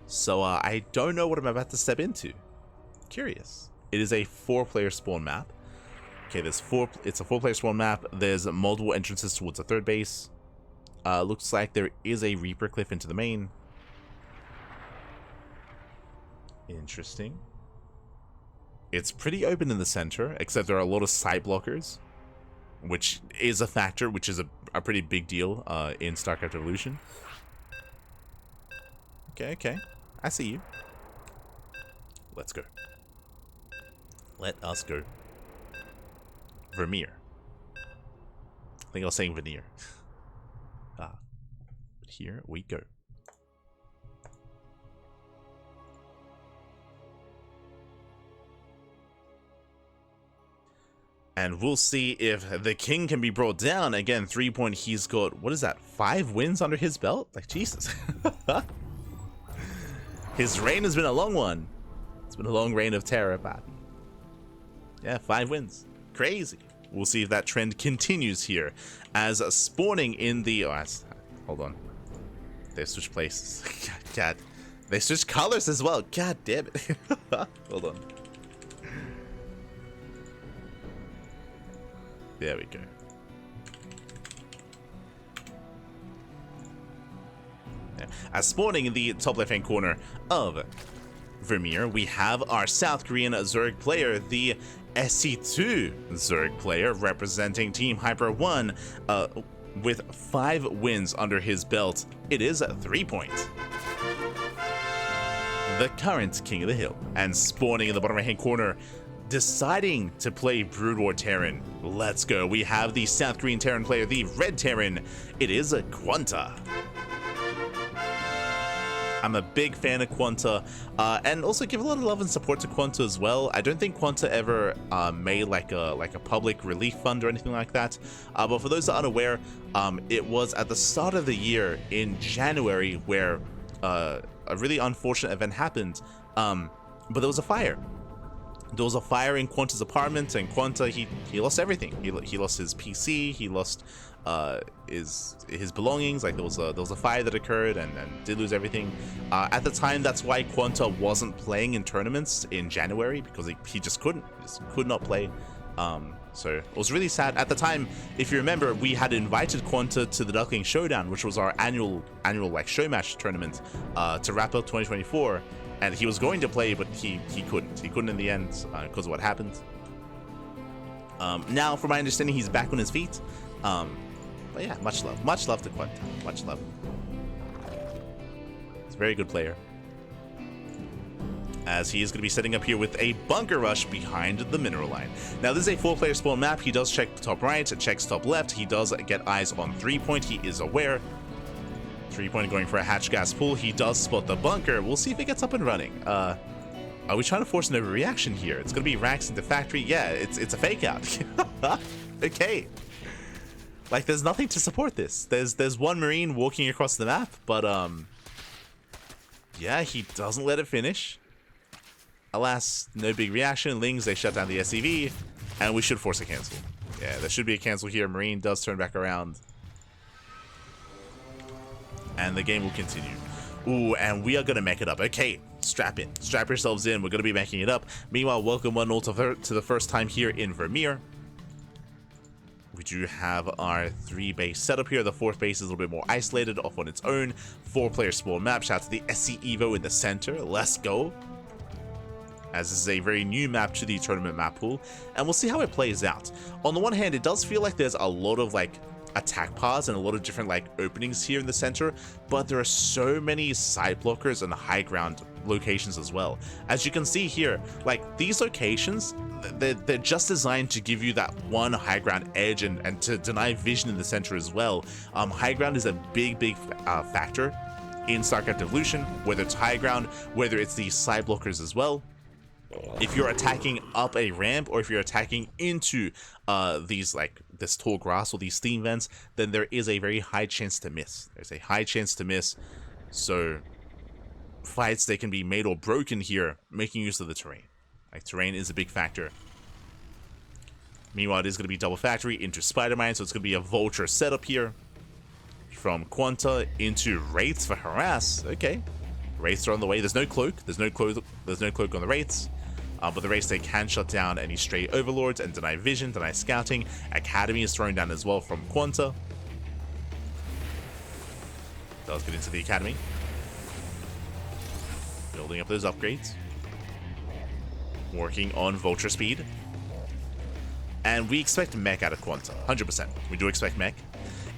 So I don't know what I'm about to step into. Curious. It is a 4-player spawn map. Okay, it's a 4-player spawn map. There's multiple entrances towards the third base. Looks like there is a Reaper cliff into the main. Interesting. It's pretty open in the center, except there are a lot of side blockers, which is a factor, which is a pretty big deal in StarCraft Evolution. Okay. I see you. Let's go. Let us go. Vermeer. I think I was saying veneer. But here we go. And we'll see if the king can be brought down. Again, 3-point, he's got, what is that, 5 wins under his belt? Like, Jesus. His reign has been a long one. It's been a long reign of terror, but yeah, 5 wins. Crazy. We'll see if that trend continues here. As spawning in the, hold on. They switched places. God. They switched colors as well. God damn it. Hold on. There we go. Yeah. As spawning in the top left-hand corner of Vermeer, we have our South Korean Zerg player, the SE2 Zerg player, representing Team Hyper 1 with 5 wins under his belt. It is a 3-point. The current King of the Hill. And spawning in the bottom right-hand corner, deciding to play Brood War Terran. Let's go. We have the South Korean Terran player, the Red Terran. It is a QuanTa. I'm a big fan of QuanTa, and also give a lot of love and support to QuanTa as well. I don't think QuanTa ever made like a public relief fund or anything like that. But for those that are unaware, it was at the start of the year in January where a really unfortunate event happened. But there was a fire. There was a fire in QuanTa's apartment, and QuanTa, he lost everything. He lost his PC, he lost his belongings. Like there was a fire that occurred, and did lose everything. At the time, that's why QuanTa wasn't playing in tournaments in January, because he just could not play. So it was really sad. At the time, if you remember, we had invited QuanTa to the Ducklings Showdown, which was our annual like show match tournament to wrap up 2024. And he was going to play, but he couldn't. He couldn't in the end because of what happened. Now, from my understanding, he's back on his feet. But yeah, much love to QuanTa. Much love. He's a very good player. As he is going to be setting up here with a bunker rush behind the mineral line. Now, this is a 4-player spawn map. He does check top right, checks top left. He does get eyes on 3-point. He is aware. 3-point going for a hatch gas pool. He does spot the bunker. We'll see if it gets up and running. Are we trying to force an overreaction here? It's going to be racks into factory. Yeah, it's a fake out. Okay. Like, there's nothing to support this. There's one Marine walking across the map, but yeah, he doesn't let it finish. Alas, no big reaction. Lings, they shut down the SCEvo, and we should force a cancel. Yeah, there should be a cancel here. Marine does turn back around. And the game will continue. Ooh, and we are going to make it up. Okay, strap in. Strap yourselves in. We're going to be making it up. Meanwhile, welcome one all to the first time here in Vermeer. We do have our 3-base setup here. The 4th base is a little bit more isolated off on its own. 4-player spawn map. Shout out to the SCEvo in the center. Let's go. As this is a very new map to the tournament map pool. And we'll see how it plays out. On the one hand, it does feel like there's a lot of like attack paths and a lot of different like openings here in the center, but there are so many side blockers and high ground locations as well. As you can see here, like these locations, they're just designed to give you that one high ground edge and to deny vision in the center as well. High ground is a big factor in StarCraft Evolution, whether it's high ground, whether it's these side blockers as well. If you're attacking up a ramp or if you're attacking into these like this tall grass or these steam vents, then there is a very high chance to miss. There's a high chance to miss. So fights, they can be made or broken here, making use of the terrain. Like terrain is a big factor. Meanwhile, it is going to be double factory into Spider-Man, so it's going to be a vulture setup here. From QuanTa into Wraiths for harass. Okay. Wraiths are on the way. There's no cloak. There's no cloak on the Wraiths. But the Wraiths, they can shut down any stray overlords and deny vision, deny scouting. Academy is thrown down as well from QuanTa. Does get into the Academy. Building up those upgrades. Working on vulture speed. And we expect mech out of QuanTa. 100%. We do expect mech.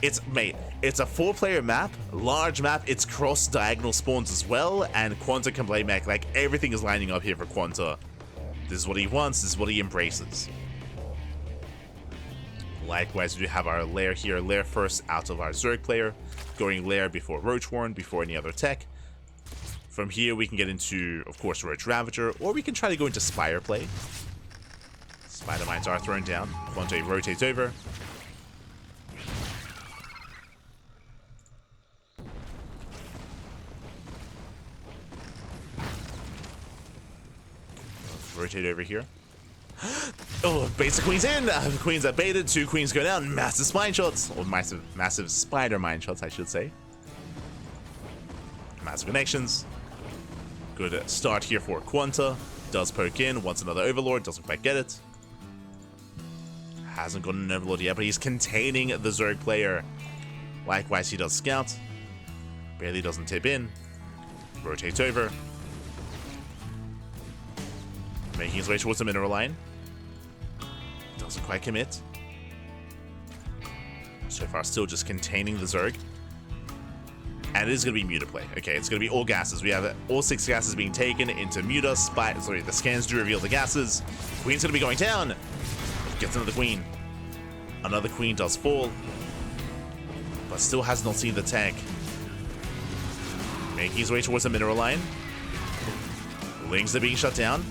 It's a 4-player map, large map, it's cross-diagonal spawns as well, and QuanTa can play mech. Like, everything is lining up here for QuanTa. This is what he wants, this is what he embraces. Likewise, we do have our Lair here, Lair first out of our Zerg player, going Lair before Roach Warren, before any other tech. From here, we can get into, of course, Roach Ravager, or we can try to go into Spire play. Spider Mines are thrown down, QuanTa rotates over. Rotate over here. Oh, basic queen's in. The queens are baited. 2 queens go down. Massive spine shots, or massive spider mine shots, I should say. Massive connections. Good start here for QuanTa. Does poke in. Wants another overlord. Doesn't quite get it. Hasn't gotten an overlord yet, but he's containing the Zerg player. Likewise, he does scout. Barely doesn't tip in. Rotates over. Making his way towards the mineral line. Doesn't quite commit. So far, still just containing the Zerg. And it is going to be Muta play. Okay, it's going to be all gases. We have all 6 gases being taken into Muta. The scans do reveal the gases. Queen's going to be going down. Gets another queen. Another queen does fall. But still has not seen the tank. Making his way towards the mineral line. Lings are being shut down.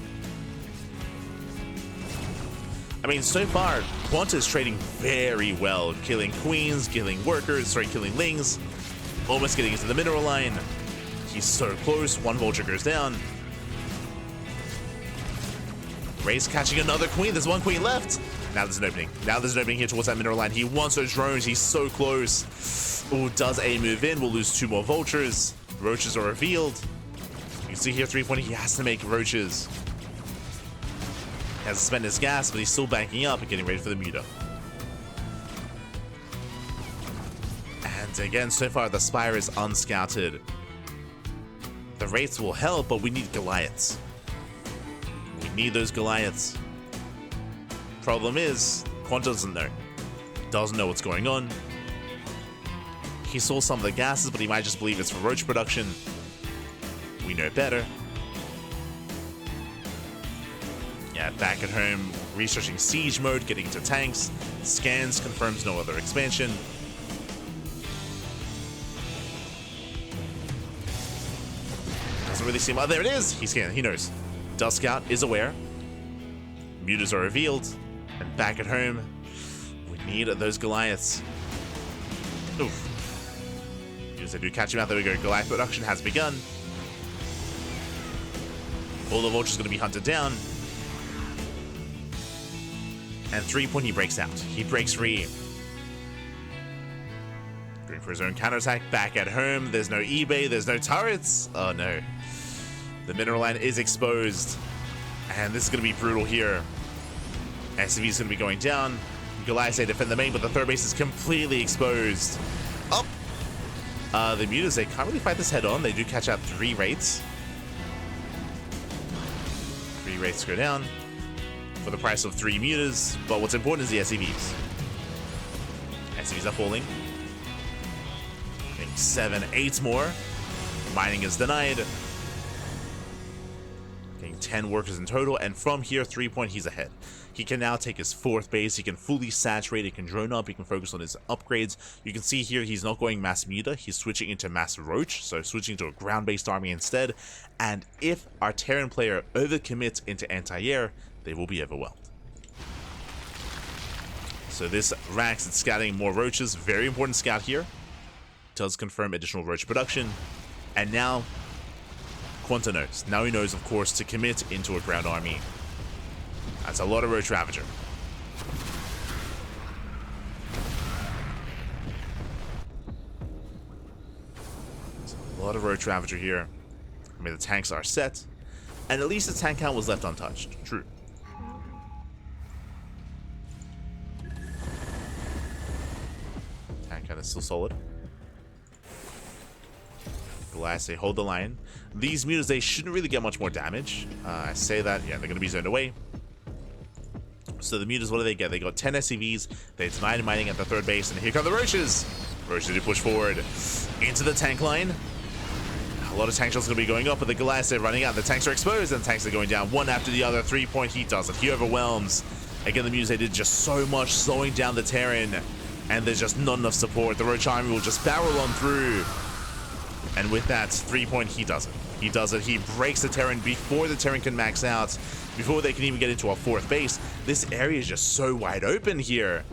I mean, so far, QuanTa is trading very well. Killing queens, killing workers, killing lings. Almost getting into the mineral line. He's so close. 1 vulture goes down. Ray's catching another queen. There's 1 queen left. Now there's an opening. Now there's an opening here towards that mineral line. He wants those drones. He's so close. Oh, does a move in. We'll lose 2 more vultures. Roaches are revealed. You can see here, threepoint. He has to make roaches. He has to spend his gas, but he's still banking up and getting ready for the Muta. And again, so far, the Spire is unscouted. The Wraiths will help, but we need Goliaths. We need those Goliaths. Problem is, QuanTa doesn't know. Doesn't know what's going on. He saw some of the gases, but he might just believe it's for roach production. We know better. Yeah, back at home, researching siege mode, getting into tanks. Scans confirms no other expansion. Doesn't really seem... Oh, there it is! He's scanning. He knows. Dust Scout is aware. Mutas are revealed. And back at home, we need those Goliaths. Oof. Mutas, they do catch him out. There we go. Goliath production has begun. All the vultures are going to be hunted down. And threepoint, he breaks out. He breaks free. Going for his own counterattack. Back at home. There's no eBay. There's no turrets. Oh, no. The mineral line is exposed. And this is going to be brutal here. SCEvo is going to be going down. Goliath, they defend the main, but the third base is completely exposed. Up. The Mutas, they can't really fight this head on. They do catch out 3 Wraiths. 3 Wraiths go down for the price of 3 Mutas, but what's important is the SCEvs. SCVs are falling. Getting 7, 8 more. Mining is denied. Getting 10 workers in total, and from here, 3-point, he's ahead. He can now take his 4th base, he can fully saturate, he can drone up, he can focus on his upgrades. You can see here he's not going mass muta, he's switching into mass roach, so switching to a ground-based army instead. And if our Terran player overcommits into anti-air, they will be overwhelmed. So this Rake is scouting more roaches, very important scout here. Does confirm additional roach production. And now, QuanTa knows. Now he knows, of course, to commit into a ground army. That's a lot of Roach Ravager. That's a lot of Roach Ravager here. I mean, the tanks are set. And at least the tank count was left untouched. True. Tank count is still solid. Glass, they hold the line. These mutas, they shouldn't really get much more damage. I say that, yeah, they're going to be zoned away. So the mutas, what do they get? They got 10 SCVs, they denied mining at the 3rd base, and here come the roaches! Roaches do push forward into the tank line. A lot of tank shots going to be going up, but the glass are running out. The tanks are exposed, and the tanks are going down one after the other. 3-point, he does it. He overwhelms. Again, the mutas, they did just so much, slowing down the Terran, and there's just not enough support. The Roach army will just barrel on through. And with that 3-point, he does it. He does it. He breaks the Terran before the Terran can max out, before they can even get into our 4th base. This area is just so wide open here.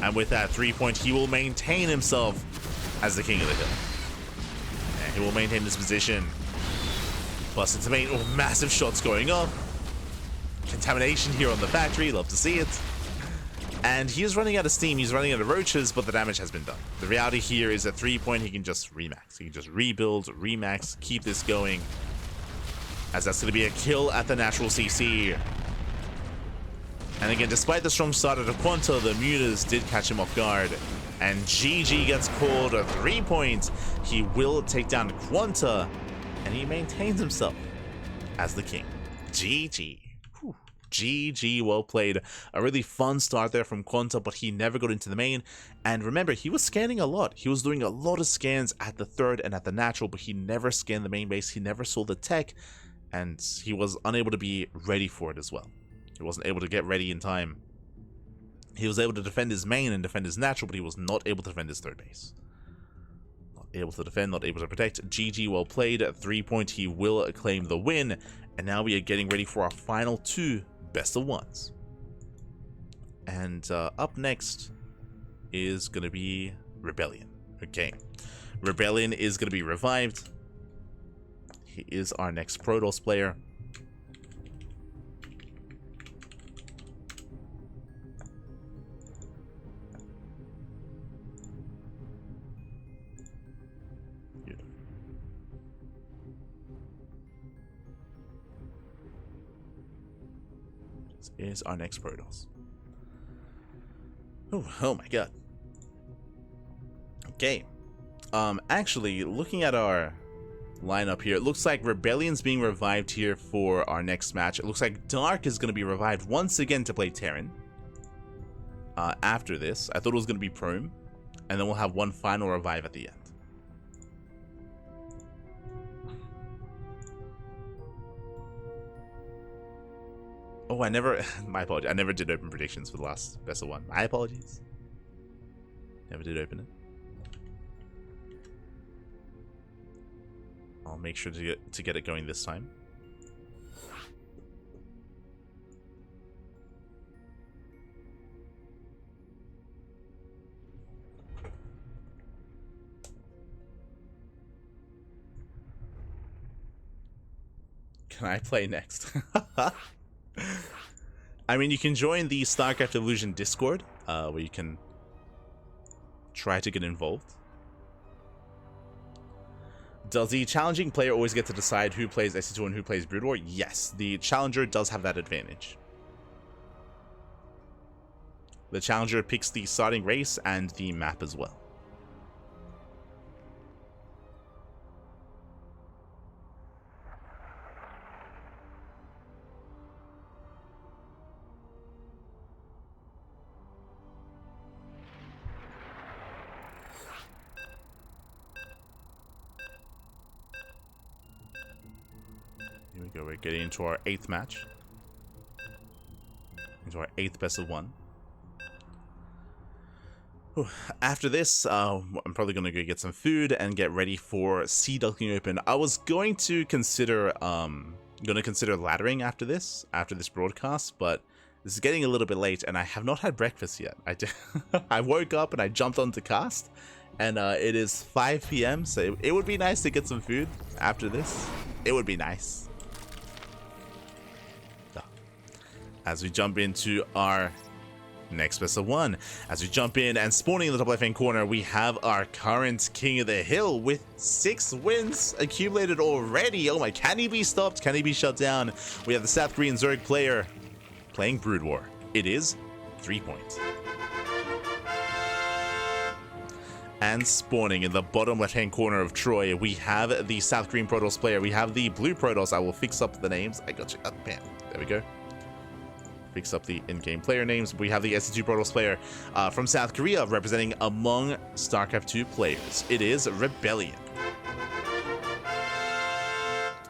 And with that 3-point, he will maintain himself as the king of the hill. And he will maintain this position. Plus into main, oh, massive shots going up. Contamination here on the factory, love to see it. And he is running out of steam, he's running out of roaches, but the damage has been done. The reality here is at 3-point, he can just remax. He can just rebuild, remax, keep this going. As that's going to be a kill at the natural CC. And again, despite the strong start of the QuanTa, the mutas did catch him off guard. And GG gets called a 3-point. He will take down QuanTa, and he maintains himself as the king. GG. GG, well played. A really fun start there from QuanTa, but he never got into the main. And remember, he was scanning a lot. He was doing a lot of scans at the 3rd and at the natural, but he never scanned the main base. He never saw the tech, and he was unable to be ready for it as well. He wasn't able to get ready in time. He was able to defend his main and defend his natural, but he was not able to defend his 3rd base. Not able to defend, not able to protect. GG, well played. At 3-point, he will claim the win. And now we are getting ready for our final 2 best of 1s. And up next is going to be Rebellion. Okay. Rebellion is going to be revived. He is our next Protoss player. Is our next Protoss. Oh my god. Okay. Actually, looking at our lineup here, it looks like Rebellion's being revived here for our next match. It looks like Dark is going to be revived once again to play Terran. After this, I thought it was going to be Prome, and then we'll have one final revive at the end. Oh, I never, my apologies, I never did open predictions for the last best of 1. My apologies. Never did open it. I'll make sure to get it going this time. Can I play next? I mean, you can join the StarCraft Evolution Discord, where you can try to get involved. Does the challenging player always get to decide who plays SC2 and who plays Brood War? Yes, the challenger does have that advantage. The challenger picks the starting race and the map as well. we go. We're getting into our 8th match. Into our 8th best of 1. After this, I'm probably going to go get some food and get ready for Sea Duckling Open. I was going to consider laddering after this broadcast, but this is getting a little bit late and I have not had breakfast yet. I woke up and I jumped onto cast, and it is 5 p.m. so it would be nice to get some food after this. It would be nice. As we jump into our next best of 1, as we jump in and spawning in the top left hand corner, we have our current King of the Hill with 6 wins accumulated already. Oh my, can he be stopped? Can he be shut down? We have the South Korean Zerg player playing Brood War. It is threepoint. And spawning in the bottom left hand corner of Troy, we have the South Korean Protoss player. We have the blue Protoss. I will fix up the names. I got you. Oh, bam. There we go. Fix up the in-game player names. We have the SE2 Protoss player from South Korea representing among StarCraft 2 players. It is Rebellion.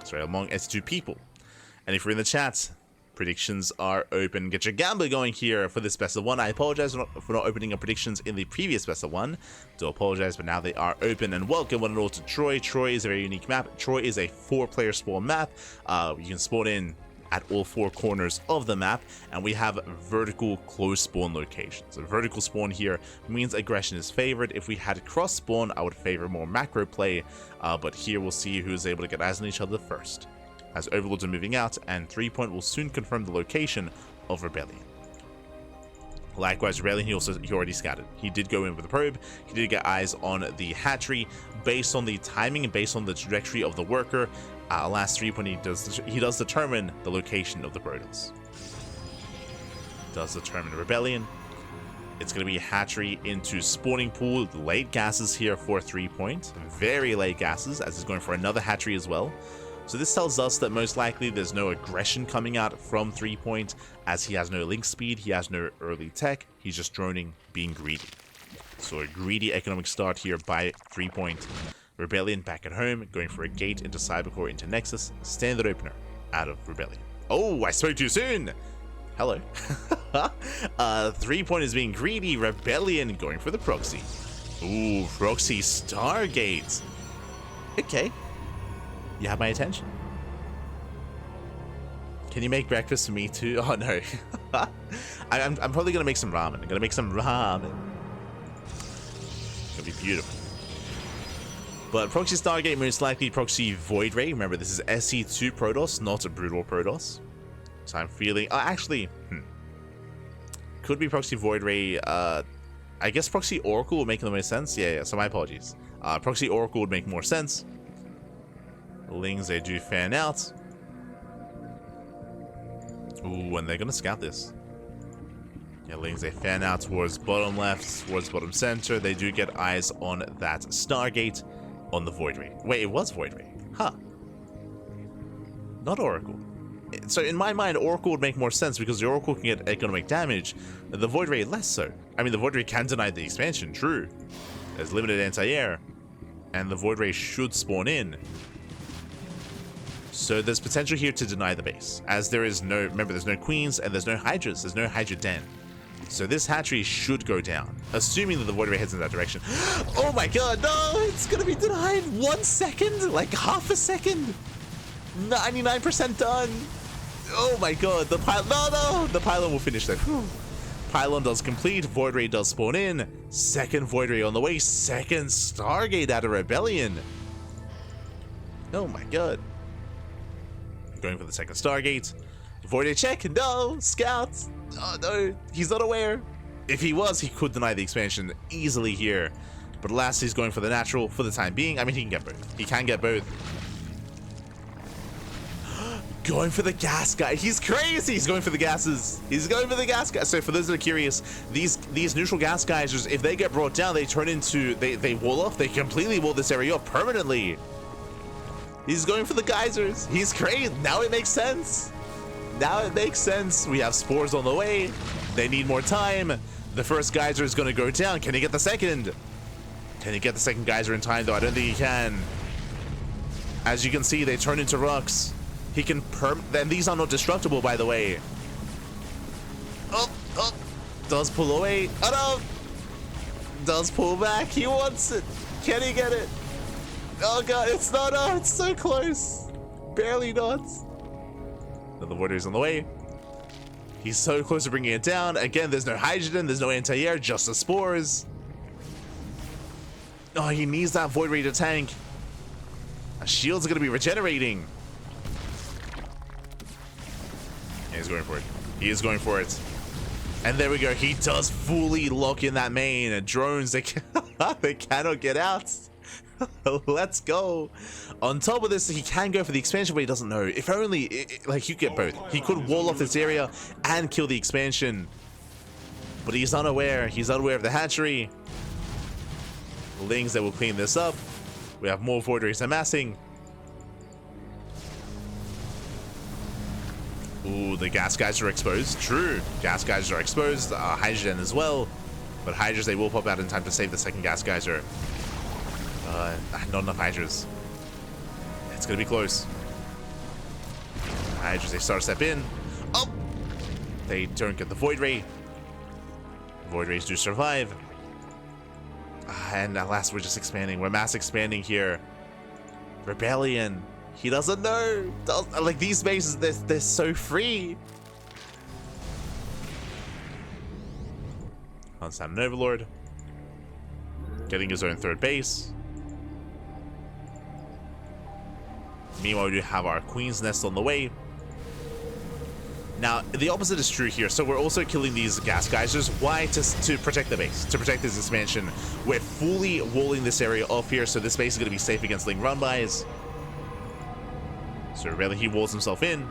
Sorry, among SE2 people. And if you're in the chat, predictions are open. Get your gambler going here for this best of 1. I apologize for not opening up predictions in the previous best of 1. Do apologize, but now they are open. And welcome one and all to Troy. Troy is a very unique map. Troy is a 4-player spawn map. You can spawn in at all 4 corners of the map, and we have vertical close spawn locations. A vertical spawn here means aggression is favored. If we had cross spawn, I would favor more macro play, but here we'll see who's able to get eyes on each other first, as overlords are moving out, and threepoint will soon confirm the location of Rebellion. Likewise, Rebellion, he already scattered. He did go in with a probe. He did get eyes on the hatchery. Based on the timing and based on the trajectory of the worker, last threepoint, he does determine the location of the Protoss. Does determine Rebellion. It's going to be hatchery into spawning pool. Late gases here for threepoint. Very late gases, as he's going for another hatchery as well. So this tells us that most likely there's no aggression coming out from threepoint, as he has no link speed, he has no early tech, he's just droning, being greedy. So a greedy economic start here by threepoint. Rebellion back at home, going for a gate into Cybercore into Nexus, standard opener out of Rebellion. Oh, I spoke too soon! Hello. Threepoint is being greedy, Rebellion going for the proxy. Ooh, proxy Stargate. Okay. You have my attention. Can you make breakfast for me too? Oh no. I'm probably gonna make some ramen. I'm gonna make some ramen. It's gonna be beautiful. But proxy Stargate, most likely proxy Void Ray. Remember, this is SE2 Protoss, not a Brutal Protoss. So I'm feeling... actually... could be proxy Void Ray. I guess proxy Oracle would make the most sense. Yeah, so my apologies. Proxy Oracle would make more sense. Lings, they do fan out. Ooh, and they're going to scout this. Yeah, Lings, they fan out towards bottom left, towards bottom center. They do get eyes on that Stargate on the Void Ray. Wait, it was Void Ray. Huh. Not Oracle. So in my mind, Oracle would make more sense because the Oracle can get economic damage. The Void Ray less so. I mean, the Void Ray can deny the expansion, true. There's limited anti-air. And the Void Ray should spawn in. So there's potential here to deny the base. As there is no... Remember, there's no queens and there's no hydras. There's no hydra den. So this hatchery should go down, assuming that the Void Ray heads in that direction. Oh my god, no! It's gonna be denied! 1 second? Like half a second? 99% done! Oh my god, the pylon... No! The pylon will finish that. Whew. Pylon does complete, Void Ray does spawn in. Second Void Ray on the way, second Stargate out of Rebellion. Oh my god. Going for the second Stargate. Void Ray check, no! Scout! Oh no, he's not aware. If he was, he could deny the expansion easily here. But alas, he's going for the natural for the time being. I mean, he can get both. He can get both. Going for the gas guy. He's crazy. He's going for the gases. He's going for the gas guys. So for those that are curious, these neutral gas guys, if they get brought down, they turn into, they wall off. They completely wall this area off permanently. He's going for the geysers. He's crazy. Now it makes sense. Now it makes sense. We have spores on the way. They need more time. The first geyser is going to go down. Can he get the second? Can he get the second geyser in time, though? I don't think he can. As you can see, they turn into rocks. He can then these are not destructible, by the way. Oh, does pull away. Oh no! Does pull back. He wants it. Can he get it? Oh god, it's not. Oh, it's so close. Barely not. Another Void Ray's on the way. He's so close to bringing it down. Again, there's no hydrogen, there's no anti-air, just the spores. Oh, he needs that Void Ray to tank. Our shields are going to be regenerating. Yeah, he's going for it. He is going for it. And there we go. He does fully lock in that main. And drones, they cannot get out. Let's go. On top of this, he can go for the expansion, but he doesn't know. If only, like, you get both. He could wall off this area and kill the expansion. But he's unaware. He's unaware of the hatchery. Lings that will clean this up. We have more Void Rays amassing. Ooh, the gas guys are exposed. True. Gas guys are exposed. Hydrogen as well. But Hydras, they will pop out in time to save the second gas geyser. Not enough Hydras. It's gonna be close. Hydras, they start to step in. Oh! They don't get the Void Ray. Void Rays do survive. And at last, we're just expanding. We're mass expanding here. Rebellion. He doesn't know. Like, these bases, they're so free. Unstopped Overlord. Getting his own third base. Meanwhile, we do have our Queen's Nest on the way. Now, the opposite is true here. So we're also killing these gas geysers. Why? To protect the base, to protect this expansion. We're fully walling this area off here, so this base is going to be safe against Ling run-bys. So really, he walls himself in.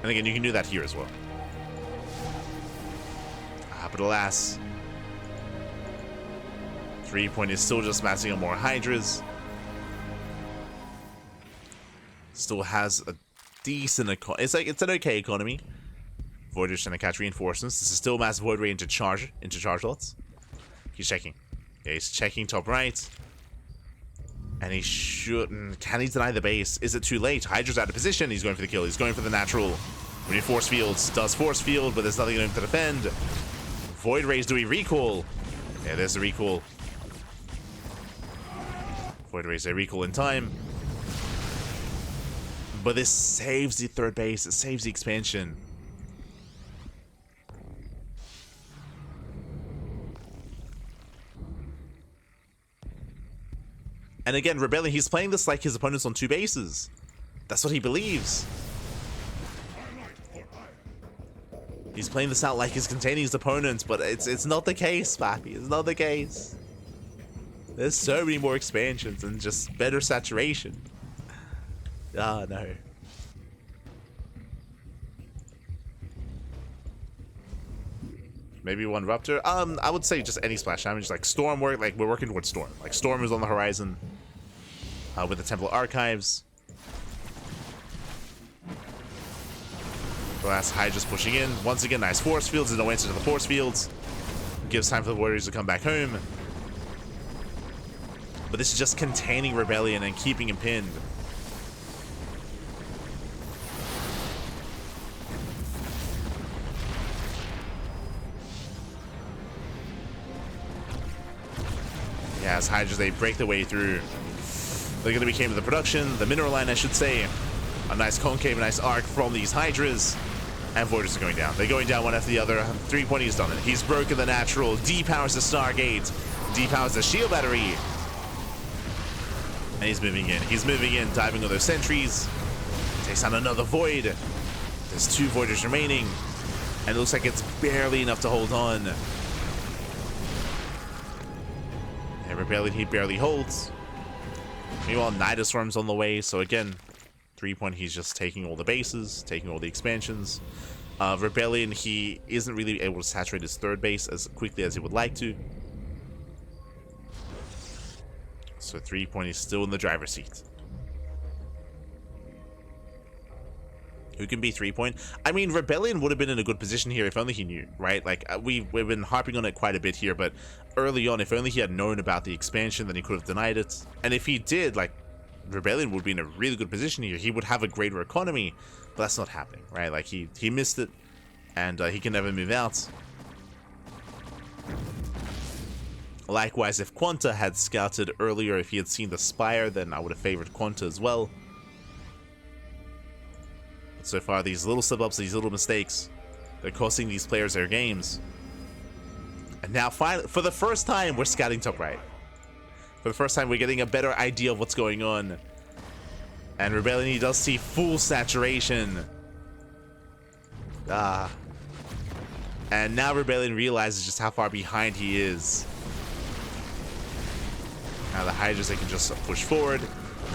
And again, you can do that here as well. But alas, threepoint is still just massing on more Hydras. Still has a decent it's an okay economy. Void Ray's trying to catch reinforcements. This is still massive Void Ray into charge lots. He's checking. Yeah, he's checking top right. And he shouldn't. Can he deny the base? Is it too late? Hydra's out of position. He's going for the kill. He's going for the natural. We need force fields. Does force field, but there's nothing in him to defend. Void Rays, do we recall? Yeah, there's the recall. Void Rays, they recall in time. But this saves the third base. It saves the expansion. And again, Rebellion, he's playing this like his opponent's on two bases. That's what he believes. He's playing this out like he's containing his opponents, but it's not the case, Pappy. It's not the case. There's so many more expansions and just better saturation. Ah, no. Maybe one Rupture. I would say just any splash damage, like Storm work. Like we're working towards Storm. Like Storm is on the horizon. With the Temple Archives. The last Hydra's pushing in. Once again, nice force fields. There's no answer to the force fields. Gives time for the Warriors to come back home. But this is just containing Rebellion and keeping him pinned. Yeah, as Hydras, they break their way through. They're going to be came to the production, the mineral line, I should say. A nice concave, a nice arc from these Hydras. And Voiders are going down. They're going down one after the other. Threepoint, he's done it. He's broken the natural. Depowers the Stargate. Depowers the shield battery. And he's moving in. He's moving in, diving on those sentries. Takes on another Void. There's two Voiders remaining. And it looks like it's barely enough to hold on. And Rebellion, he barely holds. Meanwhile, Nidus Swarm's on the way. So again, Threepoint, he's just taking all the bases, taking all the expansions. Rebellion, he isn't really able to saturate his third base as quickly as he would like to. So Threepoint is still in the driver's seat. Who can be 3-point? I mean, Rebellion would have been in a good position here if only he knew, right? Like, we've been harping on it quite a bit here, but early on, if only he had known about the expansion, then he could have denied it. And if he did, like, Rebellion would be in a really good position here. He would have a greater economy, but that's not happening, right? Like, he missed it, and he can never move out. Likewise, if QuanTa had scouted earlier, if he had seen the Spire, then I would have favored QuanTa as well. So far, these little slip-ups, these little mistakes, they're costing these players their games. And now, finally, for the first time, we're scouting top right. For the first time, we're getting a better idea of what's going on. And Rebellion, he does see full saturation. And now Rebellion realizes just how far behind he is. Now the Hydras, they can just push forward.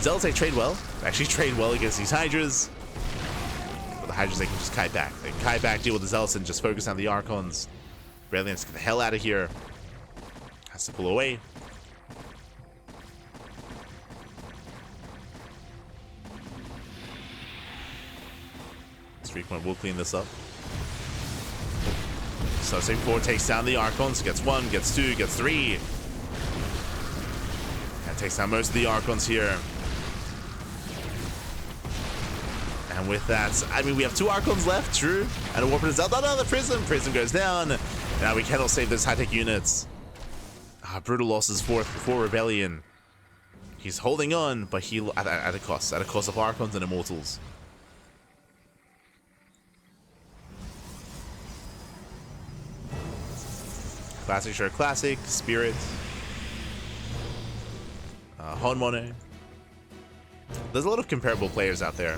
Zealots, they trade well. They actually trade well against these Hydras. The Hydras, they can just kite back. They can kite back, deal with the Zealots, and just focus on the Archons. Rebellion, let's get the hell out of here. Has to pull away. This 3-point will clean this up. So Save 4 takes down the Archons. Gets 1, gets 2, gets 3. And takes down most of the Archons here. And with that, I mean, we have 2 Archons left, true. And a Warp is out. No, the Prism. Prism goes down. Now we cannot save those high-tech units. Brutal losses for Rebellion. He's holding on, but he at a cost. At a cost of Archons and Immortals. Classic, sure. Classic. Spirit. Honmono. There's a lot of comparable players out there.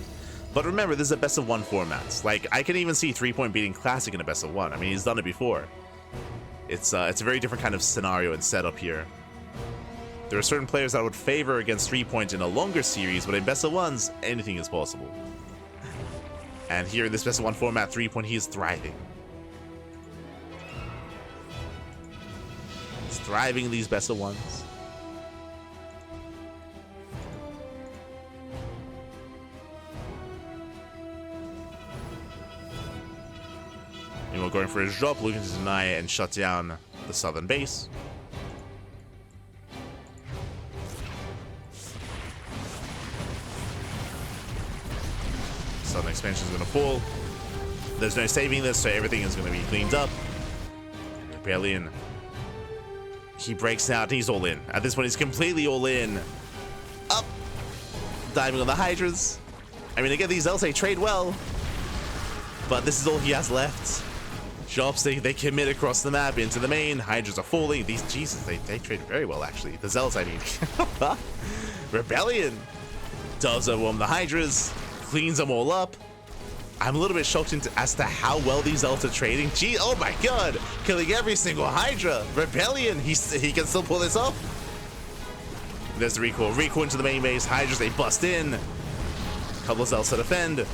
But remember, this is a best of 1 format. Like, I can even see 3-point beating Classic in a best of 1. I mean, he's done it before. It's a very different kind of scenario and setup here. There are certain players that I would favor against 3-point in a longer series, but in best of 1s, anything is possible. And here in this best of 1 format, 3-point, he is thriving. He's thriving in these best of 1s. Meanwhile, going for his drop, looking to deny and shut down the southern base. Southern expansion is going to fall. There's no saving this, so everything is going to be cleaned up. Rebellion. He breaks out, he's all in. At this point, he's completely all in. Up. Diving on the Hydras. I mean, again, these Zealots, they trade well. But this is all he has left. Drops, they commit across the map into the main. Hydras are falling. These, Jesus, they trade very well, actually. The Zealots, I mean. Rebellion does overwhelm the Hydras. Cleans them all up. I'm a little bit shocked as to how well these Zealots are trading. Gee, oh my god. Killing every single Hydra. Rebellion, he can still pull this off. There's the recall. Recall into the main base. Hydras, they bust in. Couple of Zealots to defend.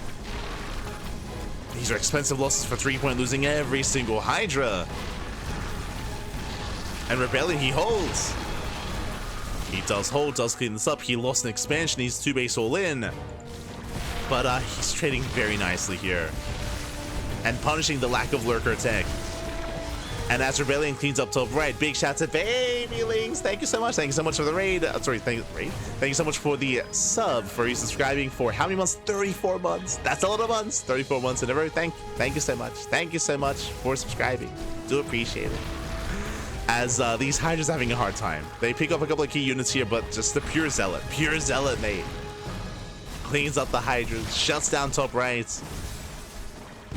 These are expensive losses for 3-point, losing every single Hydra. And Rebellion, he holds. He does hold, does clean this up. He lost an expansion. He's 2 base all in. But he's trading very nicely here. And punishing the lack of lurker tech. And as Rebellion cleans up top right, big shout to Baby Links. Thank you so much. Thank you so much for the raid. Thank you so much for the sub, for you subscribing for how many months? 34 months. That's a lot of months. 34 months in a row. Thank you so much. Thank you so much for subscribing. Do appreciate it. As these Hydras are having a hard time. They pick up a couple of key units here, but just the pure Zealot, mate. Cleans up the Hydras, shuts down top right.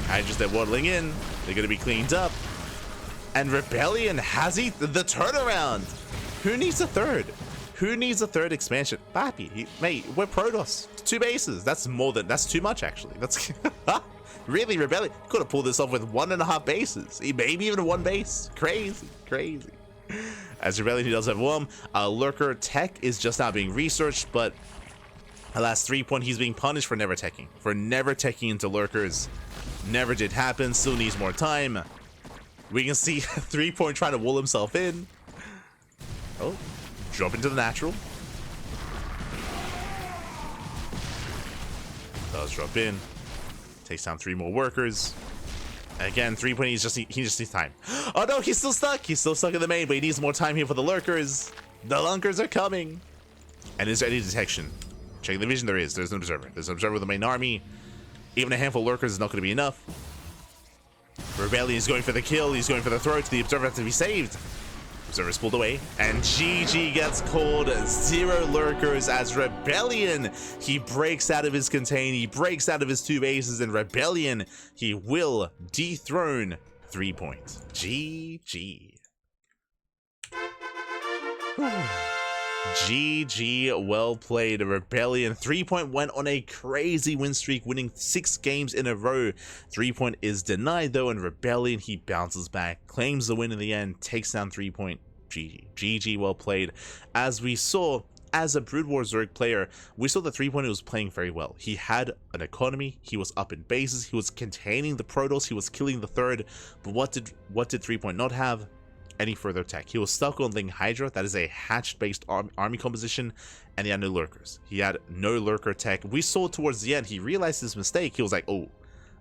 Hydras, they're waddling in. They're going to be cleaned up. And Rebellion has the turnaround. Who needs a third? Who needs a third expansion? Papi, mate, we're Protoss. 2 bases. That's too much, actually. That's really, Rebellion could have pulled this off with 1.5 bases. Maybe even 1 base. Crazy. As Rebellion, he does have one. Lurker tech is just now being researched, but alas, 3-point, he's being punished for never teching. Into lurkers. Never did happen. Still needs more time. We can see 3-point trying to wool himself in. Oh, drop into the natural. Does drop in. Takes down 3 more workers. Again, 3-point, he just needs time. Oh no, he's still stuck. He's still stuck in the main, but he needs more time here for the lurkers. The lurkers are coming. And is there any detection? Checking the vision, there's an observer. There's an observer with the main army. Even a handful of lurkers is not going to be enough. Rebellion is going for the kill. He's going for the throat. The observer has to be saved. Observer's pulled away, and GG gets called. 0 lurkers as Rebellion. He breaks out of his contain. He breaks out of his 2 bases, and Rebellion, he will dethrone 3-point. GG. GG, well played. Rebellion 3-point went on a crazy win streak, winning 6 games in a row. 3-point is denied though, and Rebellion, he bounces back, claims the win in the end, takes down 3-point. GG, well played. As we saw, as a Brood War Zerg player, we saw the 3-point was playing very well. He had an economy, he was up in bases, he was containing the Protoss, he was killing the third, but what did 3-point not have? Any further tech. He was stuck on Ling Hydra, that is a hatched based army composition, and he had no lurkers. He had no lurker tech. We saw towards the end, he realized his mistake. He was like, oh,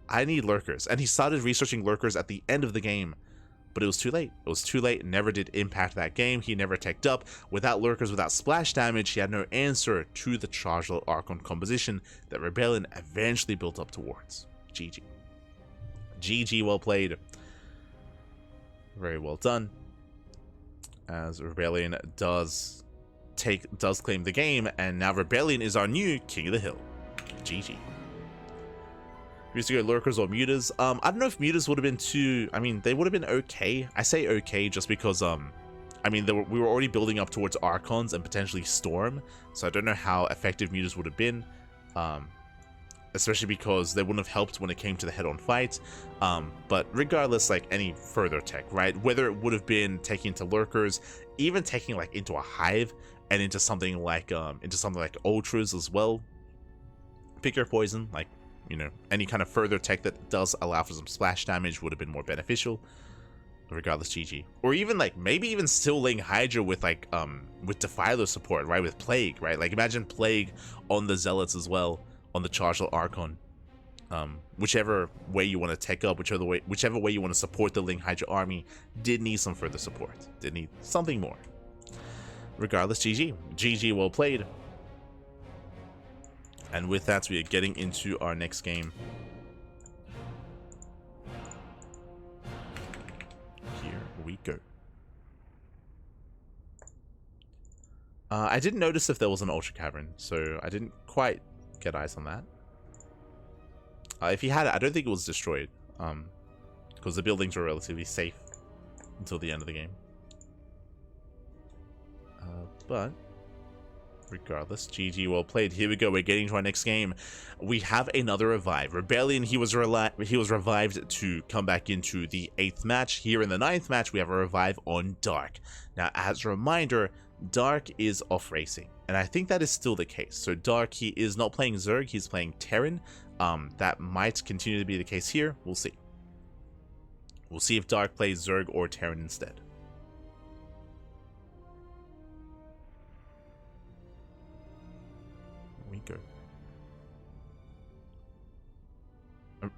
I need lurkers, and he started researching lurkers at the end of the game, but it was too late. It was too late. Never did impact that game. He never teched up. Without lurkers, without splash damage, he had no answer to the Charged Archon composition that Rebellion eventually built up towards. GG, well played. Very well done. As Rebellion does claim the game, and now Rebellion is our new King of the Hill. GG. We used to go lurkers or mutas. I don't know if mutas would have been too. I mean, they would have been okay. I say okay just because I mean, we were already building up towards Archons and potentially Storm, so I don't know how effective mutas would have been. Especially because they wouldn't have helped when it came to the head-on fight. But regardless, like any further tech, right? Whether it would have been taking into lurkers, even taking like into a hive and into something like ultras as well. Pick your poison, like, you know, any kind of further tech that does allow for some splash damage would have been more beneficial. Regardless, GG. Or even like maybe even still laying Hydra with like with Defiler support, right? With Plague, right? Like imagine Plague on the Zealots as well. On the Charged Archon, whichever way you want to tech up, whichever way you want to support the Ling Hydra army, did need some further support, did need something more. Regardless, GG, well played. And with that, we are getting into our next game. Here we go. I didn't notice if there was an Ultra Cavern, so I didn't quite get eyes on that. If he had it, I don't think it was destroyed, because the buildings were relatively safe until the end of the game. But regardless, GG, well played. Here we go. We're getting to our next game. We have another revive. Rebellion. He was revived to come back into the 8th match. Here in the 9th match, we have a revive on Dark. Now, as a reminder, Dark is off racing, and I think that is still the case. So Dark, he is not playing Zerg, he's playing Terran. That might continue to be the case here. We'll see. We'll see if Dark plays Zerg or Terran instead. Here we go.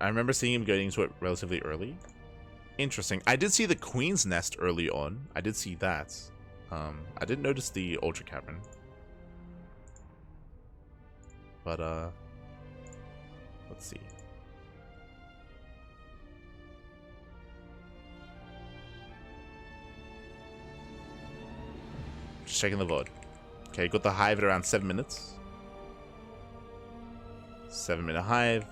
I remember seeing him getting into it relatively early. Interesting. I did see the Queen's Nest early on. I did see that. I didn't notice the Ultra Cavern. But, let's see. Just checking the VOD. Okay, got the hive at around 7 minutes. 7-minute hive.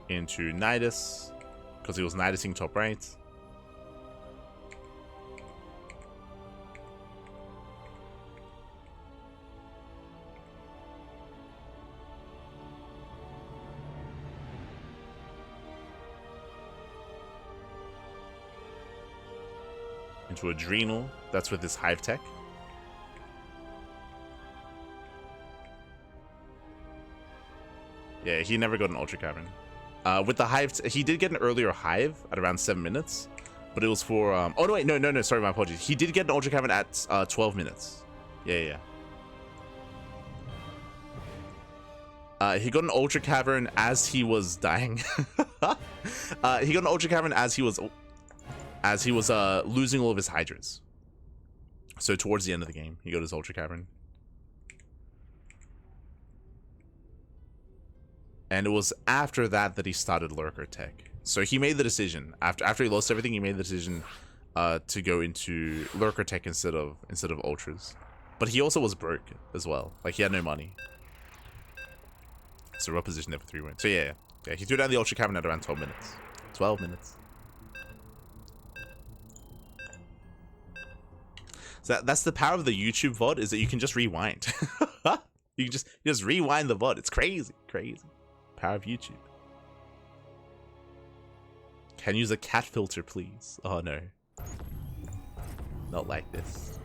Into Nidus, because he was Nidusing top right. Into Adrenal, that's with his hive tech. Yeah, he never got an Ultra Cavern. With the hive, he did get an earlier hive at around 7 minutes, but it was for oh no, wait, no, sorry, my apologies. He did get an Ultra Cavern at 12 minutes. Yeah. He got an Ultra Cavern as he was dying. He got an Ultra Cavern as he was losing all of his Hydras. So towards the end of the game, he got his Ultra Cavern. And it was after that that he started Lurker Tech. So he made the decision after he lost everything. He made the decision to go into Lurker Tech instead of Ultras. But he also was broke as well. Like, he had no money. So rough position there for 3 wins. So yeah, he threw down the Ultra Cavern at around 12 minutes. 12 minutes. So that's the power of the YouTube VOD, is that you can just rewind. You can just rewind the VOD. It's crazy, crazy. Power of YouTube. Can use a cat filter, please? Oh no. Not like this.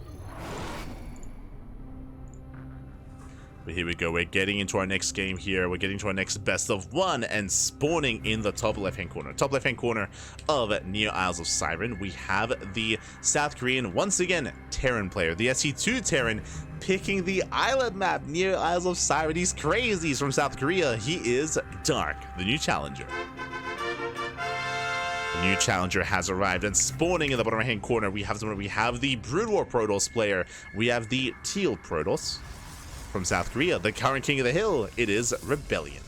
But here we go. We're getting into our next game here. We're getting to our next best of one and spawning in the top left-hand corner. Top left-hand corner of Neo Isles of Siren. We have the South Korean, once again, Terran player. The SE2 Terran picking the island map, Neo Isles of Siren. He's crazy. He's from South Korea. He is Dark, the new challenger. The new challenger has arrived, and spawning in the bottom right-hand corner, we have the Brood War Protoss player. We have the Teal Protoss. From South Korea, the current king of the hill, it is Rebellion.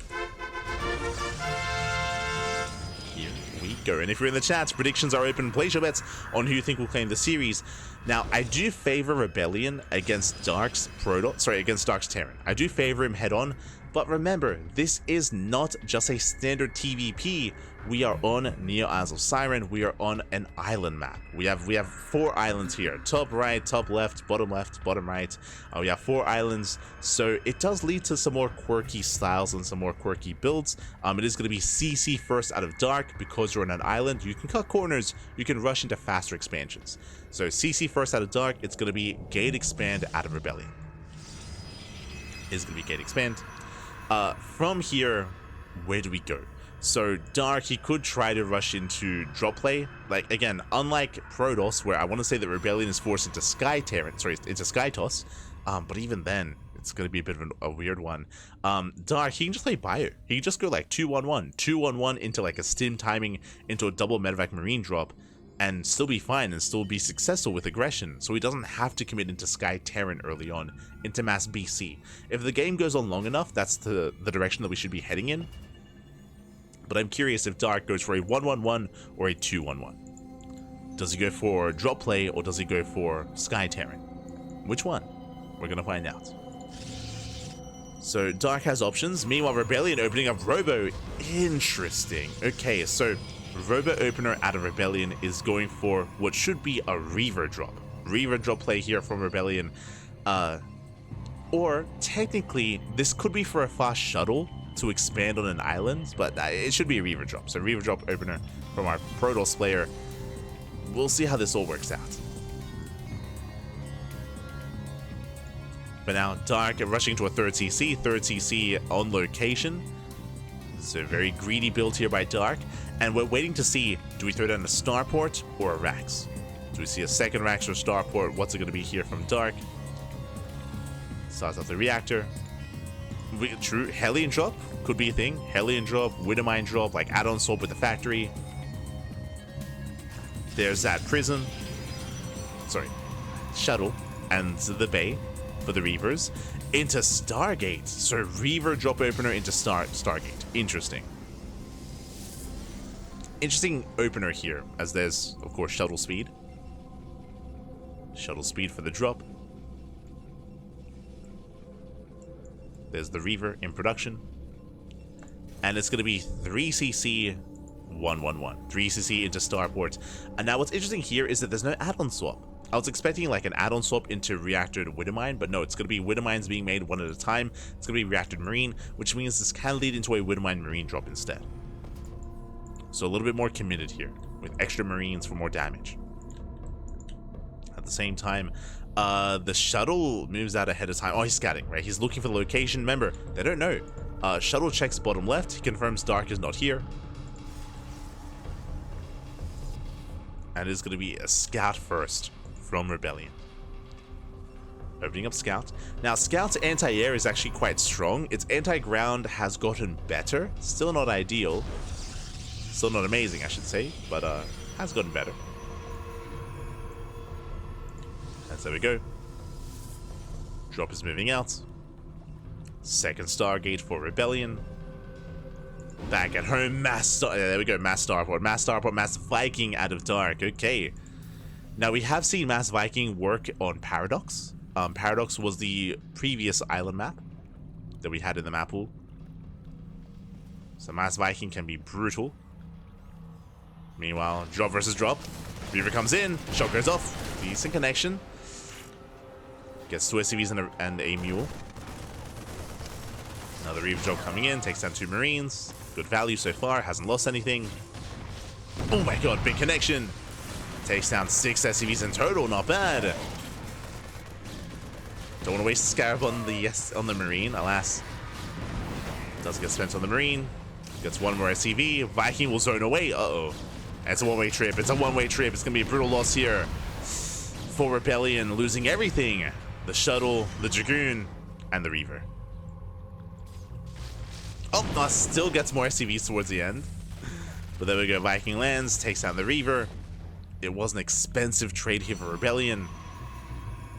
Here we go. And if you're in the chats, predictions are open. Place your bets on who you think will claim the series. Now, I do favor Rebellion against Dark's Terran. I do favor him head on, but remember, this is not just a standard TVP. We are on Neo Isles of Siren. We are on an island map. We have 4 islands here: top right, top left, bottom right. We have 4 islands, so it does lead to some more quirky styles and some more quirky builds. It is going to be CC first out of Dark, because you're on an island. You can cut corners. You can rush into faster expansions. So CC first out of Dark. It's going to be Gate Expand out of Rebellion. It's going to be Gate Expand. From here, where do we go? So Dark, he could try to rush into drop play. Like, again, unlike Protoss, where I want to say that Rebellion is forced into Sky Toss. But even then, it's going to be a bit of a weird one. Dark, he can just play Bio. He can just go like 2-1-1, 2-1-1 into like a stim timing into a double medevac marine drop, and still be fine and still be successful with aggression. So he doesn't have to commit into Sky Terran early on, into mass BC. If the game goes on long enough, that's the direction that we should be heading in. But I'm curious if Dark goes for a 1-1-1 or a 2-1-1. Does he go for drop play, or does he go for Sky Terran? Which one? We're going to find out. So Dark has options. Meanwhile, Rebellion opening up Robo. Interesting. Okay, so Robo opener out of Rebellion is going for what should be a Reaver drop. Reaver drop play here from Rebellion. Or technically, this could be for a fast shuttle to expand on an island, but it should be a Reaver drop. So Reaver drop opener from our Protoss player. We'll see how this all works out. But now Dark rushing to a third CC on location. This is a very greedy build here by Dark, and we're waiting to see, do we throw down a Starport or a Rax? Do we see a second Rax or Starport? What's it going to be here from Dark? Starts off the reactor. True, Hellion drop could be a thing. Hellion drop, Widowmine drop, like add-on swap with the factory. There's that prison. Sorry, shuttle and the bay for the Reavers. Into Stargate. So Reaver drop opener into Stargate. Interesting. Interesting opener here, as there's, of course, shuttle speed. Shuttle speed for the drop. There's the Reaver in production. And it's going to be 3cc 1-1-1. 3cc into Starport. And now what's interesting here is that there's no add-on swap. I was expecting like an add-on swap into reactored Widowmine, but no, it's going to be Widowmines being made one at a time. It's going to be reactored Marine, which means this can lead into a Widowmine Marine drop instead. So a little bit more committed here, with extra Marines for more damage. At the same time, the shuttle moves out ahead of time. Oh, he's scouting, right? He's looking for the location. Remember, they don't know. Shuttle checks bottom left. He confirms Dark is not here. And it's going to be a scout first from Rebellion. Opening up Scout. Now, Scout's anti-air is actually quite strong. Its anti-ground has gotten better. Still not ideal. Still not amazing, I should say, but has gotten better. And so we go. Drop is moving out. Second Stargate for Rebellion. Back at home, there we go, Mass Starport. Mass Starport, Mass Viking out of Dark. Okay. Now, we have seen Mass Viking work on Paradox. Paradox was the previous island map that we had in the map pool. So Mass Viking can be brutal. Meanwhile, drop versus drop. Reaver comes in, shot goes off. Decent connection. Gets 2 SCVs and a mule. Another Reaver drop coming in, takes down 2 Marines. Good value so far, hasn't lost anything. Oh my god, big connection. Takes down 6 SCVs in total, not bad. Don't want to waste the Scarab on the Marine, alas. Does get spent on the Marine. Gets 1 more SCV. Viking will zone away. Uh-oh. It's a one-way trip. It's a one-way trip. It's going to be a brutal loss here for Rebellion, losing everything. The Shuttle, the Dragoon, and the Reaver. Oh, no, still gets more SCVs towards the end. But there we go. Viking lands, takes down the Reaver. It was an expensive trade here for Rebellion.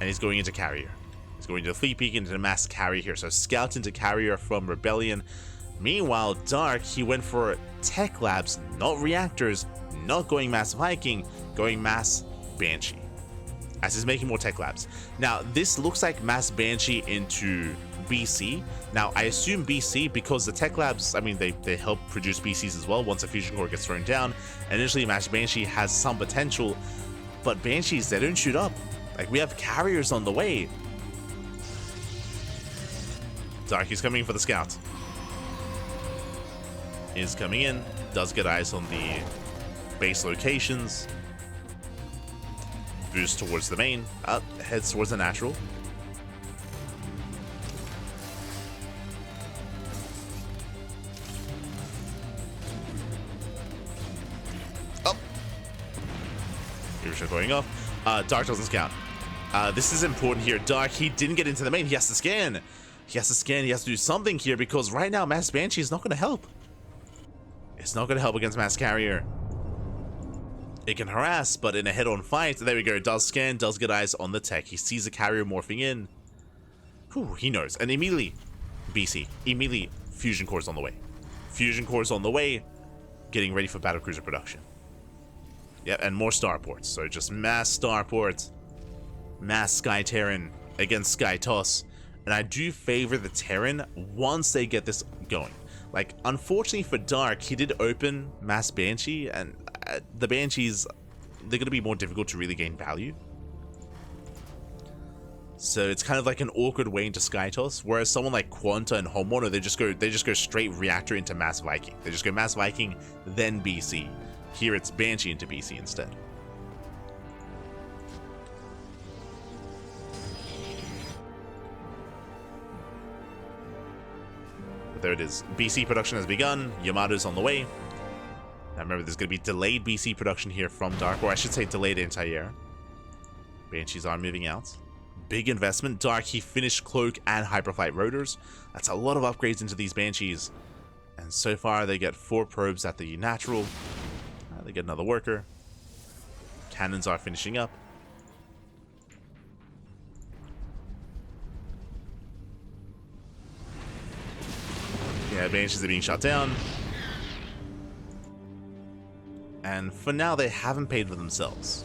And he's going into Carrier. He's going to the Fleet Peak into the Mass Carrier here. So Scout into Carrier from Rebellion. Meanwhile, Dark, he went for Tech Labs, not Reactors, not going Mass Viking, going Mass Banshee. As he's making more Tech Labs. Now, this looks like Mass Banshee into BC. Now, I assume BC because the Tech Labs, I mean, they help produce BCs as well once a Fusion Core gets thrown down. Initially, Mass Banshee has some potential, but Banshees, they don't shoot up. Like, we have Carriers on the way. Dark is coming for the Scout. Is coming in, does get eyes on the base locations. Boost towards the main, heads towards the natural. Oh! Here's going up. Dark doesn't scout. This is important here. Dark, he didn't get into the main. He has to scan. He has to scan. He has to do something here because right now Mass Banshee is not going to help. It's not going to help against Mass Carrier. It can harass, but in a head-on fight, there we go. Does scan, does get eyes on the tech. He sees the Carrier morphing in. Whew, he knows. And immediately, BC. Immediately, Fusion Core's on the way. Fusion Core's on the way, getting ready for Battlecruiser production. Yeah, and more starports. So just Mass Starport, Mass Sky Terran against Sky Toss. And I do favor the Terran once they get this going. Like, unfortunately for Dark, he did open Mass Banshee, and the Banshees, they're going to be more difficult to really gain value. So it's kind of like an awkward way into Sky Toss, whereas someone like QuanTa and Homeowner, they just go straight Reactor into Mass Viking. They just go Mass Viking, then BC. Here it's Banshee into BC instead. But there it is. BC production has begun. Yamato's on the way. Now remember, there's going to be delayed BC production here from Dark, or I should say delayed anti-air. Banshees are moving out. Big investment. Dark, he finished Cloak and Hyperflight Rotors. That's a lot of upgrades into these Banshees. And so far, they get 4 probes at the natural. They get another worker. Cannons are finishing up. Yeah, Banshees are being shut down. And for now, they haven't paid for themselves.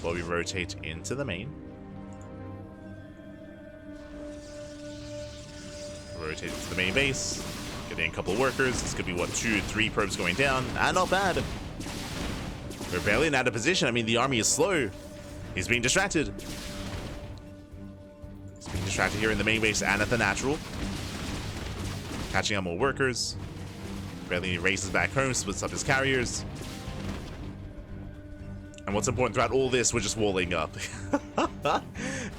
While we rotate into the main. Rotate into the main base. Getting a couple of workers. This could be, what, 2 or 3 probes going down. Ah, not bad. Rebellion out of position. I mean, the army is slow. He's being distracted. He's being distracted here in the main base and at the natural. Catching up more workers. Rebellion races back home, splits up his carriers. And what's important throughout all this, we're just walling up.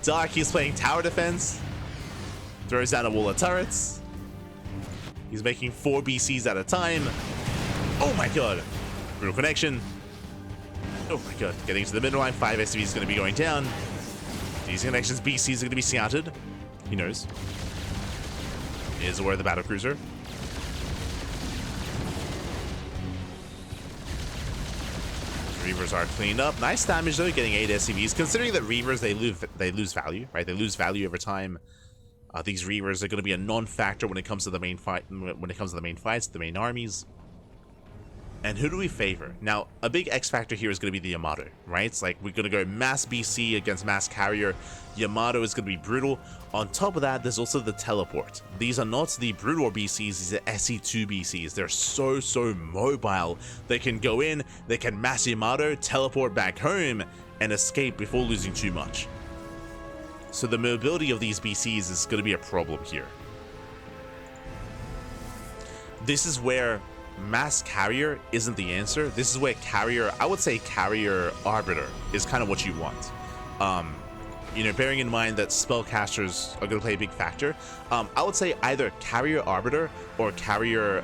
Dark, he's playing tower defense. Throws down a wall of turrets. He's making 4 BCs at a time. Oh my god. Brutal connection. Oh my god. Getting to the midline. 5 SCVs is going to be going down. These connections BCs are going to be scouted. He knows. Is aware of the battlecruiser. Reavers are cleaned up. Nice damage though, getting 8 SCVs. Considering that Reavers, they lose value, right? They lose value over time. These Reavers are going to be a non-factor when it comes to the main fight. When it comes to the main fights, the main armies. And who do we favor? Now, a big X factor here is going to be the Yamato, right? It's like we're going to go mass BC against mass carrier. Yamato is going to be brutal. On top of that, there's also the teleport. These are not the brutal BCs, these are SE2 BCs. They're so mobile. They can go in, they can mass Yamato, teleport back home, and escape before losing too much. So the mobility of these BCs is going to be a problem here. This is where mass carrier isn't the answer. This is where carrier, I would say carrier arbiter is kind of what you want. You know, bearing in mind that spellcasters are going to play a big factor, I would say either carrier arbiter or carrier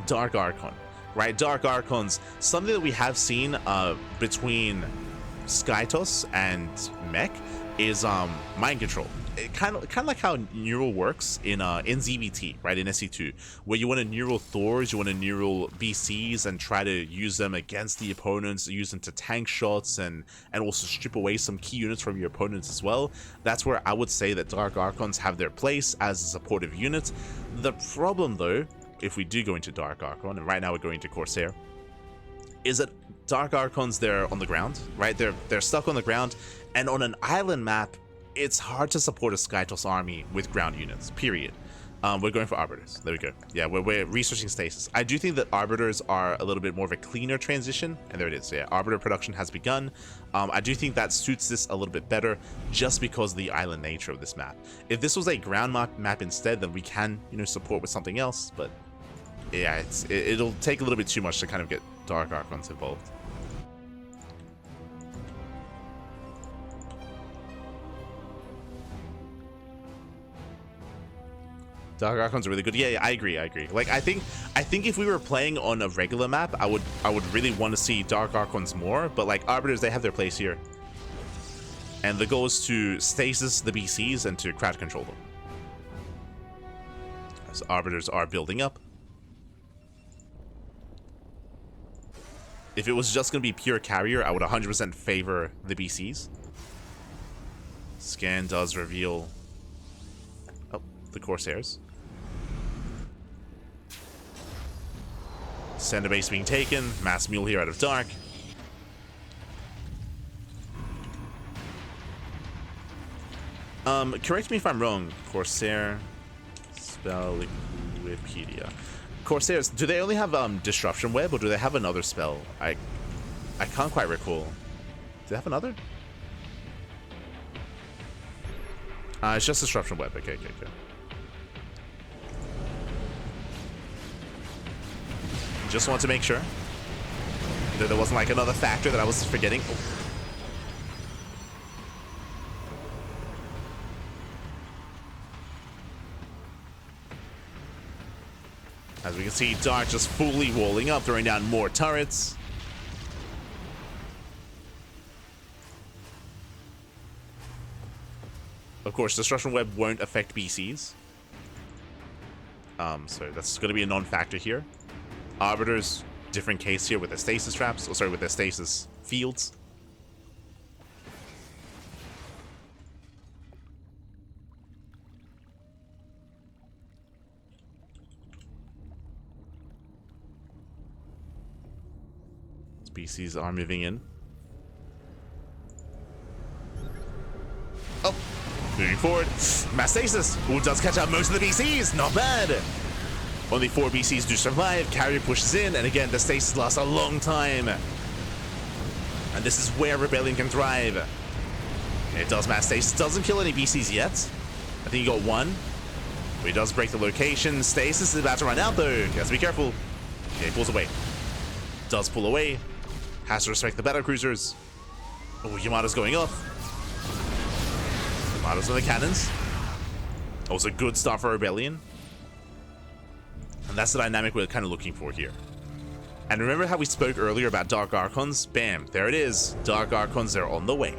dark archon, right? Dark archons, something that we have seen between Skytos and Mech is mind control. It kind of like how neural works in ZBT, right, in SE2, where you want to neural Thors, you want to neural BCs and try to use them against the opponents, use them to tank shots and also strip away some key units from your opponents as well. That's where I would say that Dark Archons have their place as a supportive unit. The problem though, if we do go into Dark Archon, and right now we're going to Corsair, is that Dark Archons, they're on the ground, right? They're stuck on the ground, and on an island map, it's hard to support a Skytos army with ground units, period. We're going for Arbiters. There we go. Yeah, we're researching stasis. I do think that Arbiters are a little bit more of a cleaner transition, and there it is. Yeah, Arbiter production has begun. I do think that suits this a little bit better just because of the island nature of this map. If this was a ground map instead, then we can, you know, support with something else, but yeah, it'll take a little bit too much to kind of get Dark Archons involved. Dark Archons are really good. Yeah, I agree. Like I think if we were playing on a regular map, I would really want to see Dark Archons more, but like Arbiters, they have their place here. And the goal is to stasis the BCs and to crowd control them. So Arbiters are building up. If it was just going to be pure carrier, I would 100% favor the BCs. Scan does reveal the Corsairs. Center base being taken. Mass mule here out of dark. Correct me if I'm wrong. Corsair spell Wikipedia. Corsairs, do they only have disruption web, or do they have another spell? I can't quite recall. Do they have another? It's just disruption web. Okay. Just want to make sure that there wasn't like another factor that I was forgetting. Oh. As we can see, Dark just fully walling up, throwing down more turrets. Of course, Destruction Web won't affect BCs. So that's going to be a non-factor here. Arbiters, different case here with the stasis traps. Oh, sorry, with the stasis fields. BCs are moving in. Oh, moving forward. Mass stasis. Who does catch up most of the BCs? Not bad. Only 4 BCs do survive. Carrier pushes in, and again, the stasis lasts a long time. And this is where Rebellion can thrive. It does mass stasis. Doesn't kill any BCs yet. I think he got 1. But he does break the location. Stasis is about to run out, though. He has to be careful. Okay, he pulls away. Does pull away. Has to respect the battlecruisers. Oh, Yamato's going off. Yamato's on the cannons. Also, good start for Rebellion. And that's the dynamic we're kind of looking for here. And remember how we spoke earlier about Dark Archons? Bam, there it is. Dark Archons are on the way.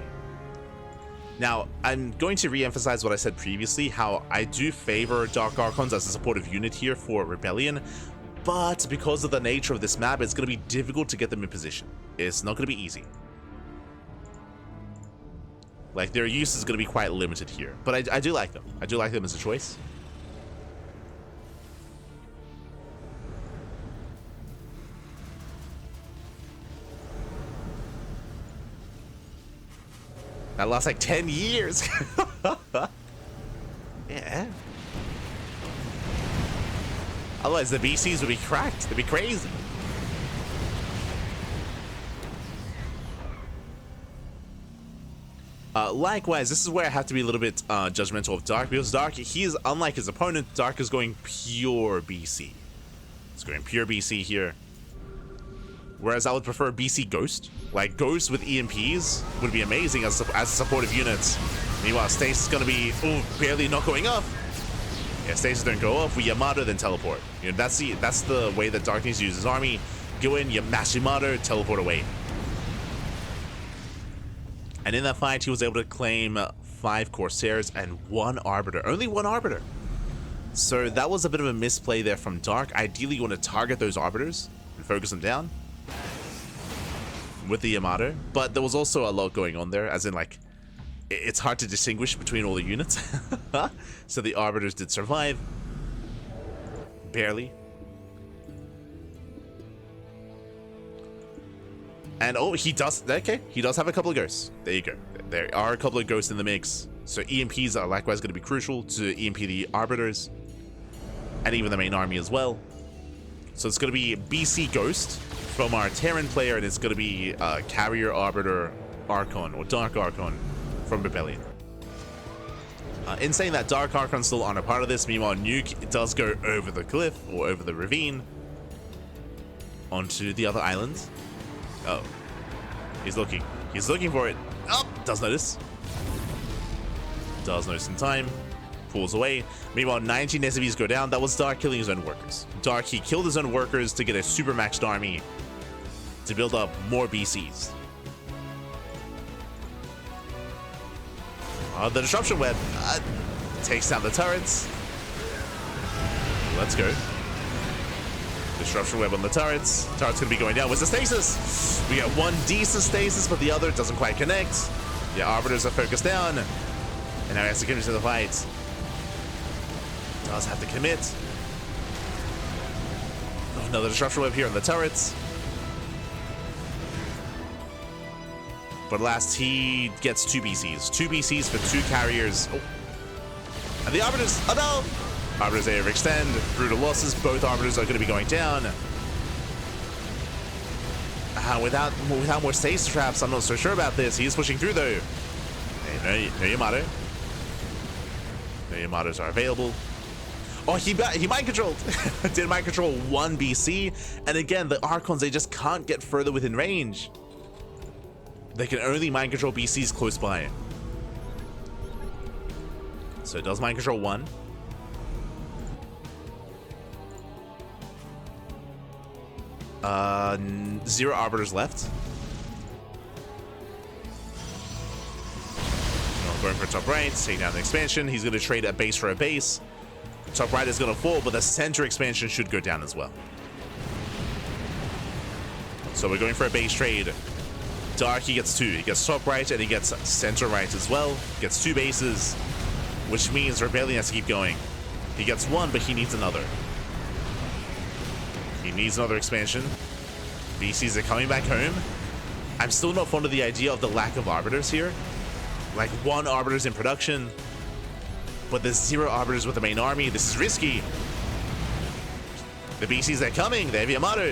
Now, I'm going to re-emphasize what I said previously, how I do favor Dark Archons as a supportive unit here for Rebellion, but because of the nature of this map, it's going to be difficult to get them in position. It's not going to be easy. Like, their use is going to be quite limited here, but I do like them. I do like them as a choice. That lasts like 10 years. Yeah. Otherwise, the BCs would be cracked. They'd be crazy. Likewise, this is where I have to be a little bit judgmental of Dark, because Dark, he is, unlike his opponent, Dark is going pure BC. He's going pure BC here. Whereas I would prefer BC Ghost. Like, Ghost with EMPs would be amazing as a supportive unit. Meanwhile, Stasis is going to be, barely not going off. Yeah, Stasis don't go off. We Yamato, then teleport. You know, that's the way that Dark needs to use his army. Go in, you mash Yamato, teleport away. And in that fight, he was able to claim 5 Corsairs and 1 Arbiter. Only 1 Arbiter. So that was a bit of a misplay there from Dark. Ideally, you want to target those Arbiters and focus them down with the Yamato. But there was also a lot going on there, as in, like, it's hard to distinguish between all the units. So the Arbiters did survive. Barely. And he does, okay, he does have a couple of ghosts. There you go. There are a couple of ghosts in the mix. So EMPs are likewise going to be crucial to EMP the Arbiters. And even the main army as well. So it's going to be BC Ghost from our Terran player, and it's going to be Carrier Arbiter Archon, or Dark Archon from Rebellion. In saying that, Dark Archons still aren't a part of this. Meanwhile, Nuke does go over the cliff, or over the ravine, onto the other island. Oh, he's looking for it. Oh, does notice in time, pulls away. Meanwhile, 19 SCEvs go down. That was Dark killing his own workers. Dark, he killed his own workers to get a super maxed army to build up more BCs. The disruption web takes down the turrets. Let's go. Disruption web on the turrets. Turret's gonna be going down. Where's the stasis? We got one decent stasis, but the other doesn't quite connect. The Arbiters are focused down. And now he has to commit to the fight. Does have to commit. Oh, another disruption web here on the turrets. But last, he gets 2 BCs. 2 BCs for 2 carriers. Oh. And the Arbiters, oh no! Arbiters they overextend. Brutal losses. Both Arbiters are going to be going down. Without more stasis traps, I'm not so sure about this. He is pushing through though. Hey, no Yamato. No Yamatos are available. Oh, he mind controlled. Did mind control 1 BC. And again, the Archons, they just can't get further within range. They can only mind control BCs close by. So it does mind control 1. Zero Arbiters left. Going for top right, taking down the expansion. He's going to trade a base for a base. Top right is going to fall, but the center expansion should go down as well. So we're going for a base trade. Dark, he gets 2. He gets top right and he gets center right as well. Gets 2 bases, which means Rebellion has to keep going. He gets 1, but he needs another. He needs another expansion. BCs are coming back home. I'm still not fond of the idea of the lack of Arbiters here. Like 1 Arbiter's in production, but there's 0 Arbiters with the main army. This is risky. The BCs are coming. They have Yamato.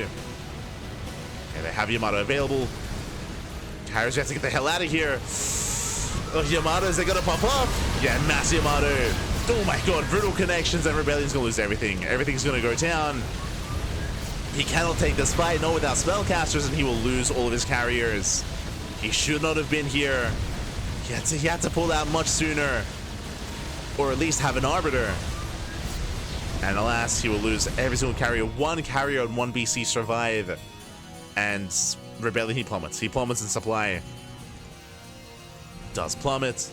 Yeah, they have Yamato available. Carriers have to get the hell out of here. Oh, Yamatos, they're gonna pop off. Yeah, mass Yamato. Oh my god, brutal connections, and Rebellion's gonna lose everything. Everything's gonna go down. He cannot take this fight, not without spellcasters, and he will lose all of his carriers. He should not have been here. He had to pull out much sooner, or at least have an Arbiter. And alas, he will lose every single carrier. 1 carrier and 1 BC survive. And Rebellion, he plummets. He plummets in supply. Does plummet.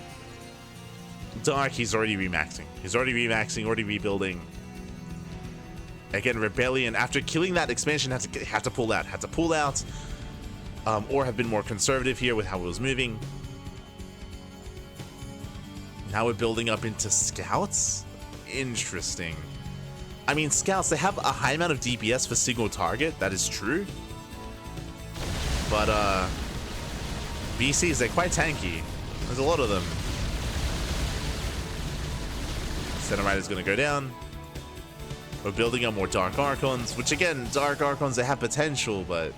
Dark, he's already remaxing. He's already remaxing, already rebuilding. Again, Rebellion, after killing that expansion, had to pull out. Or have been more conservative here with how it was moving. Now we're building up into Scouts? Interesting. I mean, Scouts, they have a high amount of DPS for single target, that is true. But, BCs, they're quite tanky. There's a lot of them. Center Rider's gonna go down. We're building up more Dark Archons, which again, Dark Archons, they have potential, but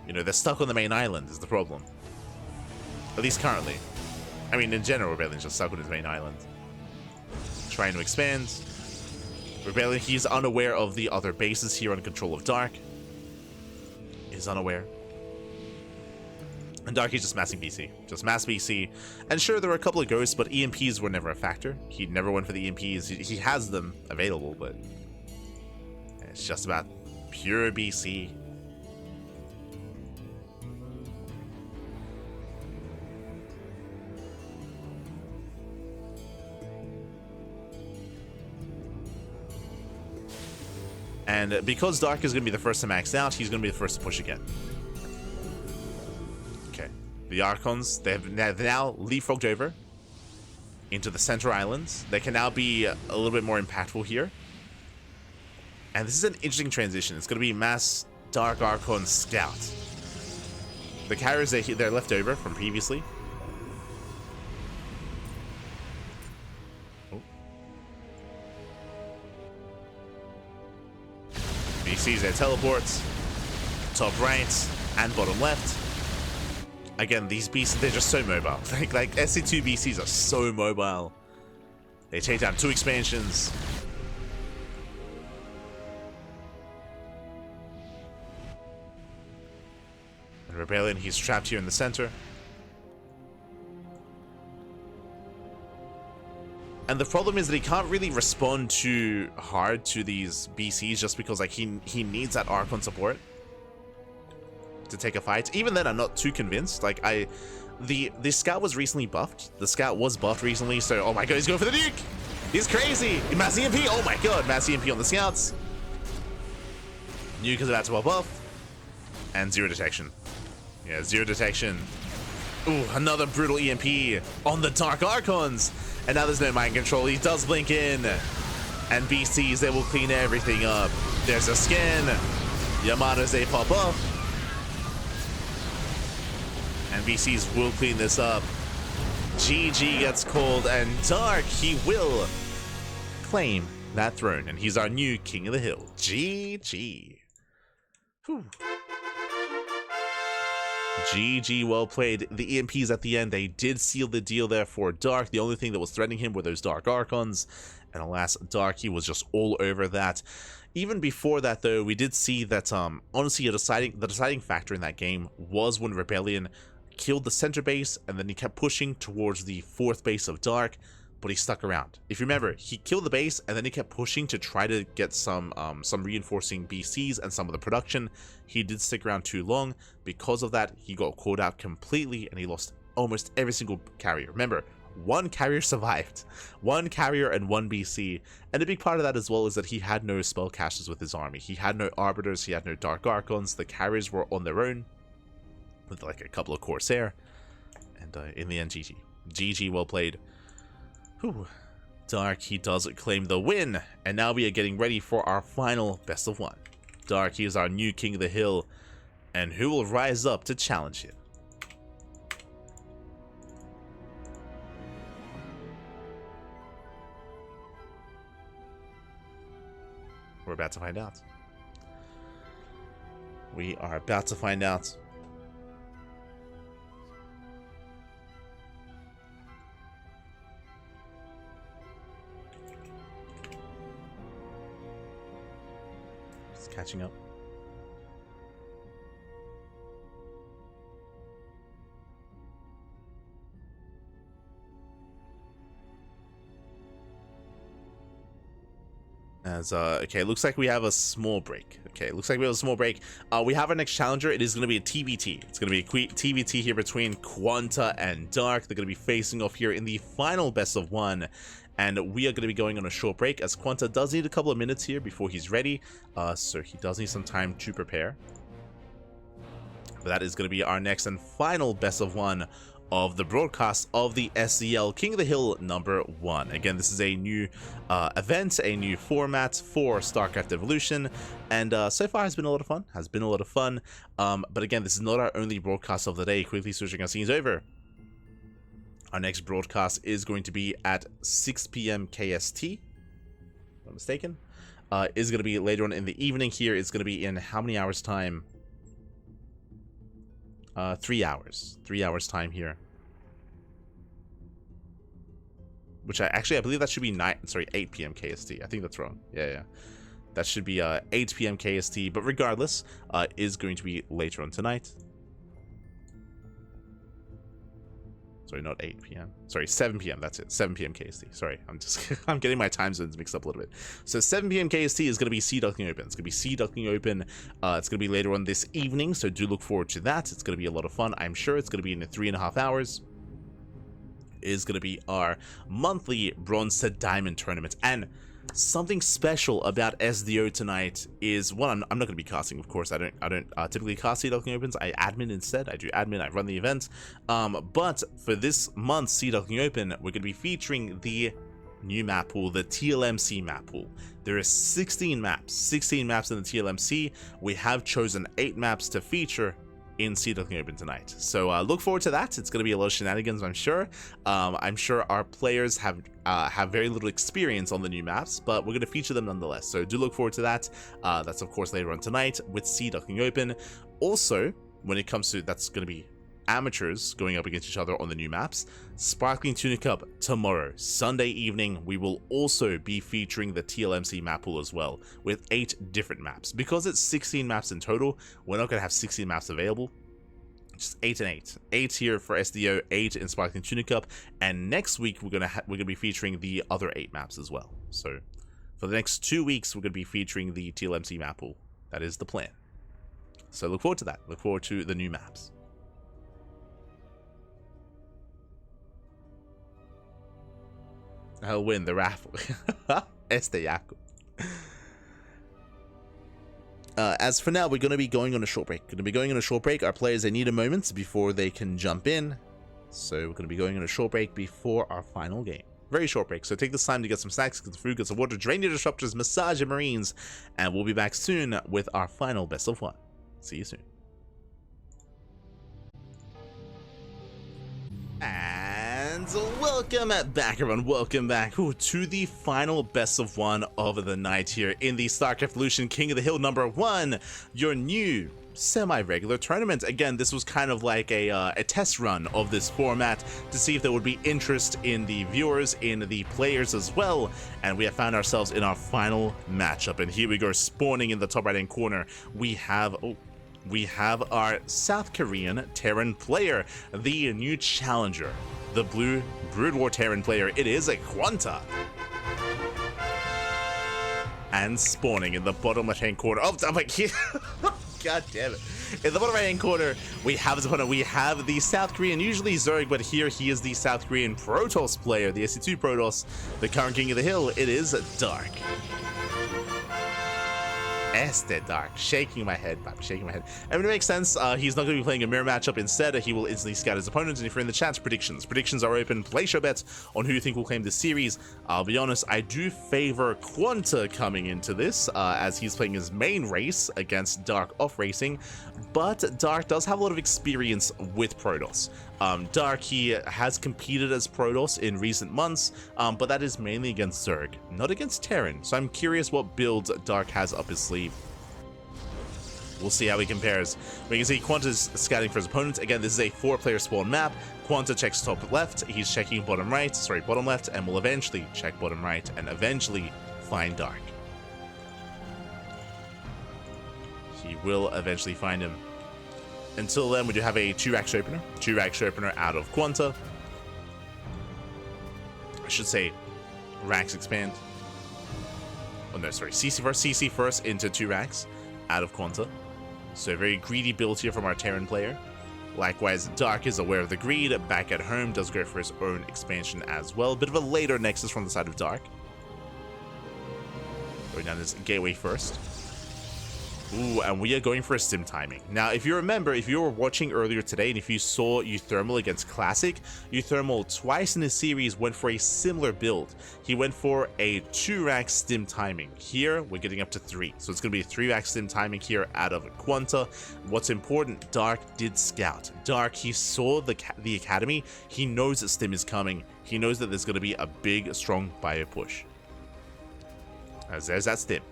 you know, they're stuck on the main island is the problem. At least currently. I mean, in general, Rebellion's just stuck on his main island. Trying to expand. Rebellion, he's unaware of the other bases here on control of Dark. He's unaware. And Dark, he's just massing BC. Just mass BC. And sure, there were a couple of ghosts, but EMPs were never a factor. He never went for the EMPs. He has them available, but it's just about pure BC. And because Dark is going to be the first to max out, he's going to be the first to push again. Okay. The Archons, they've now leapfrogged over into the center islands. They can now be a little bit more impactful here. And this is an interesting transition. It's going to be mass Dark Archon Scout. The carriers, they're left over from previously. BCs, their teleports, top right and bottom left. Again, these beasts, they're just so mobile. like SC2 BCs are so mobile. They take down 2 expansions. And Rebellion, he's trapped here in the center. And the problem is that he can't really respond too hard to these BCs just because like he needs that Archon support to take a fight. Even then, I'm not too convinced. Like the Scout was recently buffed. The Scout was buffed recently, so oh my god, he's going for the nuke! He's crazy! Mass EMP! Oh my god, Mass EMP on the Scouts. Nuke is about to pop off. And 0 detection. Yeah, 0 detection. Ooh, another brutal EMP on the Dark Archons. And now there's no mind control. He does blink in. And BCs, they will clean everything up. There's a skin. Yamato's, they pop off. And BCs will clean this up. GG gets called, and Dark, he will claim that throne. And he's our new King of the Hill. GG. Whew. GG, well played. The EMPs at the end, they did seal the deal there for Dark. The only thing that was threatening him were those Dark Archons. And alas, Dark, he was just all over that. Even before that, though, we did see that, honestly, the deciding factor in that game was when Rebellion killed the center base, and then he kept pushing towards the 4th base of Dark, but he stuck around. If you remember, he killed the base, and then he kept pushing to try to get some reinforcing BCs and some of the production. He did stick around too long. Because of that, he got caught out completely, and he lost almost every single carrier. Remember, 1 carrier survived. 1 carrier and 1 BC. And a big part of that as well is that he had no spell casters with his army. He had no arbiters, he had no Dark Archons. The carriers were on their own, with like a couple of Corsair. And in the end, GG. GG, well played. Whew. Dark, he does claim the win. And now we are getting ready for our final best of 1. Dark, he is our new King of the Hill. And who will rise up to challenge him? We're about to find out. We are about to find out. Just catching up. As okay, looks like we have a small break. Okay, looks like we have a small break. We have our next challenger. It is going to be a TVT. It's going to be a TVT here between QuanTa and Dark. They're going to be facing off here in the final best of one, and we are going to be going on a short break as QuanTa does need a couple of minutes here before he's ready. So he does need some time to prepare. But that is going to be our next and final best of one of the broadcast of the SEL King of the Hill #1. Again, this is a new event, a new format for StarCraft Evolution, and so far has been a lot of fun. But again, this is not our only broadcast of the day. Quickly switching our scenes over. Our next broadcast is going to be at 6 p.m. KST, if I'm not mistaken. Is going to be later on in the evening here. It's going to be in how many hours time? 3 hours. 3 hours time here. Which I believe that should be 8 p.m. KST. I think that's wrong. Yeah. That should be 8 p.m. KST, but regardless, is going to be later on tonight. Sorry, not 8 p.m. Sorry, 7 p.m. That's it. 7 p.m. KST. Sorry, I'm getting my time zones mixed up a little bit. So 7 p.m. KST is going to be Duckling Open. It's going to be Duckling Open. It's going to be later on this evening, so do look forward to that. It's going to be a lot of fun. I'm sure it's going to be in 3.5 hours. Is going to be our monthly Bronze to Diamond tournament. And something special about SDO tonight is, one, I'm not going to be casting, of course. I don't typically cast Duckling Opens. I admin instead. I do admin. I run the event. But for this month's Duckling Open, we're going to be featuring the new map pool, the TLMC map pool. There is 16 maps in the TLMC. We have chosen 8 maps to feature in Duckling Open tonight. So look forward to that. It's going to be a lot of shenanigans, I'm sure. I'm sure our players have very little experience on the new maps, but we're going to feature them nonetheless. So do look forward to that. That's of course later on tonight with Duckling Open. Also, when it comes to, that's going to be amateurs going up against each other on the new maps. Sparkling Tuna Cup tomorrow, Sunday evening, we will also be featuring the TLMC map pool as well, with 8 different maps. Because it's 16 maps in total, we're not going to have 16 maps available. Just 8 and 8. 8 here for SDO, 8 in Sparkling Tuna Cup, and next week we're gonna be featuring the other 8 maps as well. So for the next 2 weeks, we're gonna be featuring the TLMC map pool. That is the plan. So look forward to that. Look forward to the new maps. I'll win the raffle. Este Yaku. As for now, we're going to be going on a short break. Our players, they need a moment before they can jump in. So we're going to be going on a short break before our final game. Very short break. So take this time to get some snacks, get some food, get some water, drain your disruptors, massage your marines. And we'll be back soon with our final best of one. See you soon. And welcome back, everyone. Welcome back to the final best of one of the night here in the StarCraft Evolution King of the Hill #1, your new semi-regular tournament. Again, this was kind of like a test run of this format to see if there would be interest in the viewers, in the players as well. And we have found ourselves in our final matchup. And here we go, spawning in the top right-hand corner. We have our South Korean Terran player, the new challenger, the blue Brood War Terran player. It is a QuanTa. And spawning in the bottom left-hand corner. Oh, I'm like, god damn it. In the bottom right-hand corner, we have his opponent. We have the South Korean, usually Zerg, but here he is the South Korean Protoss player, the SC2 Protoss, the current King of the Hill. It is Dark. Este Dark, shaking my head, shaking my head. I mean, it makes sense. He's not going to be playing a mirror matchup. Instead, he will instantly scout his opponents. And if you're in the chat, predictions are open. Place your bets on who you think will claim this series. I'll be honest, I do favor QuanTa coming into this, as he's playing his main race against Dark off racing. But Dark does have a lot of experience with Protoss. Dark, he has competed as Protoss in recent months, but that is mainly against Zerg, not against Terran. So I'm curious what builds Dark has up his sleeve. We'll see how he compares. We can see QuanTa's scouting for his opponents. Again, this is a 4-player spawn map. QuanTa checks top left, he's checking bottom left, and will eventually check bottom right, and eventually find Dark. He will eventually find him. Until then, we do have a 2-rack opener. 2-rack opener out of QuanTa. I should say, racks expand. Oh no, sorry, CC first into 2 racks out of QuanTa. So a very greedy build here from our Terran player. Likewise, Dark is aware of the greed, back at home, does go for his own expansion as well. Bit of a later Nexus from the side of Dark. Going down his gateway first. Ooh, and we are going for a stim timing. Now, if you remember, if you were watching earlier today, and if you saw Euthermal against Classic, Euthermal twice in his series went for a similar build. He went for a 2-rack stim timing. Here, we're getting up to 3. So it's going to be a 3-rack stim timing here out of QuanTa. What's important, Dark did scout. Dark, he saw the Academy. He knows that stim is coming. He knows that there's going to be a big, strong bio push. As there's that stim.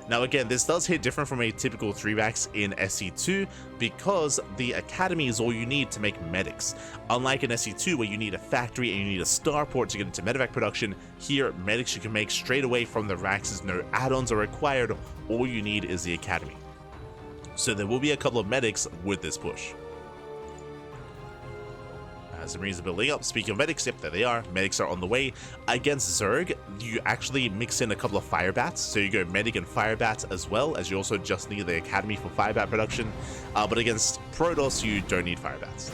Now again, this does hit different from a typical 3-racks in SE2 because the Academy is all you need to make medics. Unlike in SE2 where you need a factory and you need a starport to get into medevac production, here medics you can make straight away from the racks. No add-ons are required, all you need is the Academy. So there will be a couple of medics with this push. As the Marines are building up, speaking of medics, yep, there they are. Medics are on the way. Against Zerg, you actually mix in a couple of fire bats. So you go medic and fire bats as well, as you also just need the Academy for fire bat production. But against Protoss, you don't need fire bats.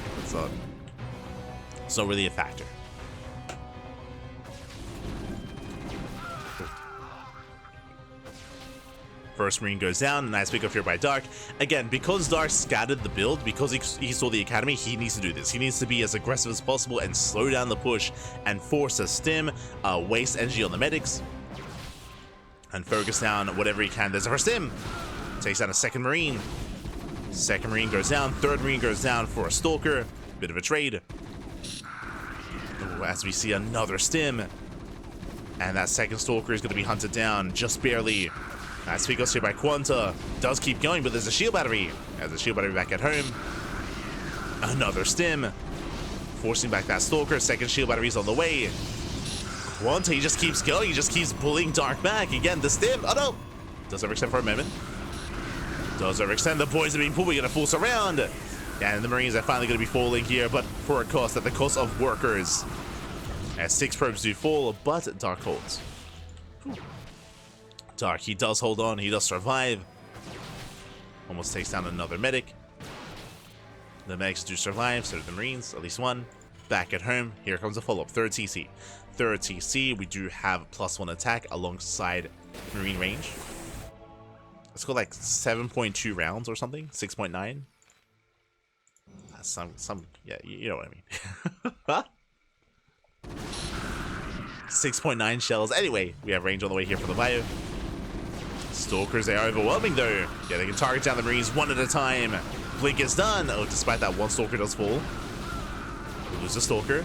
It's not really a factor. First Marine goes down, nice pick up here by Dark. Again, because Dark scattered the build, because he saw the Academy, he needs to do this. He needs to be as aggressive as possible and slow down the push and force a stim, waste energy on the medics, and focus down whatever he can. There's a first stim. Takes down a second Marine. Second Marine goes down. Third Marine goes down for a Stalker. Bit of a trade. Ooh, as we see another stim. And that second Stalker is going to be hunted down just barely. Nice pick here by QuanTa. Does keep going, but there's a shield battery. As a shield battery back at home. Another stim. Forcing back that Stalker. Second shield battery's on the way. QuanTa, he just keeps going. He just keeps pulling Dark back. Again, the stim. Oh no! Does overextend for a moment. Does overextend. The boys are being pulled. We're going to force around. And the Marines are finally going to be falling here, but for a cost, at the cost of workers. As 6 probes do fall, but Dark holds. Whew. Dark, he does hold on, he does survive. Almost takes down another medic. The medics do survive, so do the Marines, at least one. Back at home, here comes a follow-up, third TC. Third TC, we do have +1 attack alongside Marine range. Let's go like 7.2 rounds or something, 6.9. Yeah, you know what I mean. 6.9 shells. Anyway, we have range on the way here for the bio. Stalkers, they are overwhelming though. Yeah, they can target down the Marines one at a time. Blink is done. Oh, despite that, one Stalker does fall. We lose a Stalker.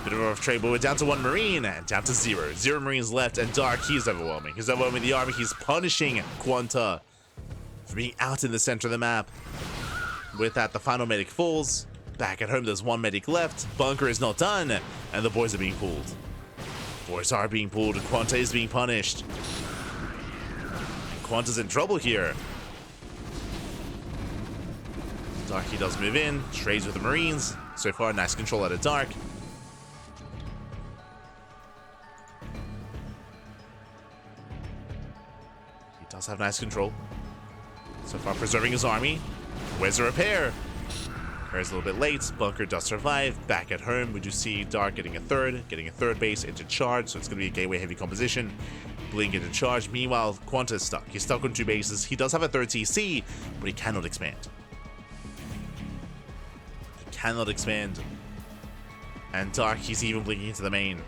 Bit of a rough trade, but we're down to 1 Marine and down to 0. 0 Marines left, and Dark, he's overwhelming. He's overwhelming the army. He's punishing QuanTa for being out in the center of the map. With that, the final medic falls. Back at home, there's 1 medic left. Bunker is not done, and the boys are being pulled. Boys are being pulled, and QuanTa is being punished. And QuanTa's in trouble here. Dark, he does move in, trades with the Marines. So far, nice control out of Dark. He does have nice control. So far, preserving his army. Where's the repair? Repair's a little bit late. Bunker does survive. Back at home, we do see Dark getting a third base into charge, so it's going to be a gateway heavy composition. Blink into charge. Meanwhile, QuanTa is stuck. He's stuck on 2 bases. He does have a third TC, but he cannot expand. He cannot expand. And Dark, he's even blinking into the main.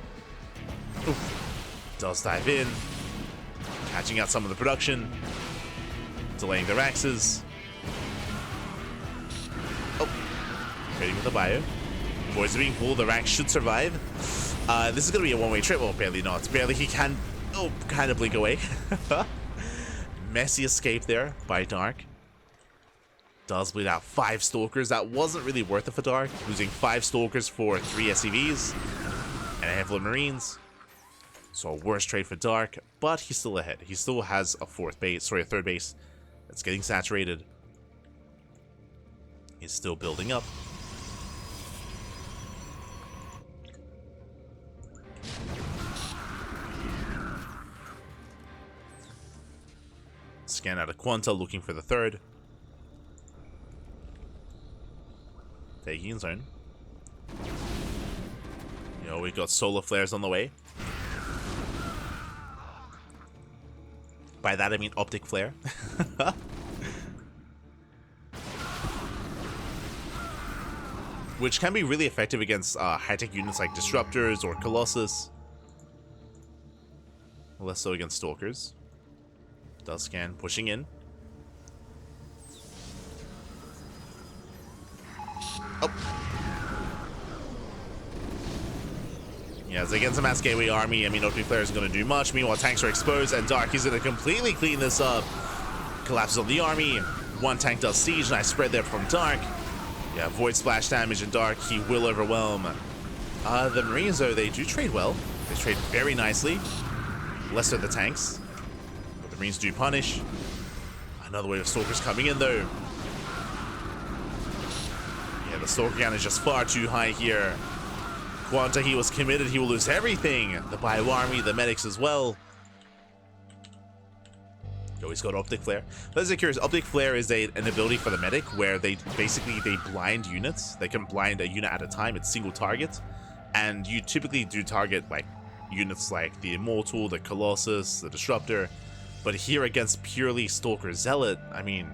Oof. Does dive in. Catching out some of the production. Delaying their axes. Trading with the bio. Boys are being pulled. The rank should survive. This is going to be a one-way trip. Well, barely not. Barely he can... Oh, kind of blink away. Messy escape there by Dark. Does bleed out 5 Stalkers. That wasn't really worth it for Dark. Losing 5 Stalkers for 3 SCVs. And a handful of Marines. So a worse trade for Dark. But he's still ahead. He still has a third base. That's getting saturated. He's still building up. Scan out of QuanTa, looking for the third. Taking his own. We got solar flares on the way. By that I mean optic flare. Which can be really effective against high-tech units like Disruptors or Colossus. Less so against Stalkers. Does scan, pushing in. Oh! Yeah, it's against a Mass Gateway army. I mean, optic flare isn't going to do much. Meanwhile, tanks are exposed, and Dark is going to completely clean this up. Collapses on the army. One tank does siege. Nice spread there from Dark. Yeah, Void splash damage in Dark. He will overwhelm. The Marines, though, they do trade well. They trade very nicely. Less so the tanks. But the Marines do punish. Another wave of Stalkers coming in, though. Yeah, the Stalker count is just far too high here. QuanTa, he was committed. He will lose everything. The Bio Army, the medics as well. Oh, he's got Optic Flare. Those are curious. Optic Flare is an ability for the medic where they blind units. They can blind a unit at a time. It's single target. And you typically do target like units like the Immortal, the Colossus, the Disruptor. But here against purely Stalker Zealot, I mean,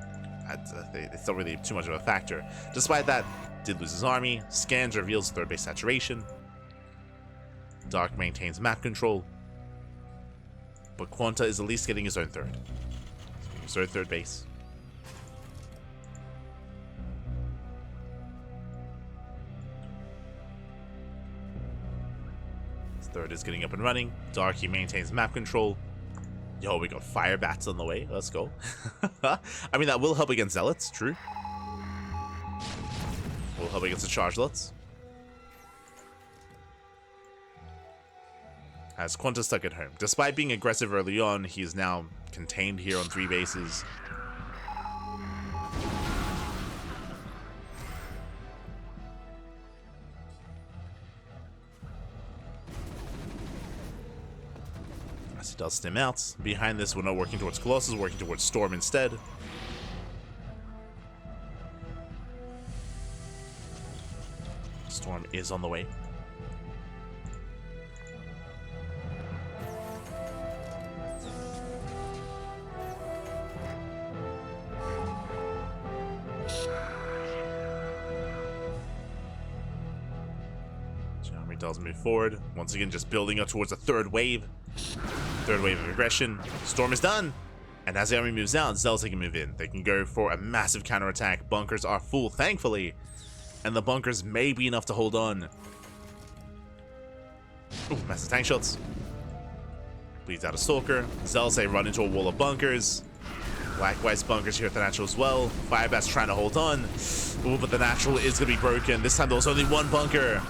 it's not really too much of a factor. Despite that, did lose his army. Scans reveals third base saturation. Dark maintains map control. But QuanTa is at least getting his own third. His own third base. His third is getting up and running. Dark, he maintains map control. Yo, we got fire bats on the way. Let's go. I mean, that will help against zealots, true. Will help against the charge lots. As QuanTa stuck at home. Despite being aggressive early on, he is now contained here on 3 bases. As he does stim out. Behind this, we're not working towards Colossus, we're working towards Storm instead. Storm is on the way. Army does move forward. Once again, just building up towards a third wave. Third wave of aggression. Storm is done. And as the army moves out, Zelda can move in. They can go for a massive counterattack. Bunkers are full, thankfully. And the bunkers may be enough to hold on. Ooh, massive tank shots. Bleeds out a Stalker. Zelda run into a wall of bunkers. Likewise, bunkers here at the natural as well. Firebat's trying to hold on. Ooh, but the natural is going to be broken. This time there was only one bunker.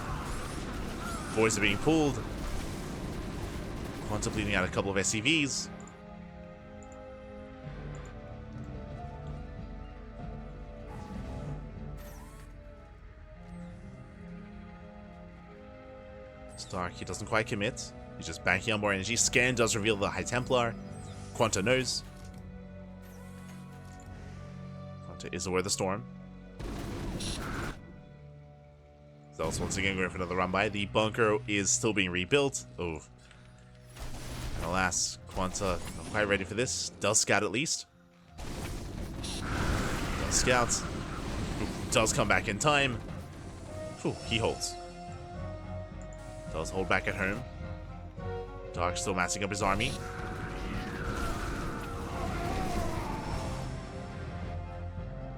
Voids are being pulled. QuanTa bleeding out a couple of SCVs. Stark, he doesn't quite commit. He's just banking on more energy. Scan does reveal the High Templar. QuanTa knows. QuanTa is aware of the storm. Zealous once again going for another run by. The bunker is still being rebuilt. Oh. And alas, QuanTa not quite ready for this. Does scout at least. Does scout. Ooh, does come back in time. Ooh, he holds. Does hold back at home. Dark still massing up his army.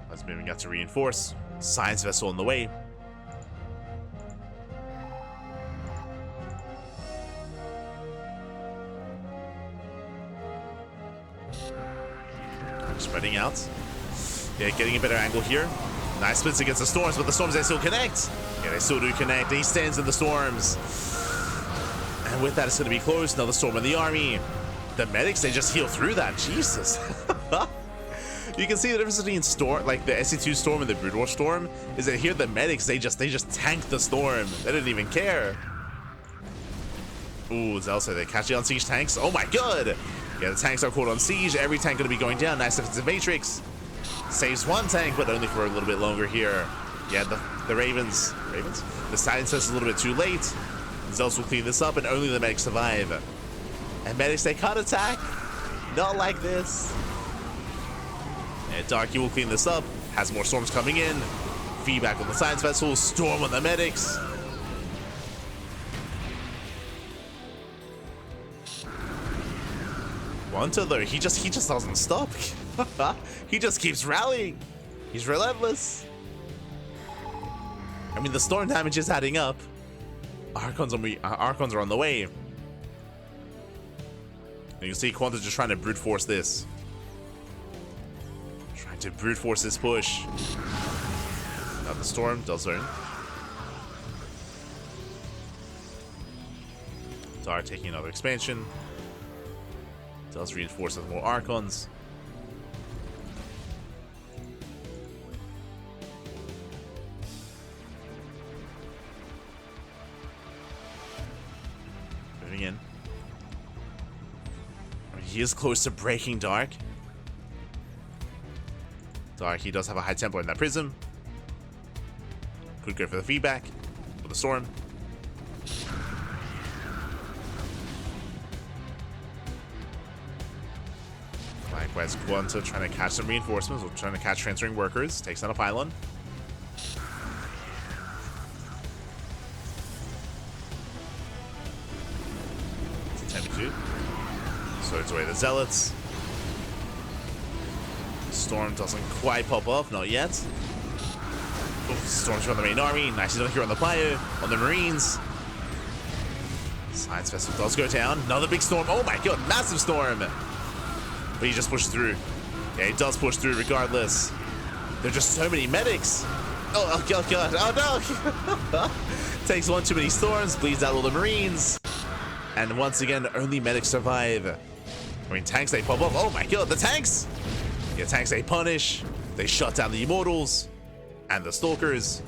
That's moving out to reinforce. Science vessel on the way. Spreading out. Yeah, getting a better angle here. Nice splits against the storms, but the storms, they still connect. Yeah, they still do connect. He stands in the storms. And with that, it's going to be close. Another storm in the army. The medics, they just heal through that. Jesus. You can see the difference between storm, like the SC2 storm and the Brood War storm, is that here the medics, they just tank the storm. They didn't even care. Ooh, Zelsa, they catch the on siege tanks. Oh my god! Yeah, the tanks are caught on siege. Every tank going to be going down. Nice defensive matrix. Saves one tank, but only for a little bit longer here. Yeah, the Ravens? The Silence is a little bit too late. Zealous will clean this up, and only the medics survive. And medics, they can't attack. Not like this. And Darky will clean this up. Has more storms coming in. Feedback on the science vessel. Storm on the medics. QuanTa though, he just doesn't stop. He just keeps rallying. He's relentless. I mean, the storm damage is adding up. Archons are on the way. And you can see QuanTa just trying to brute force this. Trying to brute force this push. Now the storm does earn. Dark taking another expansion. Does reinforce with more Archons. Moving in. I mean, he is close to breaking Dark. Dark, he does have a high tempo in that prism. Could go for the feedback for the storm. Likewise, QuanTa trying to catch some reinforcements, or trying to catch transferring workers. Takes down a pylon. It's a 10-2. Sorts away the Zealots. Storm doesn't quite pop off, not yet. Oof, Storm's on the main army. Nicely done here on the Plyo, on the Marines. Science Vessel does go down. Another big storm. Oh my god, massive storm! But he just pushed through. Yeah, he does push through regardless. There are just so many medics. Oh god, oh no! Takes one too many storms, bleeds out all the Marines. And once again, only medics survive. I mean, tanks, they pop up. Oh my god, the tanks! Yeah, tanks, they punish. They shut down the Immortals. And the Stalkers.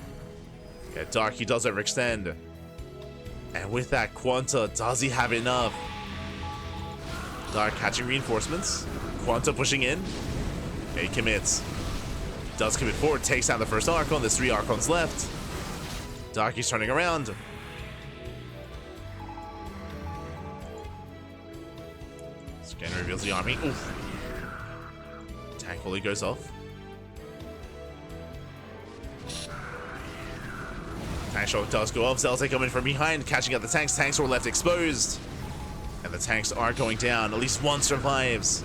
Yeah, Dark, he does overextend. And with that, QuanTa, does he have enough? Dark catching reinforcements. QuanTa pushing in. Okay, he commits. Does commit forward, takes down the first Archon. There's 3 Archons left. Darky's turning around. Scan reveals the army. Oof. Tank fully goes off. Tank shot does go off. Zealots coming from behind, catching up the tanks. Tanks were left exposed. And the tanks are going down. At least one survives.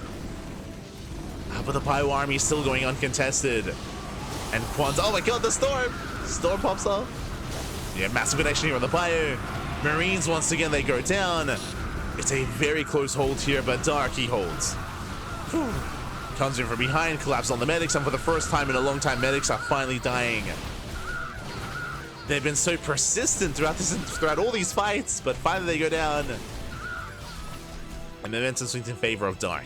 But the Pyro army is still going uncontested. And QuanTa, oh my god, the storm! Storm pops off. Yeah, massive connection here on the Pyro. Marines, once again, they go down. It's a very close hold here, but Dark, he holds. Whew. Comes in from behind, collapses on the medics, and for the first time in a long time, medics are finally dying. They've been so persistent throughout all these fights, but finally they go down. And momentum swings in favor of Dark.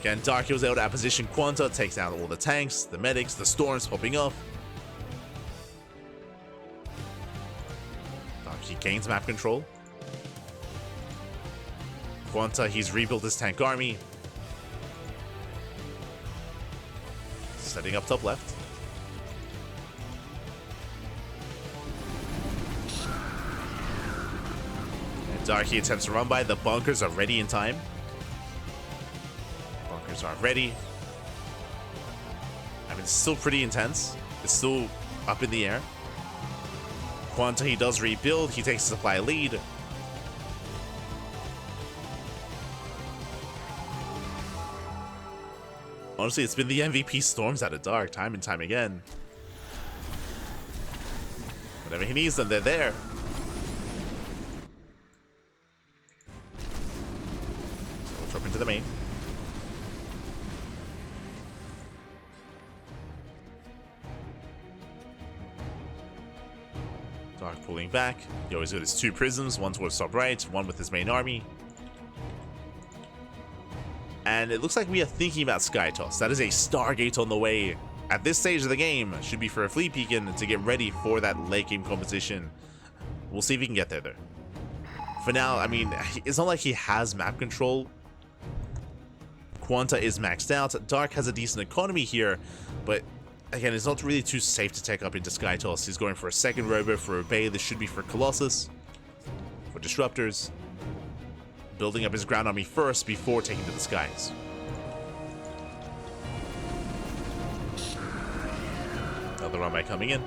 Again, Dark was able to outposition QuanTa, takes out all the tanks, the medics, the storms popping off. Dark, he gains map control. QuanTa, he's rebuilt his tank army. Setting up top left. Darky attempts to run by. The bunkers are ready in time. Bunkers are ready. I mean, it's still pretty intense. It's still up in the air. QuanTa, he does rebuild. He takes the supply lead. Honestly, it's been the MVP storms out of Dark time and time again. Whenever he needs them, they're there. Into the main. Dark pulling back. He always got his 2 prisms, one towards top right, one with his main army. And it looks like we are thinking about Sky Toss. That is a Stargate on the way. At this stage of the game, should be for a Fleet Beacon to get ready for that late game competition. We'll see if we can get there though. For now, I mean, it's not like he has map control. QuanTa is maxed out. Dark has a decent economy here, but again, it's not really too safe to take up into Sky Toss. He's going for a second robo for Obey. This should be for Colossus, for Disruptors. Building up his ground army first before taking to the skies. Another run by coming in.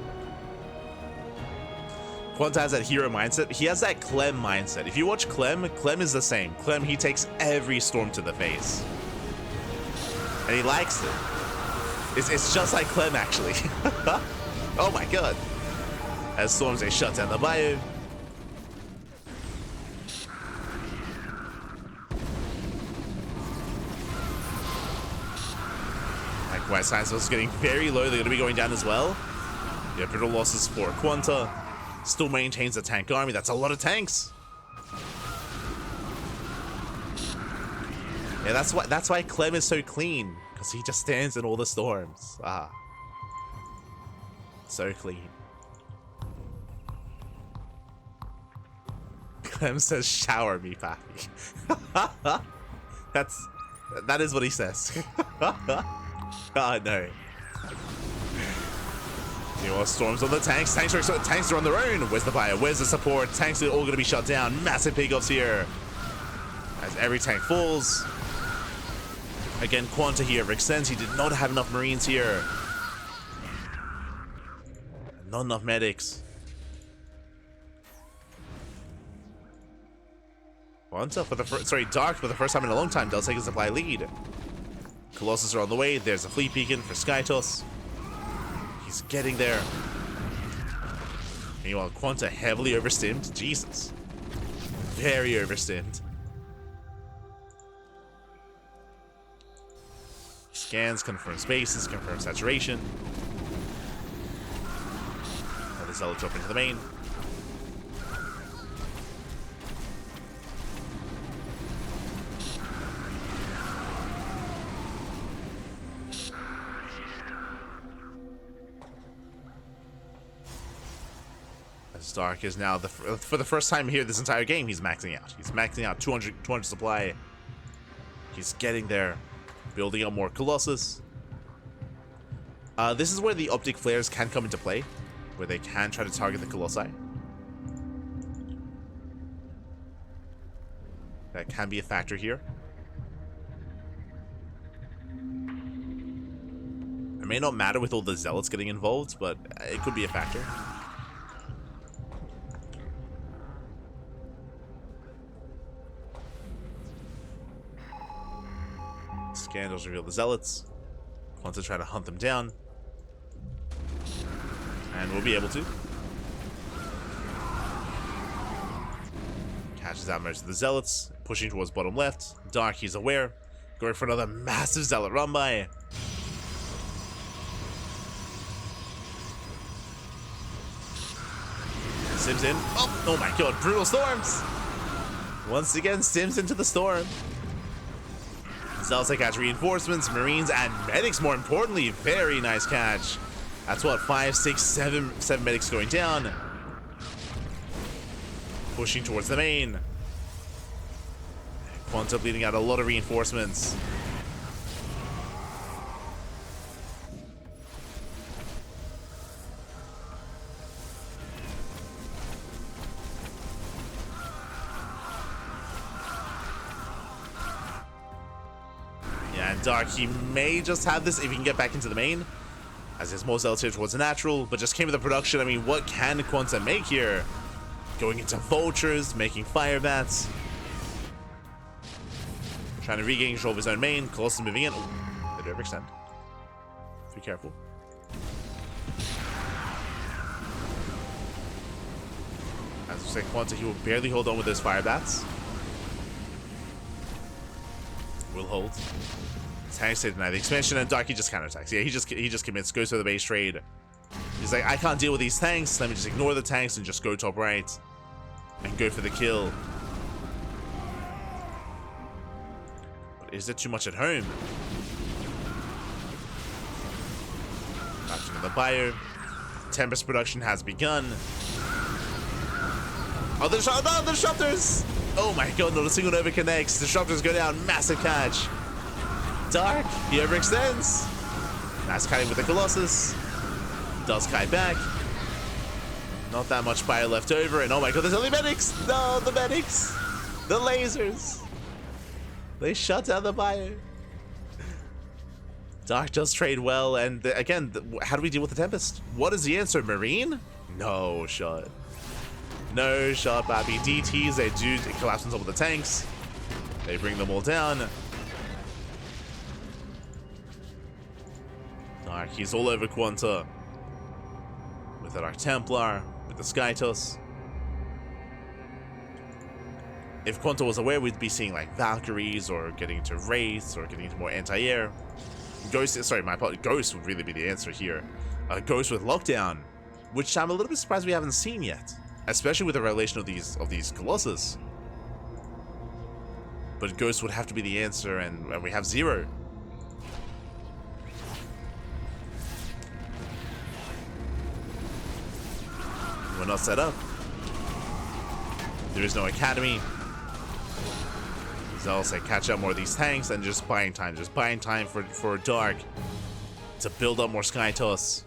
QuanTa has that hero mindset. He has that Clem mindset. If you watch Clem, Clem is the same. Clem, he takes every storm to the face. And he likes it. It's just like Clem, actually. Oh my god. As storms, they shut down the bio. White Science is getting very low. They're going to be going down as well. Yeah, brutal losses for QuanTa. Still maintains a tank army. That's a lot of tanks. Yeah, that's why Clem is so clean, because he just stands in all the storms. Ah, so clean. Clem says, "Shower me, papi." that is what he says. Oh no. You know, storms on the tanks. Tanks are on their own. Where's the buyer? Where's the support? Tanks are all going to be shut down. Massive pickoffs here. As every tank falls. Again, QuanTa here extends. He did not have enough Marines here. Not enough medics. QuanTa Dark for the first time in a long time does take a supply lead. Colossus are on the way. There's a fleet beacon for Skytos. He's getting there. Meanwhile, QuanTa heavily overstimmed. Jesus. Very overstimmed. Scans, confirms bases, confirms saturation. Another Zealot drop into the main. Dark is now, for the first time here this entire game, he's maxing out. He's maxing out 200 supply. He's getting there. Building up more Colossus. This is where the optic flares can come into play, where they can try to target the Colossi. That can be a factor here. It may not matter with all the Zealots getting involved, but it could be a factor. Scandals reveal the Zealots. QuanTa try to hunt them down. And we'll be able to. Catches out most of the Zealots. Pushing towards bottom left. Dark, he's aware. Going for another massive Zealot run by. Sims in. Oh my god, brutal storms! Once again, Sims into the storm. Zealots catch reinforcements, Marines, and medics, more importantly. Very nice catch. That's what, 5, 6, 7 medics going down. Pushing towards the main. QuanTa bleeding out a lot of reinforcements. And Dark, he may just have this if he can get back into the main, as there's more Zealots here towards the natural, but just came with the production. I mean, what can QuanTa make here? Going into Vultures, making Fire Bats. Trying to regain control of his own main. Colossus moving in. Oh, they do overextend. Be careful. As we say, QuanTa, he will barely hold on with those Fire Bats. Will hold. Tanks to deny the expansion, and Darky just counterattacks. Yeah, he just commits, goes for the base trade. He's like, I can't deal with these tanks. Let me just ignore the tanks and just go top right and go for the kill. But is it too much at home? Back into the bio. Tempest production has begun. Oh, the disruptors! Oh my god, not a single Nova connects. Disruptors go down, massive catch. Dark, he overextends. Nice kiting with the Colossus. Does kite back. Not that much fire left over, and oh my god, there's only medics! No, the medics! The lasers! They shut down the bio. Dark does trade well, and again, how do we deal with the Tempest? What is the answer, Marine? No shot. No shot, Babby. DTs, they do collapse on top of the tanks. They bring them all down. Dark, he's all over QuanTa. With the Dark Templar, with the Skytos. If QuanTa was aware, we'd be seeing like Valkyries, or getting into Wraiths, or getting into more anti-air. Ghost, sorry, my apologies. Ghost would really be the answer here. Ghost with Lockdown, which I'm a little bit surprised we haven't seen yet, especially with the revelation of these Colossus. But Ghost would have to be the answer, and we have zero. We're not set up. There is no academy. Zell say catch up more of these tanks and just buying time for Dark to build up more Skytos.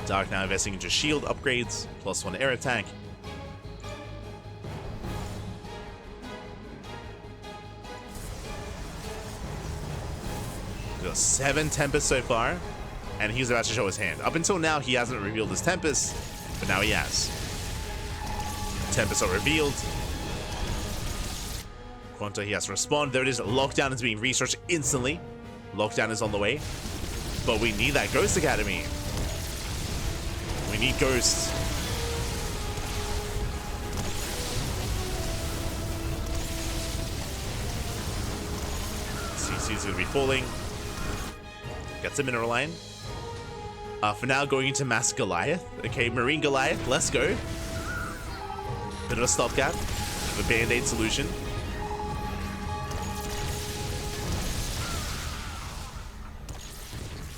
Dark now investing into shield upgrades, +1 air attack. Got 7 Tempests so far, and he's about to show his hand. Up until now, he hasn't revealed his Tempest, but now he has. Tempests are revealed. QuanTa, he has to respond. There it is. Lockdown is being researched instantly. Lockdown is on the way, but we need that Ghost Academy. We need Ghosts. CC's gonna be falling. Gets a mineral line. For now, going into Mass Goliath. Okay, Marine Goliath, let's go. Bit of a stopgap. A band-aid solution.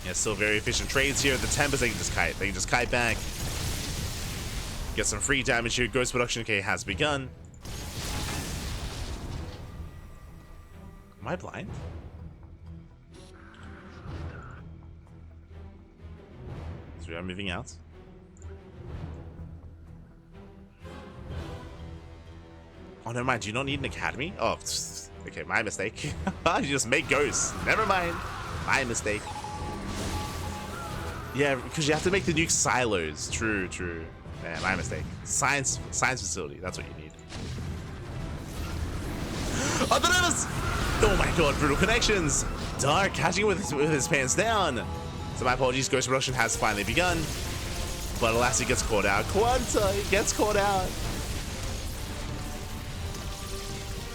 Yeah, still very efficient trades here. The Tempest, they can just kite. They can just kite back. Get some free damage here. Ghost production, okay, has begun. Am I blind? So we are moving out. Oh, never mind. Do you not need an academy? Oh, okay, my mistake. You just make ghosts. Never mind. My mistake. Yeah, because you have to make the nuke silos. True, true. Man, my mistake. Science facility. That's what you need. Oh, the Nervous! Oh my god, brutal connections. Dark catching with his pants down. So my apologies, Ghost production has finally begun. But alas, he gets caught out. QuanTa, he gets caught out.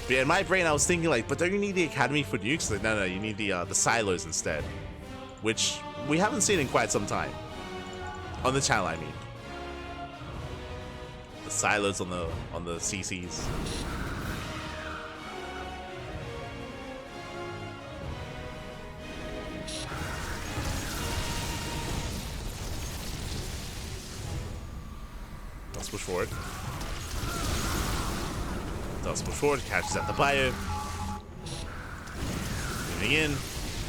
But yeah, in my brain, I was thinking like, but don't you need the academy for nukes? Like, no, you need the silos instead. Which we haven't seen in quite some time. On the channel, I mean. The silos on the CCs. Let's push forward. Does push forward, catches at the bio. Moving in.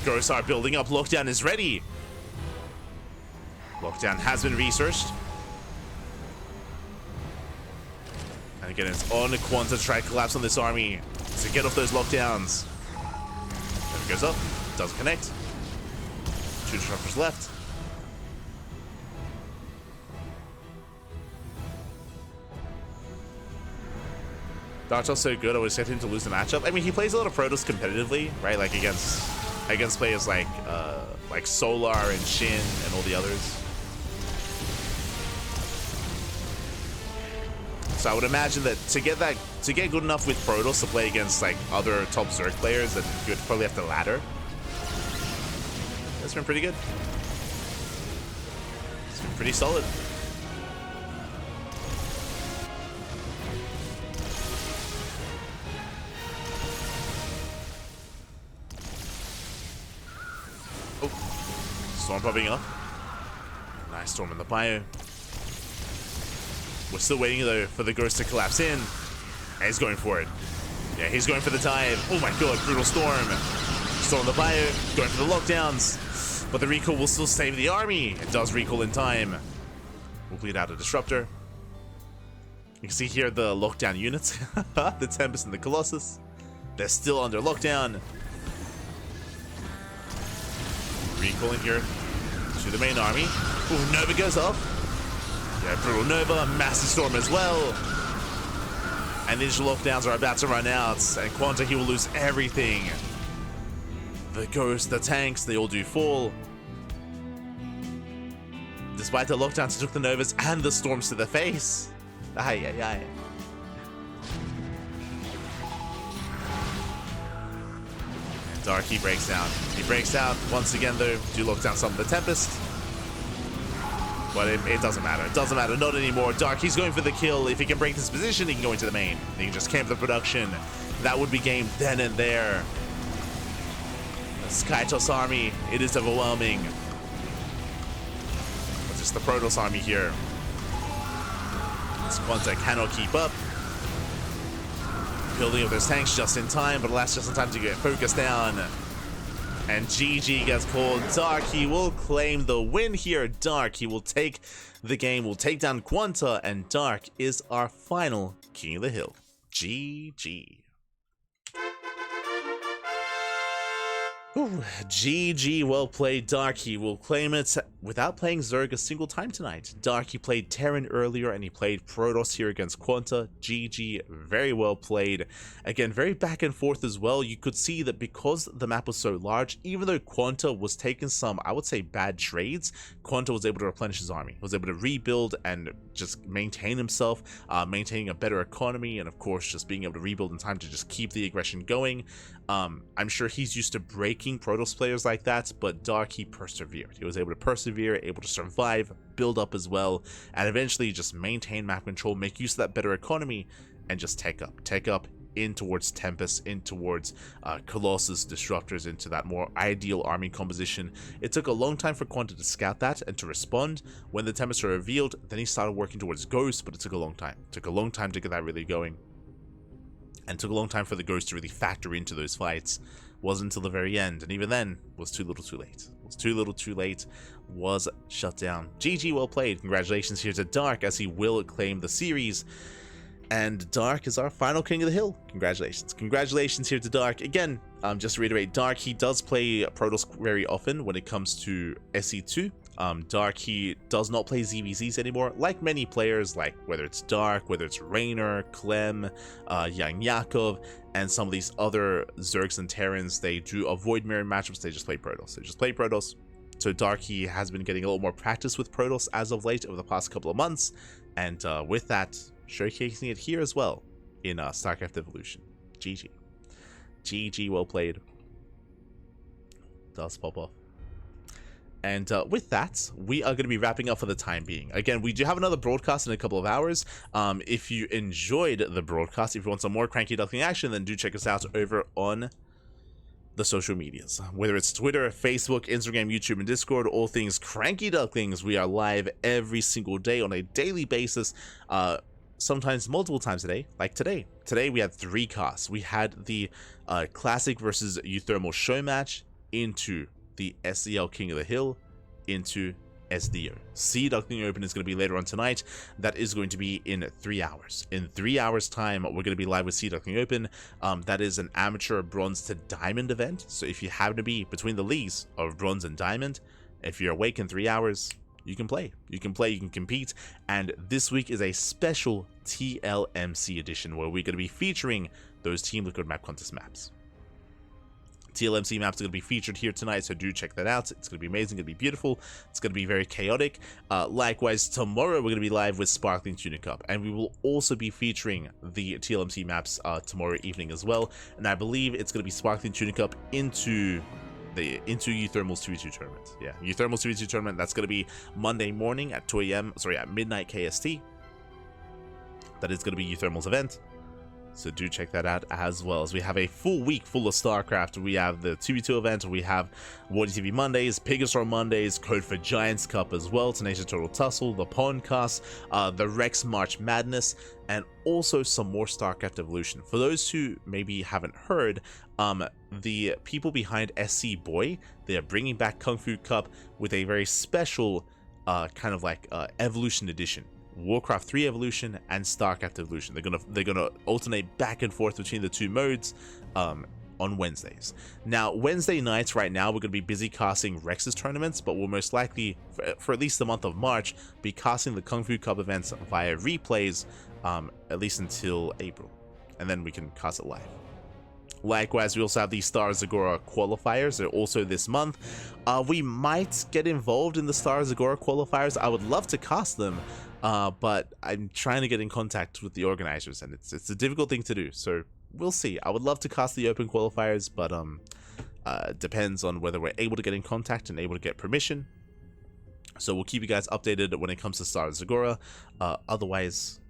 Ghosts are building up. Lockdown is ready. Lockdown has been researched. And again, it's on QuanTa to try to collapse on this army to get off those lockdowns. There it goes up. Doesn't connect. 2 disruptors left. Dark's so good, I would expect him to lose the matchup. I mean, he plays a lot of Protoss competitively, right? Like against players like Solar and Shin and all the others. So I would imagine that to get good enough with Protoss to play against like other top Zerg players, that you would probably have to ladder. That's been pretty good. It's been pretty solid. Storm popping up. Nice storm in the bio. We're still waiting though for the ghost to collapse in. And he's going for it. Yeah, he's going for the dive. Oh my god, brutal storm. Storm in the bio, going for the lockdowns. But the recall will still save the army. It does recall in time. We'll bleed out a disruptor. You can see here the lockdown units. The Tempest and the Colossus. They're still under lockdown. Recalling here to the main army. Ooh, Nova goes off. Yeah, brutal Nova, massive storm as well. And these lockdowns are about to run out. And QuanTa, he will lose everything. The ghosts, the tanks, they all do fall. Despite the lockdowns, he took the Novas and the storms to the face. Aye, aye, aye. And Dark, he breaks down. He breaks out once again, though. Do lock down some of the Tempest. But it doesn't matter. It doesn't matter. Not anymore. Dark, he's going for the kill. If he can break this position, he can go into the main. He can just camp the production. That would be game then and there. The Skytos army, it is overwhelming. But just the Protoss army here. This QuanTa cannot keep up. Building up those tanks just in time, but alas, just in time to get focused down. And GG gets called. Dark, he will claim the win here. Dark, he will take the game, will take down QuanTa, and Dark is our final King of the Hill. GG. Ooh, GG, well played, Dark. He will claim it without playing Zerg a single time tonight. Dark, he played Terran earlier, and he played Protoss here against QuanTa. GG, very well played. Again, very back and forth as well. You could see that because the map was so large, even though QuanTa was taking some, I would say, bad trades, QuanTa was able to replenish his army. He was able to rebuild and just maintain himself, maintaining a better economy, and of course, just being able to rebuild in time to just keep the aggression going. I'm sure he's used to breaking Protoss players like that, but Dark, he persevered. He was able to persevere, able to survive, build up as well, and eventually just maintain map control, make use of that better economy, and just take up in towards Tempest, in towards Colossus, Disruptors, into that more ideal army composition. It took a long time for QuanTa to scout that and to respond. When the Tempest were revealed, then he started working towards Ghosts, but it took a long time. It took a long time to get that really going. And took a long time for the Ghost to really factor into those fights. Wasn't until the very end, and even then, was too little too late. Was too little too late, was shut down. GG, well played. Congratulations here to Dark, as he will claim the series. And Dark is our final King of the Hill. Congratulations. Congratulations here to Dark. Again, just to reiterate, Dark, he does play Protoss very often when it comes to SE2. Dark, he does not play ZVZs anymore, like many players, like whether it's Dark, whether it's Raynor, Clem, Young Yakov, and some of these other Zergs and Terrans. They do avoid mirror matchups, they just play Protoss. They just play Protoss. So Dark, he has been getting a little more practice with Protoss as of late over the past couple of months, and with that, showcasing it here as well in StarCraft Evolution. GG. GG, well played. Does pop off. And with that, we are going to be wrapping up for the time being. Again, we do have another broadcast in a couple of hours. If you enjoyed the broadcast, if you want some more CranKy Duckling action, then do check us out over on the social medias. Whether it's Twitter, Facebook, Instagram, YouTube, and Discord, all things CranKy Ducklings. We are live every single day on a daily basis. Sometimes multiple times a day, like today. Today we had 3 casts. We had the Classic versus Euthermal show match into the SEL King of the Hill, into SDO. SEA Duckling Open is going to be later on tonight. That is going to be in 3 hours. In 3 hours time, we're going to be live with SEA Duckling Open. That is an amateur bronze to diamond event. So if you happen to be between the leagues of bronze and diamond, if you're awake in 3 hours, you can play. You can play, you can compete. And this week is a special TLMC edition where we're going to be featuring those Team Liquid map contest maps. TLMC maps are going to be featured here tonight, so do check that out. It's going to be amazing, it's going to be beautiful, it's going to be very chaotic. Likewise, tomorrow we're going to be live with Sparkling Tuna Cup, and we will also be featuring the TLMC maps tomorrow evening as well. And I believe it's going to be Sparkling Tuna Cup into Euthermal's 2v2 tournament. Yeah, Euthermal's 2v2 tournament, that's going to be Monday morning at 2 AM, sorry, at midnight KST. That is going to be Euthermal's event. So do check that out as well, as we have a full week full of StarCraft. We have the 2v2 event, we have Wardy TV Mondays, Pegastar Mondays, Code for Giants Cup as well, Tenacious Total Tussle, the Pawncast, the Rex March Madness, and also some more StarCraft Evolution. For those who maybe haven't heard, the people behind SCEvo, they are bringing back Kung Fu Cup with a very special kind of like Evolution Edition. Warcraft 3 Evolution and StarCraft Evolution. They're gonna alternate back and forth between the two modes on Wednesdays. Now, Wednesday nights right now we're gonna be busy casting Rex's tournaments, but we'll most likely for at least the month of March be casting the Kung Fu Cup events via replays at least until April, and then we can cast it live. Likewise, we also have the Star Zagora qualifiers. They're also this month. We might get involved in the Star Zagora qualifiers. I would love to cast them, but I'm trying to get in contact with the organizers, and it's a difficult thing to do. So we'll see. I would love to cast the open qualifiers, but depends on whether we're able to get in contact and able to get permission. So we'll keep you guys updated when it comes to Star Zagora. Otherwise,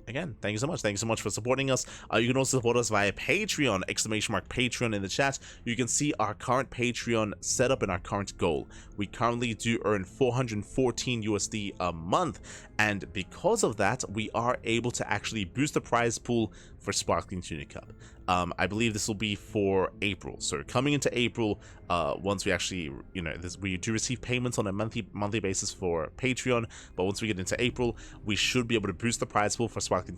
again, thank you so much. Thank you so much for supporting us. You can also support us via Patreon, !Patreon in the chat. You can see our current Patreon setup and our current goal. We currently do earn 414 USD a month, and because of that, we are able to actually boost the prize pool for Sparkling Tuna Cup. I believe this will be for April. So coming into April, once we actually, we do receive payments on a monthly basis for Patreon, but once we get into April, we should be able to boost the prize pool for Sparkling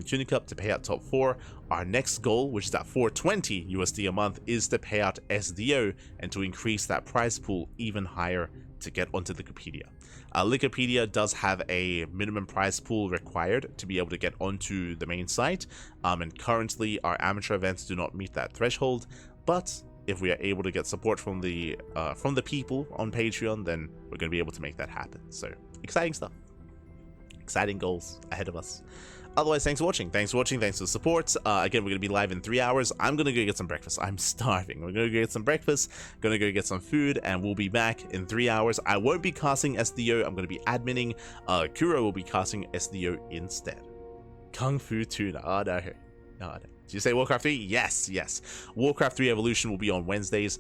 Tuna Cup to pay out top 4. Our next goal, which is at 420 USD a month, is to pay out SDO and to increase that prize pool even higher to get onto the Wikipedia. Wikipedia does have a minimum prize pool required to be able to get onto the main site, and currently our amateur events do not meet that threshold, but if we are able to get support from the people on Patreon, then we're going to be able to make that happen. So exciting stuff, exciting goals ahead of us. Otherwise, thanks for watching. Thanks for the support. Again, we're going to be live in 3 hours. I'm going to go get some breakfast. I'm starving. We're going to go get some breakfast, going to go get some food, and we'll be back in 3 hours. I won't be casting SDO. I'm going to be adminning. Kuro will be casting SDO instead. Kung Fu Tuna. Oh, no. No. Did you say Warcraft 3? Yes. Warcraft 3 Evolution will be on Wednesdays.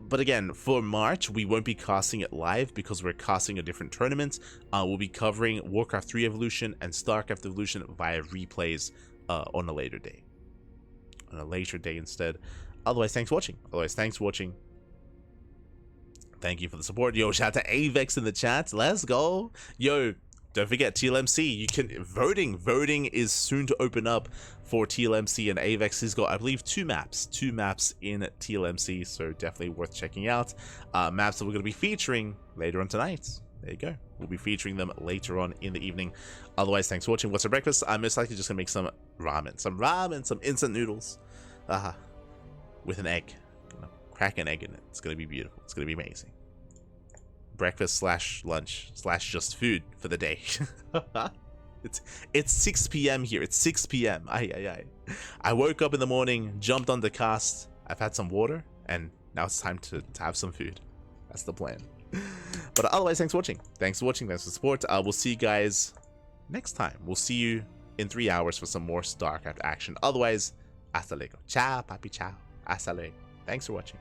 But again, for March, we won't be casting it live because we're casting a different tournament. We'll be covering Warcraft 3 Evolution and StarCraft Evolution via replays on a later day. On a later day instead. Otherwise, thanks for watching. Thank you for the support. Yo, shout out to Avex in the chat. Let's go. Yo, don't forget TLMC. You can voting is soon to open up for TLMC, and Avex has got, I believe, two maps in TLMC, so definitely worth checking out. Maps that we're going to be featuring later on tonight. There you go. We'll be featuring them later on in the evening. Otherwise, thanks for watching. What's for breakfast? I'm most likely just gonna make some ramen, some instant noodles, with an egg. Crack an egg in it. It's gonna be beautiful. It's gonna be amazing. Breakfast / lunch / just food for the day. It's 6 p.m. here. It's 6 p.m. I woke up in the morning, jumped on the cast. I've had some water, and now it's time to have some food. That's the plan. But otherwise, thanks for watching. Thanks for the support. We'll see you guys next time. We'll see you in 3 hours for some more StarCraft action. Otherwise, hasta luego. Ciao, papi, ciao. Hasta luego. Thanks for watching.